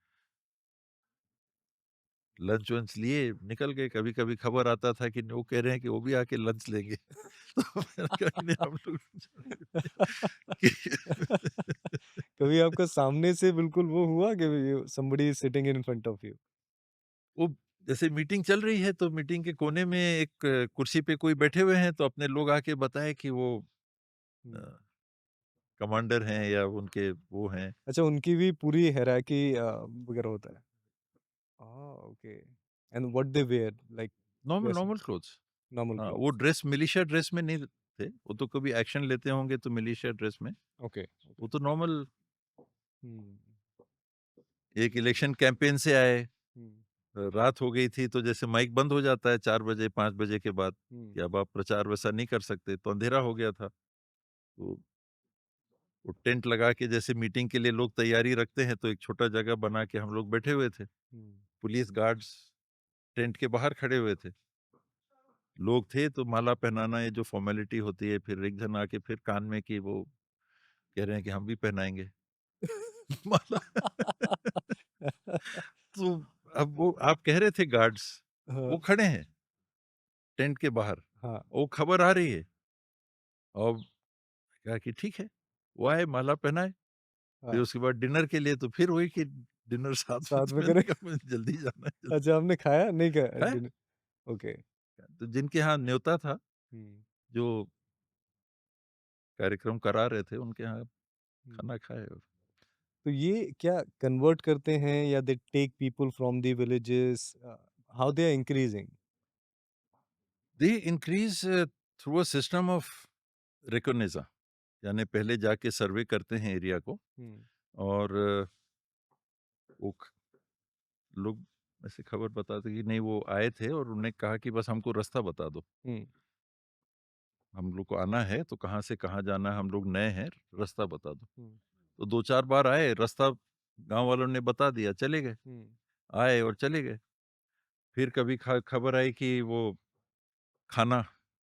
लंच वंच लिए, निकल गए। कभी-कभी खबर आता था कि वो कह रहे हैं कि वो भी आके लंच लेंगे। तो मैंने कहा नहीं हम लोग कि
कभी आपका सामने से बिल्कुल वो हुआ कि somebody is sitting in front of you?
वो जैसे मीटिंग चल रही है तो मीटिंग के कोने में एक कुर्सी पे कोई बैठे हुए हैं, तो अपने लोग आके बताएँ कि वो अ,
हुँ।
कमांडर हैं या उनके वो हैं।
अच्छा, उनकी भी पूरी हायरार्की वगैरह होता है। Oh! Okay. And what they wear like
normal
वैसे
नॉर्मल क्लोथ्स।
नॉर्मल
हाँ, वो
क्लॉथ्स?
ड्रेस मिलिशिया ड्रेस में नहीं थे, वो तो कभी एक्शन लेते होंगे तो मिलिशिया ड्रेस में,
ओके, ओके।
वो तो नॉर्मल
हुँ,
एक इलेक्शन कैंपेन से आए।
हुँ,
रात हो गई थी तो जैसे माइक बंद हो जाता है 4 बजे 5 बजे के बाद,
हुँ,
कि अब आप प्रचार वैसा नहीं कर सकते, तो अंधेरा हो गया था। तो वो टेंट लगा के जैसे मीटिंग के लिए लोग तैयारी रखते हैं, तो एक छोटा जगह बना के हम लोग बैठे हुए थे।
हुँ,
पुलिस गार्ड्स टेंट के बाहर खड़े हुए थे। लोग थे तो माला पहनाना ये जो फ़ॉर्मेलिटी होती है, फिर एक जन आके फिर कान में कि वो कह रहे हैं कि हम भी पहनाएँगे माला। तो अब वो आप कह रहे थे गार्ड्स,
हाँ,
वो खड़े हैं टेंट के बाहर,
हाँ,
वो खबर आ रही है और कहा कि ठीक है, वो आए माला पहनाए, फिर
हाँ,
उसके बाद डिनर के लिए तो फिर वही कि डिनर साथ में,
साथ
तो
में
मैंने
करें।
कहा मुझे जल्दी जाना है, जल्दी
अच्छा, आपने खाया? नहीं खाया
खाया।
डिनर? ओके।
तो जिनके यहाँ न्योता था,
हुँ,
जो कार्यक्रम करा रहे थे, उनके यहाँ
हुँ।
खाना खाए।
तो ये क्या कन्वर्ट करते हैं या they take people from the villages how they are increasing?
They increase through a system of recognition, यानी पहले जाके सर्वे करते हैं एरिया को
हुँ,
और वो लोग ऐसे खबर बताते कि नहीं वो आए थे और उन्होंने कहा कि बस हमको रास्ता बता दो।
हुँ,
हम लोग को आना है तो कहाँ से कहाँ जाना है, हम लोग नए हैं, रास्ता बता दो।
हुँ,
तो 2-4 बार आए, रास्ता गाँव वालों ने बता दिया, चले गए।
हुँ,
आए और चले गए। फिर कभी खबर आई कि वो खाना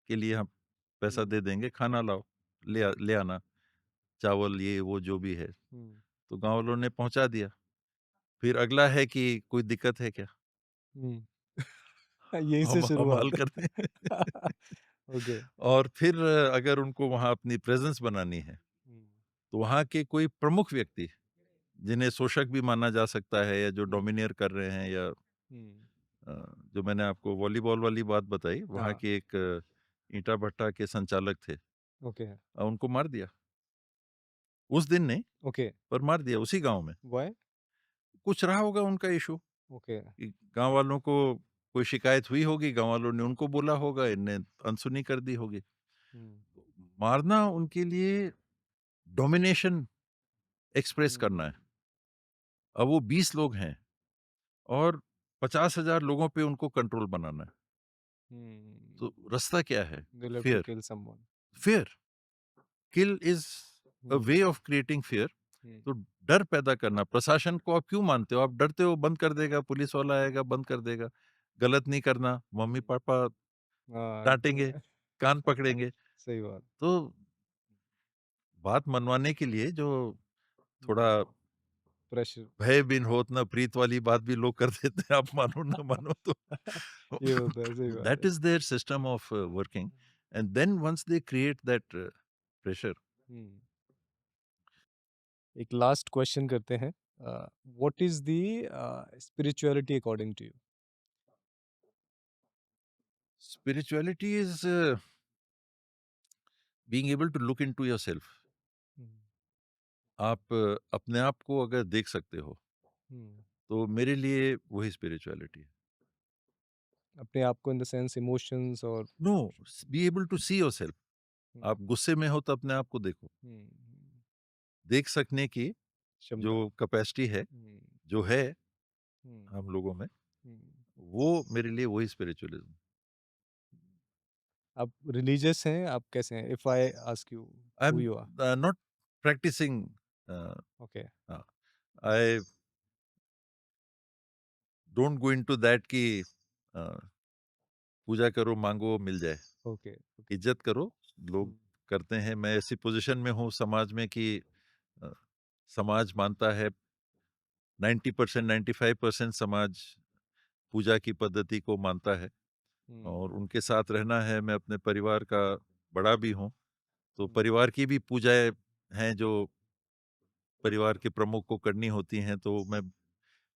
के लिए हम पैसा
हुँ,
दे देंगे, खाना लाओ, ले आना, चावल ये वो जो भी है।
हुँ,
तो गाँव वालों ने पहुँचा दिया। फिर अगला है कि कोई दिक्कत है क्या?
हुँ। यहीं से
हम
शुरुआत।
हल करते हैं।
ओके।
और फिर अगर उनको वहाँ अपनी प्रेज़ेंस बनानी है,
हुँ,
तो वहाँ के कोई प्रमुख व्यक्ति, जिन्हें शोषक भी माना जा सकता है या जो
हुँ,
डोमिनेट कर रहे हैं या
हुँ,
अ, जो मैंने आपको वॉलीबॉल वाली बात बताई, वहाँ
हाँ,
के एक ईंटा-भट्टा के संचालक थे।
ओके,
उनको मार दिया। उस दिन नहीं,
ओके,
पर मार दिया उसी गाँव में।
व्हाई?
कुछ रहा होगा उनका इश्यू
ओके,
कि गाँव वालों को कोई शिकायत हुई होगी, गाँव वालों ने उनको बोला होगा, इनने अनसुनी कर दी होगी।
हुँ,
मारना उनके लिए डोमिनेशन एक्सप्रेस
हुँ,
करना है। अब वो 20 लोग हैं और 50,000 लोगों पे उनको कंट्रोल बनाना है।
हुँ,
तो रास्ता क्या है?
they'll have to
fear,
kill someone.
Fear, kill is a
hmm,
way of creating fear.
Hmm,
तो डर पैदा करना, प्रशासन को आप क्यों मानते हो? आप डरते हो बंद कर देगा, पुलिस वाला आएगा बंद कर देगा। गलत नहीं करना,
हुँ,
मम्मी-पापा
हाँ,
डाँटेंगे, कान पकड़ेंगे।
सही बात।
तो बात मनवाने के लिए जो
हुँ,
थोड़ा
प्रेशर
भय बिन होत न प्रीत वाली बात भी लोग कर देते हैं, आप मानो ना मानो तो।
ये होता है, सही बात
That
है।
is their system of working, and then once they create that pressure.
हुँ, एक लास्ट क्वेश्चन करते हैं। What is the spirituality according to you?
Spirituality is being able to look into yourself.
हुँ,
आप अपने आप को अगर देख सकते हो,
हुँ,
तो मेरे लिए वही स्पिरिचुअलिटी है।
अपने आप को इन द सेंस इमोशंस और
know, be able to see yourself.
Hmm,
आप गुस्से में हो तो अपने आप को देखो।
हुँ, हुँ,
देख सकने की जो
क्षमता।
कैपेसिटी है,
हुँ,
जो है
हुँ,
हम लोगों में,
हुँ।
वो मेरे लिए वही स्पिरिचुअलिज़्म।
आप रिलीजियस हैं? आप कैसे हैं? If I ask you
I
who
am
you are?
Not practising
okay,
I don't go into that कि अ, पूजा करो, माँगो, मिल जाए।
Okay, okay.
इज़्ज़त करो, लोग
हुँ,
करते हैं। मैं ऐसी पोज़ीशन में हूँ समाज में कि अ, समाज मानता है, 90% 95% समाज पूजा की पद्धति को मानता है
हुँ,
और उनके साथ रहना है। मैं अपने परिवार का बड़ा भी हूँ, तो
हुँ,
परिवार की भी पूजाएँ हैं जो परिवार के प्रमुख को करनी होती हैं, तो मैं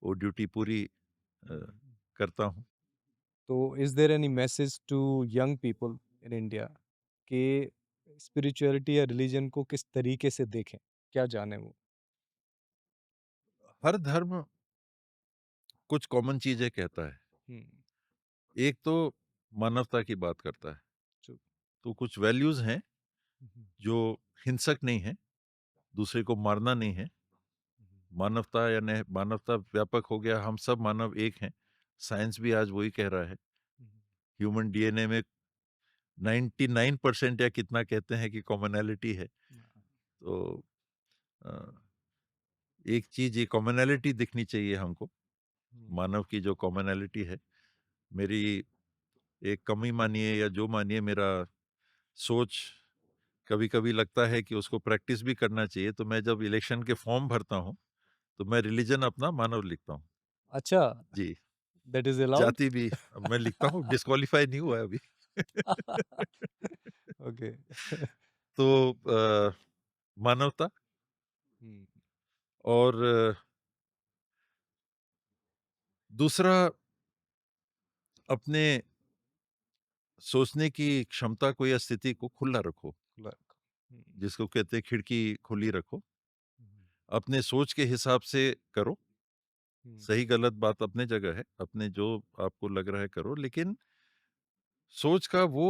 वो ड्यूटी पूरी अ,
हुँ।
करता हूँ।
तो is there any message to young people in India कि स्पिरिचुअलिटी या रिलीजन को किस तरीके से देखें? क्या जानें वो?
हर धर्म कुछ कॉमन चीज़ें कहता है।
हुँ,
एक तो मानवता की बात करता है,
ट्रू।
तो कुछ वैल्यूज़ हैं
हुँ, हुँ,
जो हिंसक नहीं हैं, दूसरे को मारना नहीं है।
हुँ,
मानवता यानी मानवता व्यापक हो गया, हम सब मानव एक हैं। साइंस भी आज वही कह रहा है।
हुँ,
ह्यूमन डीएनए में 99% या कितना कहते हैं कि कॉमनैलिटी है।
हाँ,
तो अ, एक चीज़ ये कॉमनैलिटी दिखनी चाहिए हमको,
हुँ,
मानव की जो कॉमनैलिटी है। मेरी एक कमी मानिए या जो मानिए, मेरा सोच कभी-कभी लगता है कि उसको प्रैक्टिस भी करना चाहिए, तो मैं जब इलेक्शन के फॉर्म भरता हूँ, तो मैं रिलिजन अपना मानव लिखता हूँ।
अच्छा,
जी,
दैट इज़ अलाउड?
जाति भी मैं लिखता हूँ, डिस्क्वालीफाई नहीं हुआ है अभी।
ओके।
तो मानवता
हुँ,
और दूसरा अपने सोचने की क्षमता को या स्थिति को खुला रखो,
लक। हुँ,
जिसको कहते हैं खिड़की खुली रखो।
हुँ,
अपने सोच के हिसाब से करो,
हुँ,
सही गलत बात अपने जगह है, अपने जो आपको लग रहा है करो, लेकिन सोच का वो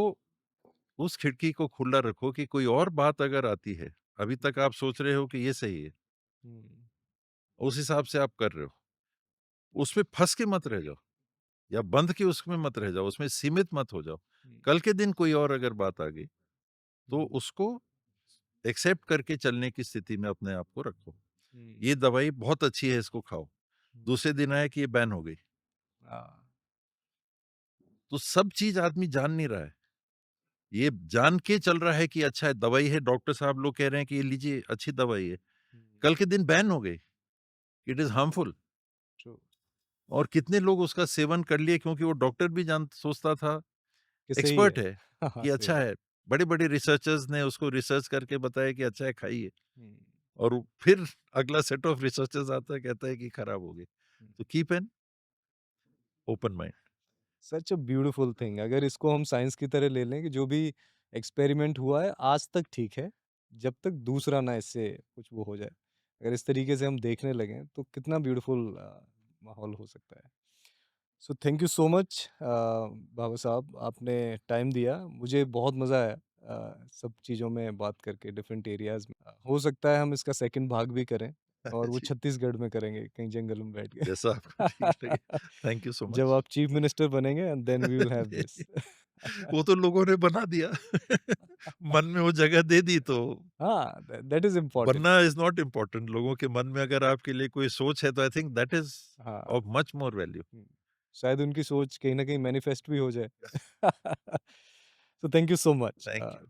उस खिड़की को खुला रखो कि कोई और बात अगर आती है, अभी तक आप सोच रहे हो कि ये सही है,
हुँ,
उस हिसाब से आप कर रहे हो, उसमें फँस के मत रह जाओ या बंध के उसमें मत रह जाओ, उसमें सीमित मत हो जाओ।
हुँ,
कल के दिन कोई और अगर बात आ गई, तो
हुँ,
उसको एक्सेप्ट करके चलने की स्थिति में अपने आप को रखो।
हुँ,
ये दवाई बहुत अच्छी है, इसको खाओ।
हुँ,
दूसरे दिन आया कि ये बैन हो गई।
हाँ,
तो सब चीज़ आदमी जान नहीं रहा है। ये जान के चल रहा है कि अच्छा है, दवाई है, डॉक्टर साहब लोग कह रहे हैं कि ये लीजिए अच्छी दवाई है।
हुँ,
कल के दिन बैन हो गई, इट इज़ हार्मफुल।
ट्रू
और कितने लोग उसका सेवन कर लिए क्योंकि वो डॉक्टर भी जान सोचता था,
कि सही है।
एक्सपर्ट है
हाँ, हाँ,
कि
सही
अच्छा
है।
है। बड़े-बड़े रिसर्चर्स ने उसको रिसर्च करके बताया कि अच्छा है, खाइए।
हुँ,
और फिर अगला सेट ऑफ रिसर्चर्स आता है, कहता है कि खराब हो गई।
हुँ।
तो keep an open mind.
Such a beautiful thing अगर इसको हम साइंस की तरह ले लें कि जो भी एक्सपेरिमेंट हुआ है आज तक ठीक है, जब तक दूसरा ना इससे कुछ वो हो जाए। अगर इस तरीके से हम देखने लगें तो कितना ब्यूटीफुल माहौल हो सकता है। So thank you so much Baba Sahab आपने टाइम दिया। मुझे बहुत मज़ा आया सब चीज़ों में बात करके डिफरेंट एरियाज़ में। हो सकता है हम इसका सेकंड भाग भी करें और वो
जी,
छत्तीसगढ़ में करेंगे कहीं जंगल में बैठ
जैसा आपको ठीक लगे।
के।
थैंक यू सो
जब
मच।
आप चीफ मिनिस्टर बनेंगे and then we will have this.
वो तो लोगों ने बना दिया। मन में वो जगह दे दी, तो
हाँ, दैट इज़ इम्पोर्टेंट।
बनना इज़ नॉट इम्पोर्टेंट। लोगों के मन में अगर आपके लिए कोई सोच है, तो आई थिंक दैट इज़
हाँ,
ऑफ मच मोर वैल्यू।
हुँ, शायद उनकी सोच कहीं न कहीं मैनिफेस्ट भी हो जाए। सो thank you so much.
Thank you.